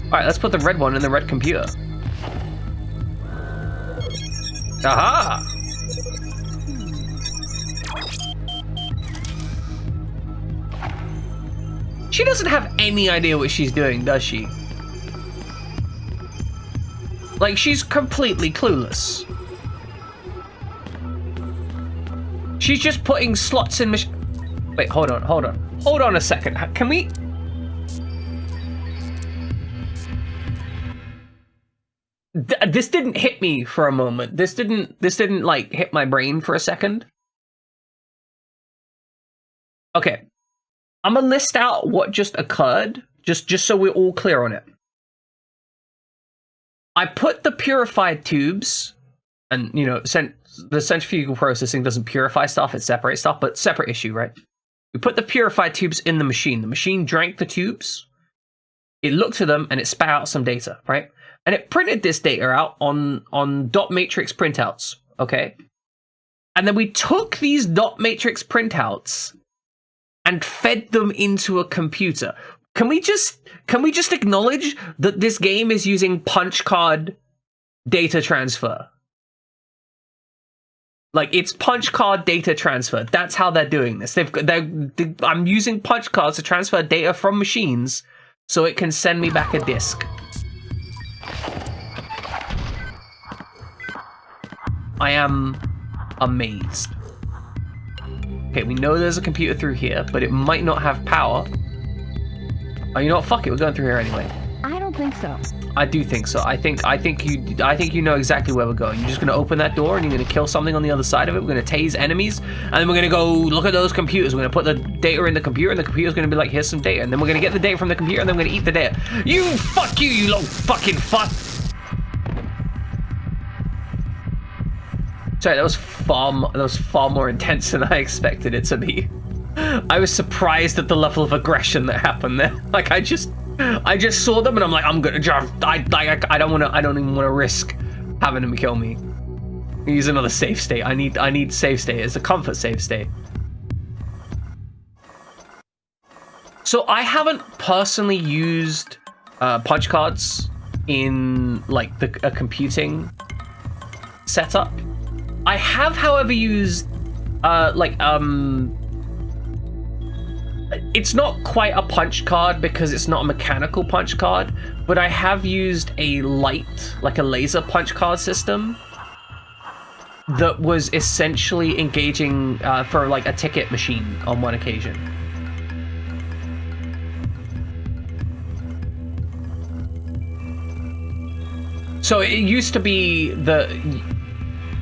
Alright, let's put the red one in the red computer. Aha! She doesn't have any idea what she's doing, does she? Like, she's completely clueless. She's just putting slots in Wait, hold on. Hold on a second. Can we... This didn't hit me for a moment. This didn't like hit my brain for a second. Okay. I'm gonna list out what just occurred, just so we're all clear on it. I put the purified tubes, and you know, the centrifugal processing doesn't purify stuff, it separates stuff, but separate issue, right? We put the purified tubes in the machine. The machine drank the tubes, it looked at them, and it spat out some data, right? And it printed this data out on dot matrix printouts, okay? And then we took these dot matrix printouts and fed them into a computer. Can we just acknowledge that this game is using punch card data transfer? Like, it's punch card data transfer. That's how they're doing this. I'm using punch cards to transfer data from machines so it can send me back a disk. I am amazed. Okay, we know there's a computer through here, but it might not have power. Oh, you know what? Fuck it, we're going through here anyway. I don't think so. I do think so. I think you know exactly where we're going. You're just gonna open that door and you're gonna kill something on the other side of it. We're gonna tase enemies, and then we're gonna go look at those computers. We're gonna put the data in the computer, and the computer's gonna be like, here's some data, and then we're gonna get the data from the computer, and then we're gonna eat the data. You little fucking fuck. Sorry, that was far more intense than I expected it to be. I was surprised at the level of aggression that happened there. Like, I just saw them and I'm like, I'm gonna jump. I don't even want to risk having them kill me. Use another save state. I need save state. It's a comfort save state. So I haven't personally used punch cards in like a computing setup. I have, however, used it's not quite a punch card because it's not a mechanical punch card, but I have used a laser punch card system that was essentially engaging for like a ticket machine on one occasion. So it used to be that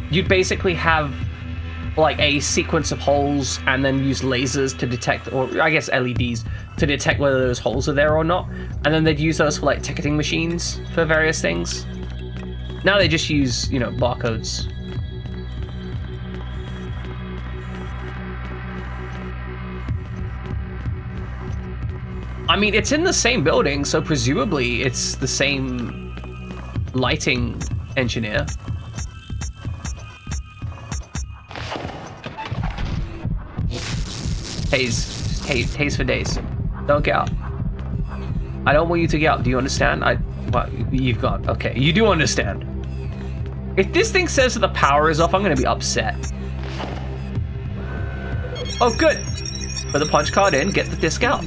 you'd basically have like a sequence of holes and then use lasers to detect, or I guess LEDs, to detect whether those holes are there or not. And then they'd use those for like ticketing machines for various things. Now they just use, you know, barcodes. I mean, it's in the same building, so presumably it's the same lighting engineer. Tase for days. Don't get out. I don't want you to get out. Do you understand? Well, you've got. Okay, you do understand. If this thing says that the power is off, I'm gonna be upset. Oh, good. Put the punch card in, get the disc out.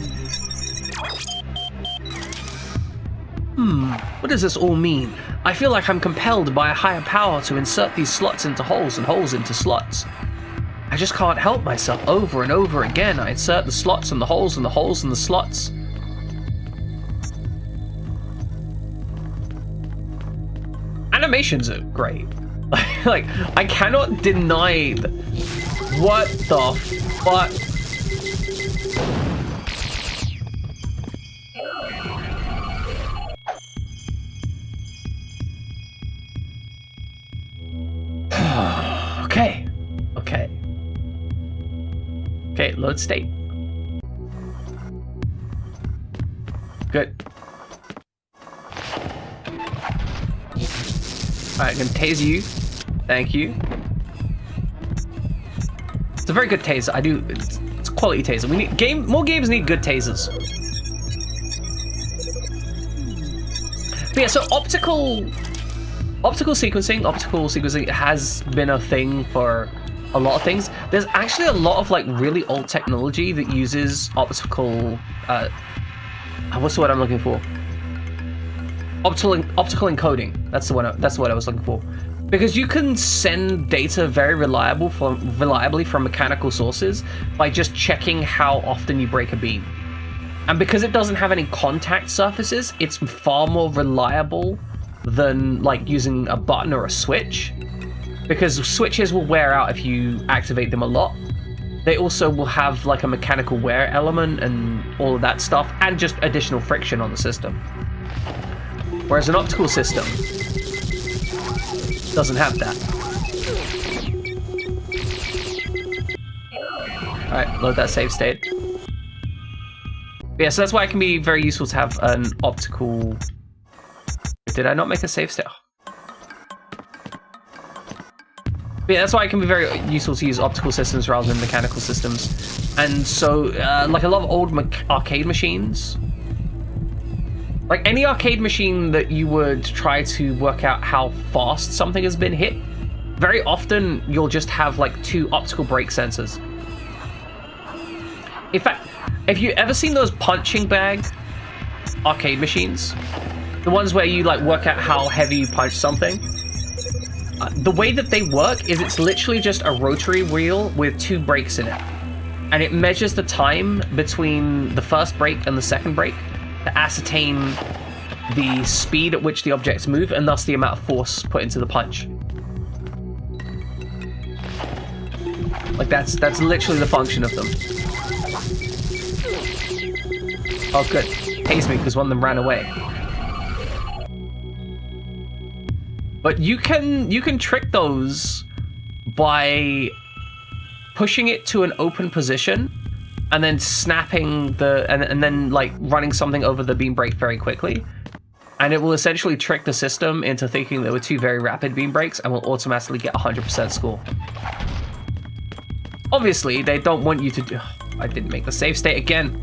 What does this all mean? I feel like I'm compelled by a higher power to insert these slots into holes and holes into slots. I just can't help myself. Over and over again, I insert the slots and the holes and the holes and the slots. Animations are great. Like, I cannot deny that. What the fuck? Okay, load state. Good. Alright, I'm gonna tase you. Thank you. It's a very good taser. It's a quality taser. We need more games need good tasers. But yeah, so optical sequencing has been a thing for a lot of things. There's actually a lot of like really old technology that uses optical what's the word I'm looking for? Optical encoding. That's the one. That's what I was looking for. Because you can send data very reliably from mechanical sources by just checking how often you break a beam. And because it doesn't have any contact surfaces, it's far more reliable than like using a button or a switch. Because switches will wear out if you activate them a lot. They also will have like a mechanical wear element and all of that stuff, and just additional friction on the system. Whereas an optical system doesn't have that. Alright, load that save state. Yeah, so that's why it can be very useful to have an optical... Did I not make a save state? Yeah, that's why it can be very useful to use optical systems rather than mechanical systems. And so, like a lot of old arcade machines, like any arcade machine that you would try to work out how fast something has been hit, very often you'll just have like 2 optical brake sensors. In fact, if you've ever seen those punching bag arcade machines, the ones where you like work out how heavy you punch something, the way that they work is it's literally just a rotary wheel with 2 brakes in it. And it measures the time between the first brake and the second brake to ascertain the speed at which the objects move, and thus the amount of force put into the punch. Like that's literally the function of them. Oh good, tase me because one of them ran away. But you can trick those by pushing it to an open position and then snapping and then like running something over the beam brake very quickly. And it will essentially trick the system into thinking there were 2 very rapid beam brakes and will automatically get 100% score. Obviously, they don't want you to do... I didn't make the save state again.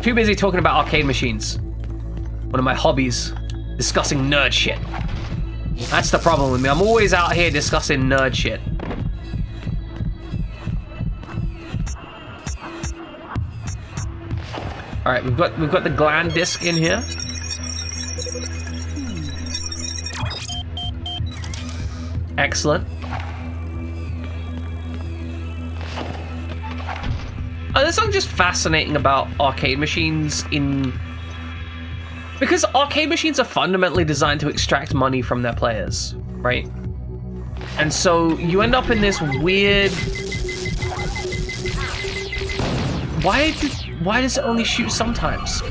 Too busy talking about arcade machines. One of my hobbies, discussing nerd shit. That's the problem with me. I'm always out here discussing nerd shit. All right, we've got the gland disc in here. Excellent. There's something just fascinating about arcade machines because arcade machines are fundamentally designed to extract money from their players, right? And so you end up in this weird... Why does it only shoot sometimes?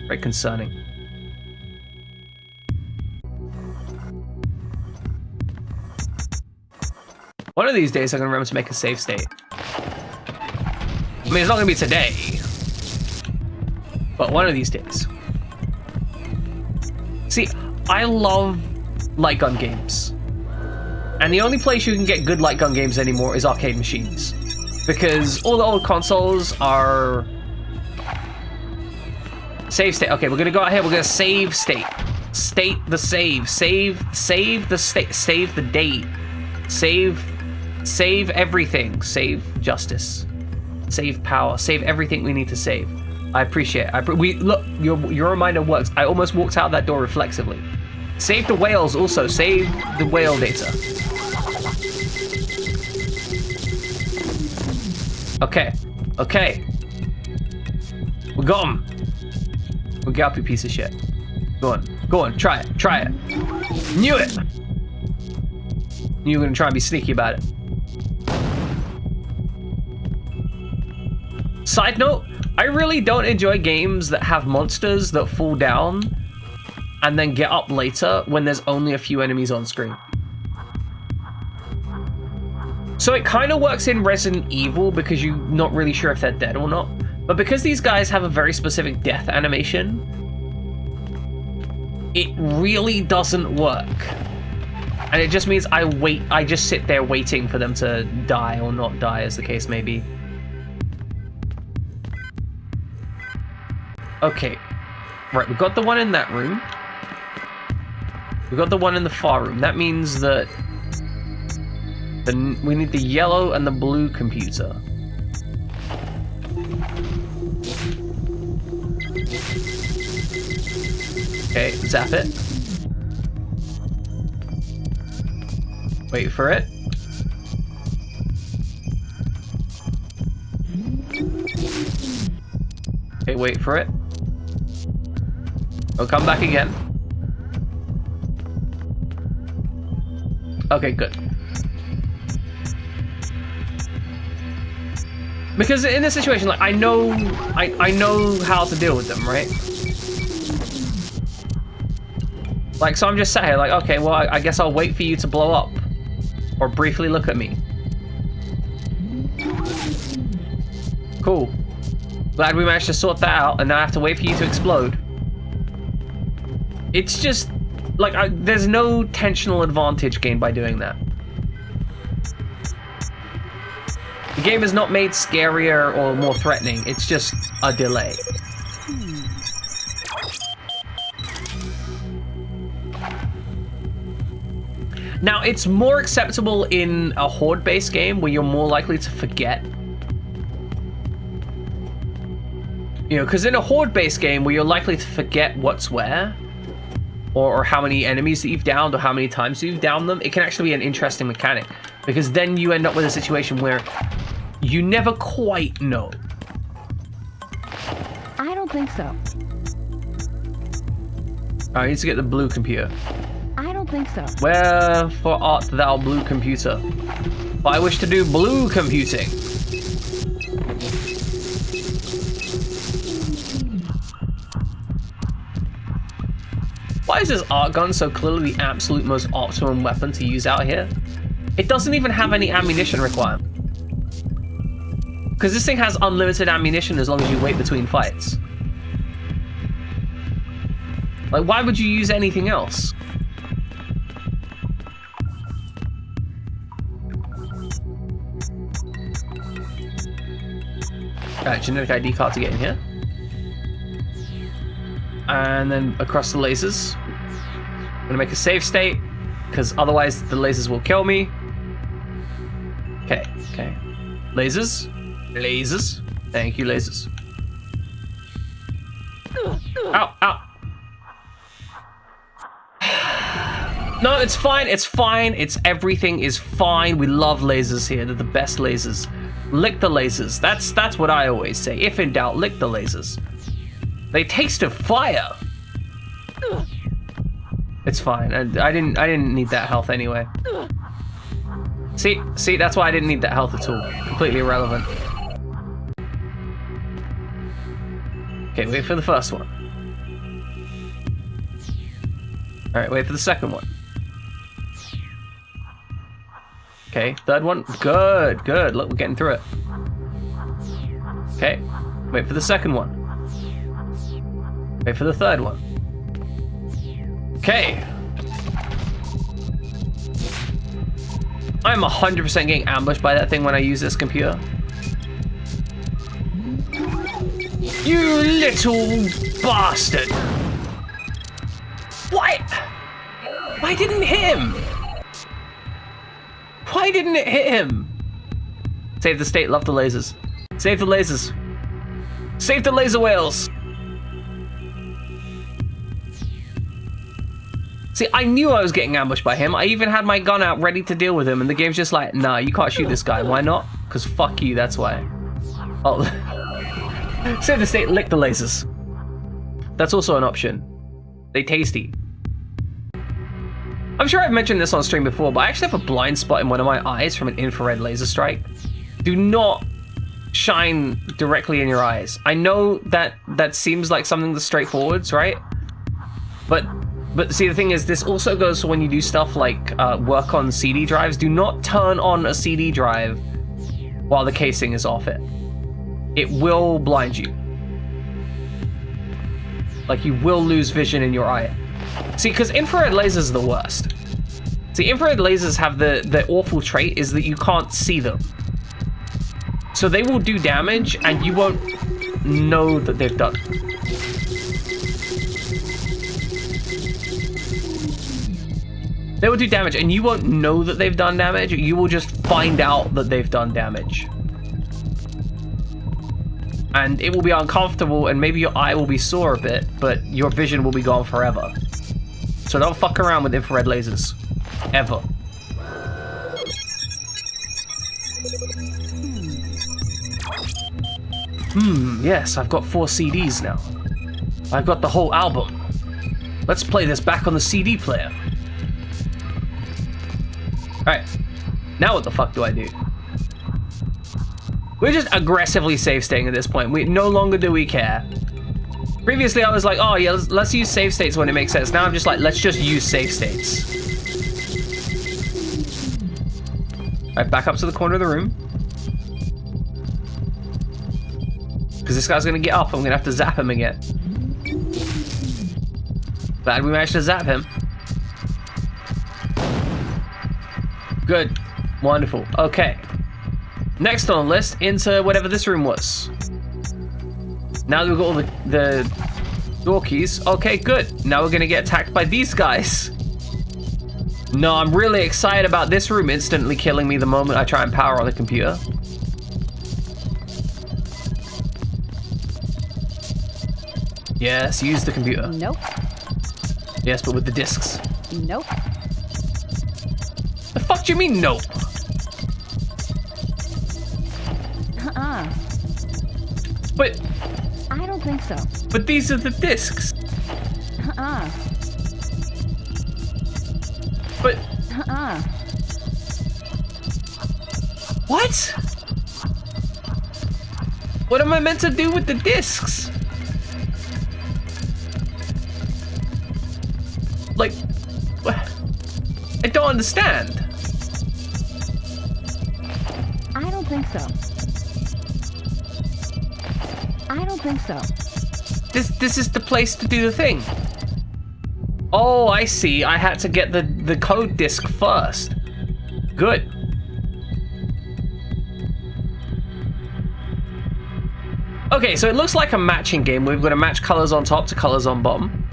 Very concerning. One of these days I'm gonna remember to make a save state. I mean, it's not gonna be today, but one of these days. See, I love light gun games. And the only place you can get good light gun games anymore is arcade machines. Because all the old consoles are... Save state. Okay, we're gonna go out here, we're gonna save state. State the save. Save the state. Save the date. Save everything. Save justice. Save power. Save everything we need to save. I appreciate it. Look, your reminder works. I almost walked out that door reflexively. Save the whales also. Save the whale data. Okay. We got him. We'll get up, you piece of shit. Go on. Try it. Knew it. You were gonna try and be sneaky about it. Side note, I really don't enjoy games that have monsters that fall down and then get up later when there's only a few enemies on screen. So it kind of works in Resident Evil because you're not really sure if they're dead or not. But because these guys have a very specific death animation, it really doesn't work. And it just means I just sit there waiting for them to die or not die, as the case may be. Okay. Right, we've got the one in that room. We've got the one in the far room. That means that we need the yellow and the blue computer. Okay, zap it. Wait for it. Okay, wait for it. I'll come back again. Okay, good. Because in this situation, like, I know how to deal with them, right? Like, so I'm just sat here like, okay, well, I guess I'll wait for you to blow up. Or briefly look at me. Cool. Glad we managed to sort that out, and now I have to wait for you to explode. It's just, like, there's no tensional advantage gained by doing that. The game is not made scarier or more threatening, it's just a delay. Now, it's more acceptable in a horde-based game where you're more likely to forget. You know, because in a horde-based game where you're likely to forget what's where, or how many enemies that you've downed, or how many times you've downed them, it can actually be an interesting mechanic. Because then you end up with a situation where you never quite know. I don't think so. I need to get the blue computer. I don't think so. Wherefore art thou, blue computer? I wish to do blue computing. Why is this art gun so clearly the absolute most optimum weapon to use out here? It doesn't even have any ammunition requirement. Because this thing has unlimited ammunition as long as you wait between fights. Like, why would you use anything else? Alright, genetic ID card to get in here. And then across the lasers. I'm gonna make a save state, because otherwise the lasers will kill me. Okay, okay. Lasers. Lasers. Thank you, lasers. Ow, ow. No, it's fine, it's fine. Everything is fine. We love lasers here. They're the best lasers. Lick the lasers. That's what I always say. If in doubt, lick the lasers. They taste of fire. It's fine. I didn't need that health anyway. See, that's why I didn't need that health at all. Completely irrelevant. Okay, wait for the first one. All right, wait for the second one. Okay, third one. Good, good. Look, we're getting through it. Okay, wait for the second one. Wait for the third one. Okay. I'm 100% getting ambushed by that thing when I use this computer. You little bastard! Why? Why didn't it hit him? Why didn't it hit him? Save the state, love the lasers. Save the lasers. Save the laser whales! See, I knew I was getting ambushed by him. I even had my gun out ready to deal with him, and the game's just like, nah, you can't shoot this guy. Why not? Because fuck you, that's why. Oh. Save the state, lick the lasers. That's also an option. They tasty. I'm sure I've mentioned this on stream before, but I actually have a blind spot in one of my eyes from an infrared laser strike. Do not shine directly in your eyes. I know that seems like something that's straightforward, right? But see, the thing is, this also goes for when you do stuff like work on CD drives. Do not turn on a CD drive while the casing is off it. it will blind you. Like, you will lose vision in your eye. See, because infrared lasers are the worst. See, infrared lasers have the awful trait is that you can't see them. So they will do damage, and you won't know that they've done. They will do damage, and you won't know that they've done damage. You will just find out that they've done damage. And it will be uncomfortable, and maybe your eye will be sore a bit, but your vision will be gone forever. So don't fuck around with infrared lasers. Ever. Yes, I've got 4 CDs now. I've got the whole album. Let's play this back on the CD player. Alright, now what the fuck do I do? We're just aggressively save stating at this point. No longer do we care. Previously I was like, oh yeah, let's use save states when it makes sense. Now I'm just like, let's just use save states. Alright, back up to the corner of the room. Because this guy's gonna get up, I'm gonna have to zap him again. Glad we managed to zap him. Good. Wonderful. Okay. Next on the list, into whatever this room was. Now that we've got all the door keys. Okay, good. Now we're gonna get attacked by these guys. No, I'm really excited about this room instantly killing me the moment I try and power on the computer. Yes, use the computer. Nope. Yes, but with the discs. Nope. The fuck do you mean, nope? But I don't think so. But these are the discs. But what? What am I meant to do with the discs? Like, I don't understand. I don't think so. I don't think so. This is the place to do the thing. Oh, I see. I had to get the code disc first. Good. Okay, so it looks like a matching game. We've got to match colors on top to colors on bottom.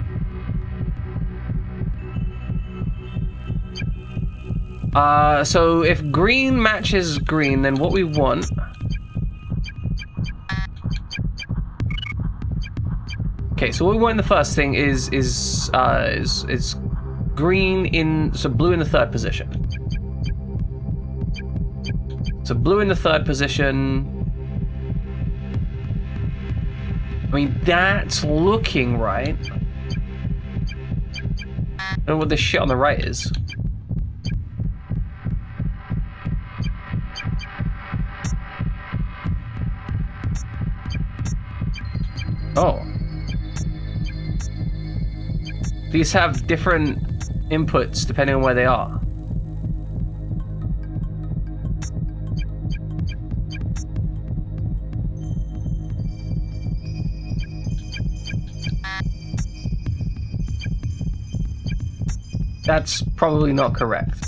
So if green matches green, then what we want... Okay, so what we want in the first thing is green in... So blue in the third position. So blue in the third position... I mean, that's looking right. I don't know what this shit on the right is. Oh. These have different inputs depending on where they are. That's probably not correct.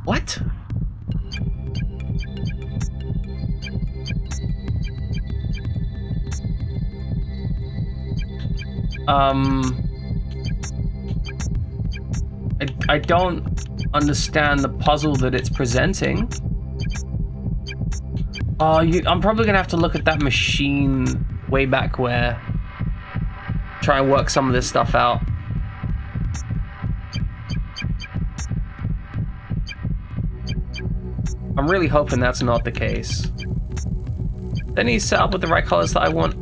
What? I don't understand the puzzle that it's presenting. Oh, I'm probably gonna have to look at that machine way back where. Try and work some of this stuff out. I'm really hoping that's not the case. Then he's set up with the right colors that I want.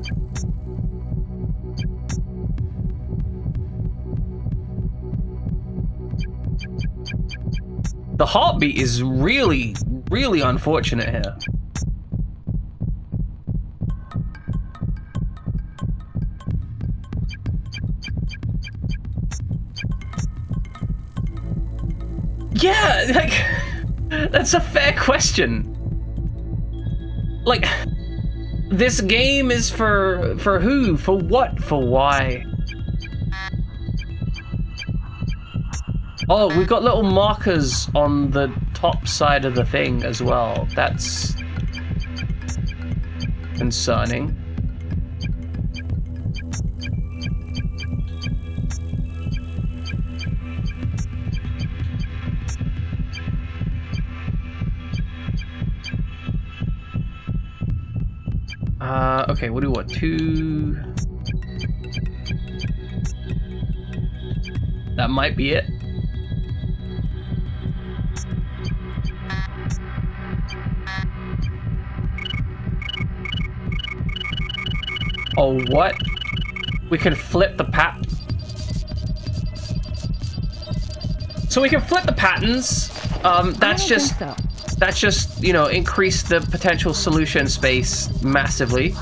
The heartbeat is really, really unfortunate here. Yeah, like, that's a fair question. Like, this game is for who? For what? For why? Oh, we've got little markers on the top side of the thing as well. That's concerning. Okay, what do we want? 2. That might be it. Oh, what? We can flip the So we can flip the patterns. That's just, you know, increase the potential solution space massively.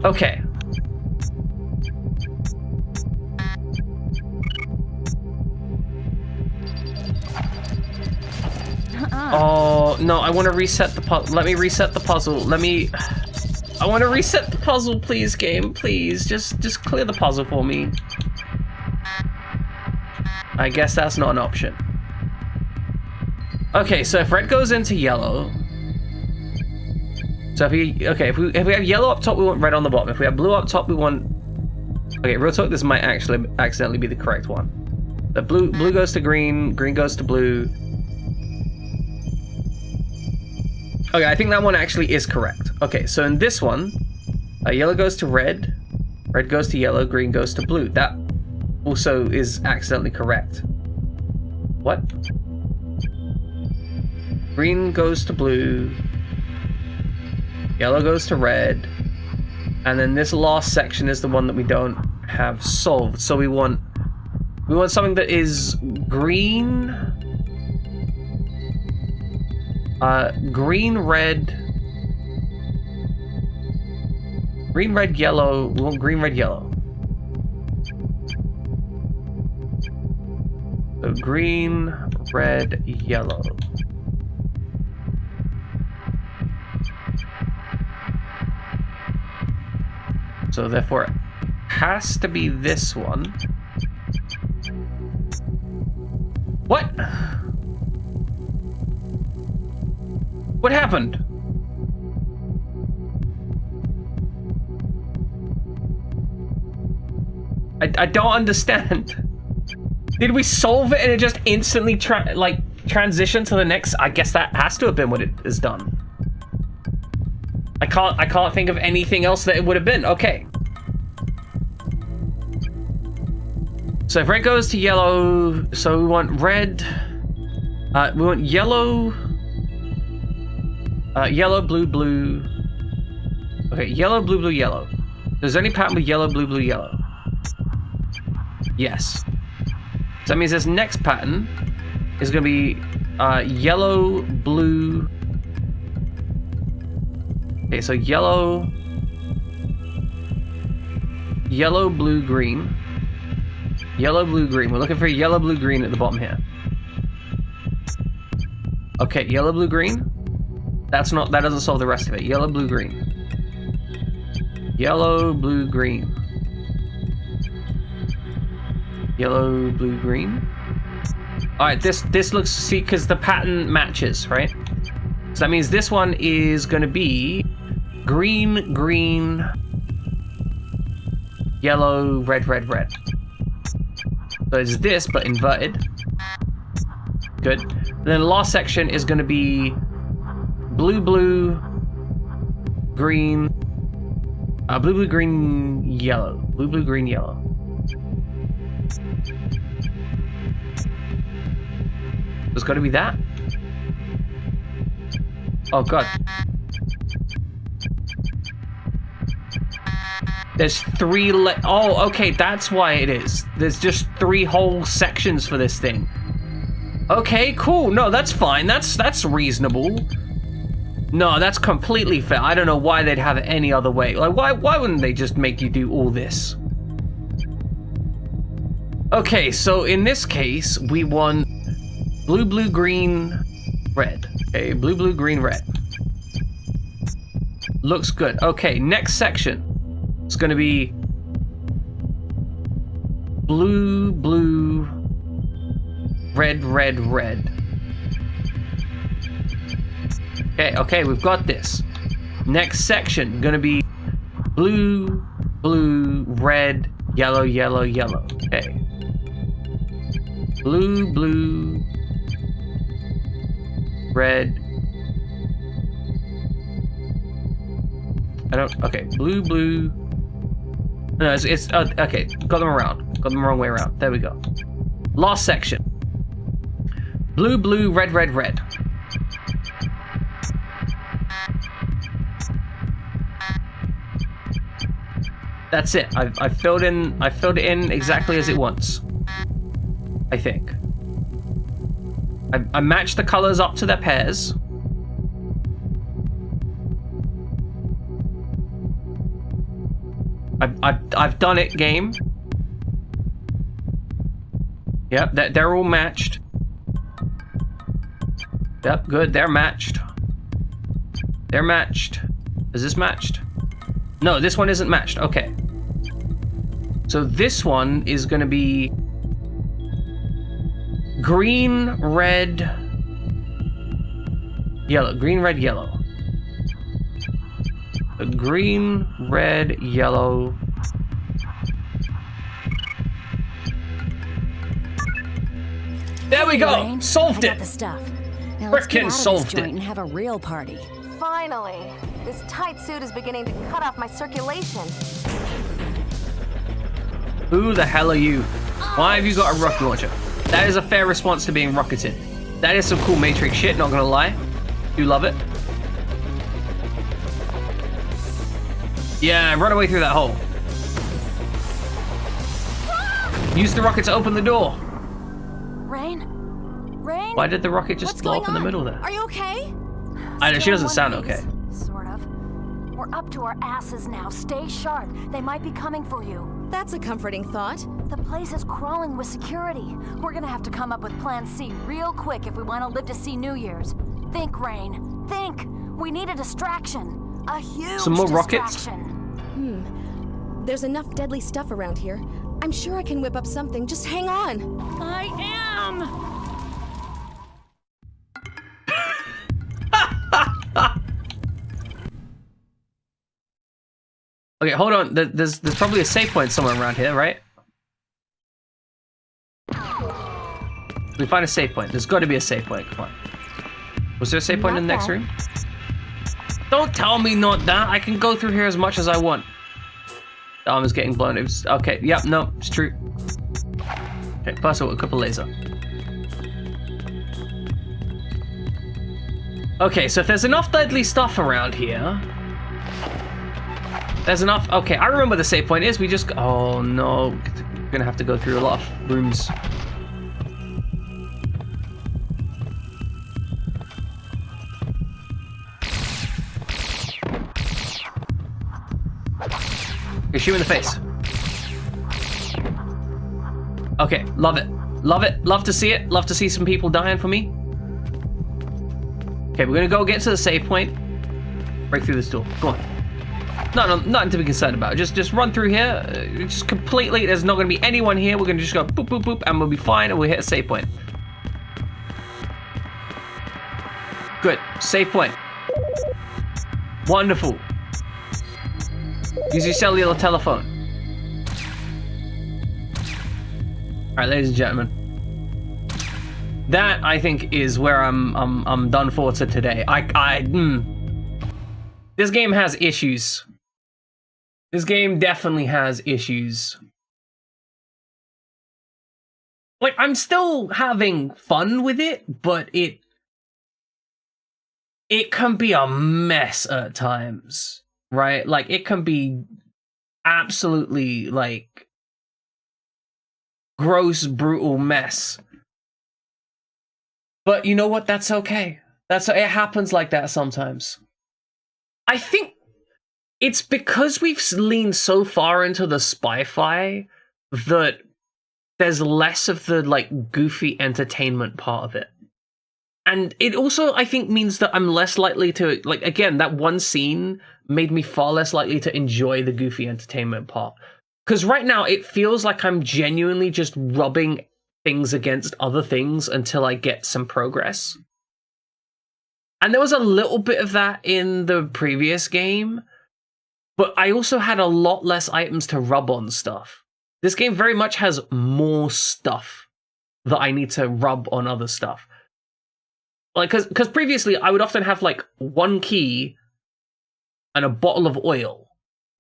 Okay. Oh, no, I want to reset the puzzle. Let me reset the puzzle. I want to reset the puzzle, please, game. Please, just clear the puzzle for me. I guess that's not an option. Okay, so if red goes into yellow... So if we have yellow up top, we want red on the bottom. If we have blue up top, we want... Okay, real talk, this might actually accidentally be the correct one. The blue goes to green, green goes to blue. Okay, I think that one actually is correct. Okay, so in this one, yellow goes to red, red goes to yellow, green goes to blue. That also is accidentally correct. What? Green goes to blue, yellow goes to red, and then this last section is the one that we don't have solved. So we want something that is green, green, red, yellow. We want green, red, yellow. So green, red, yellow. So therefore it has to be this one. What? What happened? I don't understand. Did we solve it and it just instantly transitioned to the next? I guess that has to have been what it has done. I can't think of anything else that it would have been. Okay. So if red goes to yellow, so we want red. We want yellow. Yellow, blue, blue. Okay, yellow, blue, blue, yellow. There's any pattern with yellow, blue, blue, yellow? Yes. So that means this next pattern is going to be yellow, blue. Okay, so yellow, blue, green. Yellow, blue, green. We're looking for yellow, blue, green at the bottom here. Okay, yellow, blue, green. That doesn't solve the rest of it. Yellow, blue, green. Yellow, blue, green. Yellow, blue, green. All right, this looks, see, because the pattern matches, right? So that means this one is going to be green, green, yellow, red, red, red. So it's this, but inverted. Good. And then the last section is going to be blue, blue, green, blue, blue, green, yellow. Blue, blue, green, yellow. There's got to be that. Oh god. There's 3 oh, okay, that's why it is. There's just 3 whole sections for this thing. Okay, cool. No, that's fine. That's reasonable. No, that's completely fair. I don't know why they'd have it any other way. Like, why wouldn't they just make you do all this? Okay, so in this case, we want blue, blue, green, red. Okay, blue, blue, green, red. Looks good. Okay, next section. It's gonna be blue, blue, red, red, red. Okay, we've got this. Next section, gonna be blue, blue, red, yellow, yellow, yellow. Okay. Blue, blue, red. Okay, blue, blue. No, it's okay, got them around. Got them the wrong way around. There we go. Last section. Blue, blue, red, red, red. That's it. I filled it in exactly as it wants. I think. I matched the colors up to their pairs. I've done it, game. Yep, they're all matched. Yep, good. They're matched. They're matched. Is this matched? No, this one isn't matched. Okay. So this one is going to be green, red, yellow. Green, red, yellow. Green, red, yellow. There we go. Rain, solved I got it. the stuff. Now let's get Frickin' out of this solved joint it. and have a real party. Finally. This tight suit is beginning to cut off my circulation. Who the hell are you? Why have you got a rocket launcher? That is a fair response to being rocketed. That is some cool Matrix shit, not gonna lie. Do love it. Yeah, run away through that hole. Use the rocket to open the door. Rain? Rain? Why did the rocket just blow up in the middle there? Are you okay? I know, she doesn't sound okay. Sort of. We're up to our asses now. Stay sharp. They might be coming for you. That's a comforting thought. The place is crawling with security. We're gonna have to come up with Plan C real quick if we want to live to see New Year's. Think, Rain. Think. We need a distraction. A huge Some more distraction. rockets? There's enough deadly stuff around here. I'm sure I can whip up something. Just hang on. I am! Okay, hold on. There's probably a save point somewhere around here, right? We find a save point. There's got to be a save point. Come on. Was there a save point in the next room? Don't tell me not that. I can go through here as much as I want. The arm is getting blown. It was, okay. Yep. No, it's true. Okay. Plus a couple laser. Okay. So if there's enough deadly stuff around here. There's enough. Okay, I remember the save point is. We just. Oh no, we're gonna have to go through a lot of rooms. Okay, shoot in the face. Okay, love it, love it, love to see it. Love to see some people dying for me. Okay, we're gonna go get to the save point. Break through this door. Go on. Nothing to be concerned about. Just run through here. Just completely. There's not going to be anyone here. We're going to just go boop, boop, boop, and we'll be fine, and we'll hit a save point. Good. Save point. Wonderful. Use your cellular telephone. All right, ladies and gentlemen. That, I think, is where I'm done for today. This game has issues. This game definitely has issues. Like, I'm still having fun with it, but it can be a mess at times, right? Like, it can be absolutely, like, gross, brutal mess. But you know what? That's okay. It happens like that sometimes. I think it's because we've leaned so far into the spy-fi that there's less of the like goofy entertainment part of it. And it also, I think, means that I'm less likely to, like, again, that one scene made me far less likely to enjoy the goofy entertainment part. Because right now, it feels like I'm genuinely just rubbing things against other things until I get some progress. And there was a little bit of that in the previous game, but I also had a lot less items to rub on stuff. This game very much has more stuff that I need to rub on other stuff. Like, because previously I would often have like one key and a bottle of oil,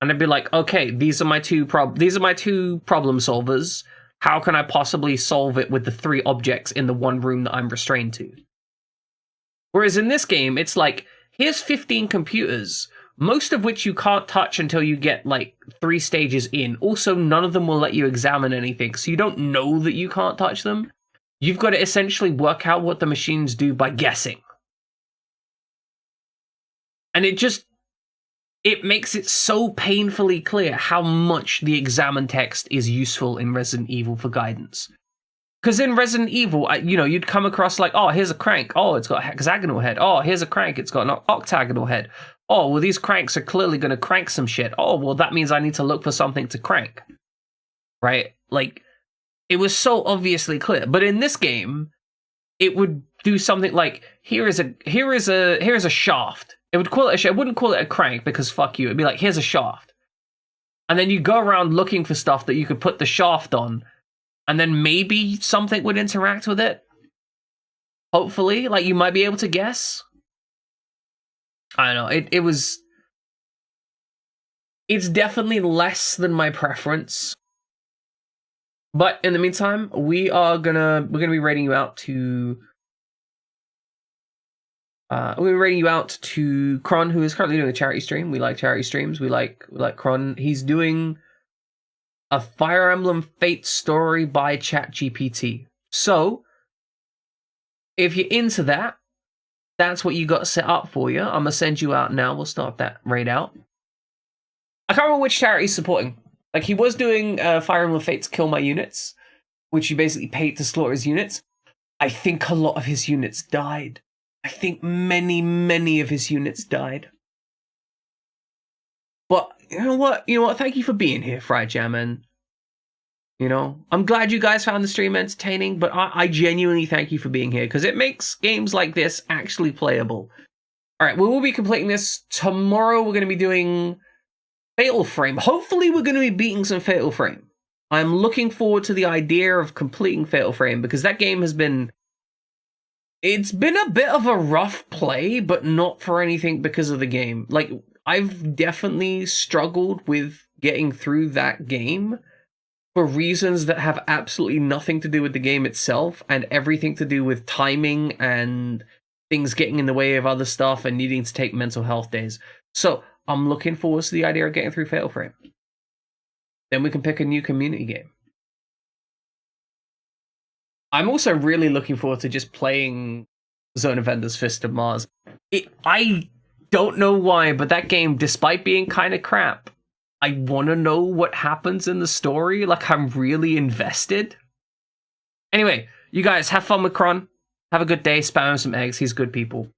and I'd be like, okay, these are my two problem solvers. How can I possibly solve it with the 3 objects in the one room that I'm restrained to? Whereas in this game, it's like, here's 15 computers, most of which you can't touch until you get like 3 stages in. Also, none of them will let you examine anything, so you don't know that you can't touch them. You've got to essentially work out what the machines do by guessing. And it makes it so painfully clear how much the examine text is useful in Resident Evil for guidance. Because in Resident Evil, you'd come across like, oh, here's a crank. Oh, it's got a hexagonal head. Oh, here's a crank. It's got an octagonal head. Oh, well, these cranks are clearly going to crank some shit. Oh, well, that means I need to look for something to crank. Right? Like, it was so obviously clear. But in this game, it would do something like, here is a shaft. It wouldn't call it a crank because fuck you. It'd be like, here's a shaft. And then you go around looking for stuff that you could put the shaft on, and then maybe something would interact with it. Hopefully, like you might be able to guess. I don't know. It's definitely less than my preference. But in the meantime, we're gonna be rating you out to Kron, who is currently doing a charity stream. We like charity streams. We like Kron. He's doing a Fire Emblem Fate story by ChatGPT. So if you're into that, that's what you got set up for you. I'm gonna send you out now. We'll start that raid out. I can't remember which charity he's supporting. Like, he was doing Fire Emblem Fate's Kill My Units, which you basically paid to slaughter his units. I think a lot of his units died. I think many, many of his units died. But you know what? Thank you for being here, Fried Jammin. I'm glad you guys found the stream entertaining, but I genuinely thank you for being here, because it makes games like this actually playable. All right, we will be completing this. Tomorrow we're going to be doing Fatal Frame. Hopefully we're going to be beating some Fatal Frame. I'm looking forward to the idea of completing Fatal Frame, because that game has been... It's been a bit of a rough play, but not for anything because of the game. Like, I've definitely struggled with getting through that game for reasons that have absolutely nothing to do with the game itself and everything to do with timing and things getting in the way of other stuff and needing to take mental health days. So I'm looking forward to the idea of getting through Fatal Frame. Then we can pick a new community game. I'm also really looking forward to just playing Zone of Ender's Fist of Mars. I don't know why, but that game, despite being kind of crap, I want to know what happens in the story. Like, I'm really invested. Anyway, you guys have fun with Kron. Have a good day. Spam him some eggs. He's good people.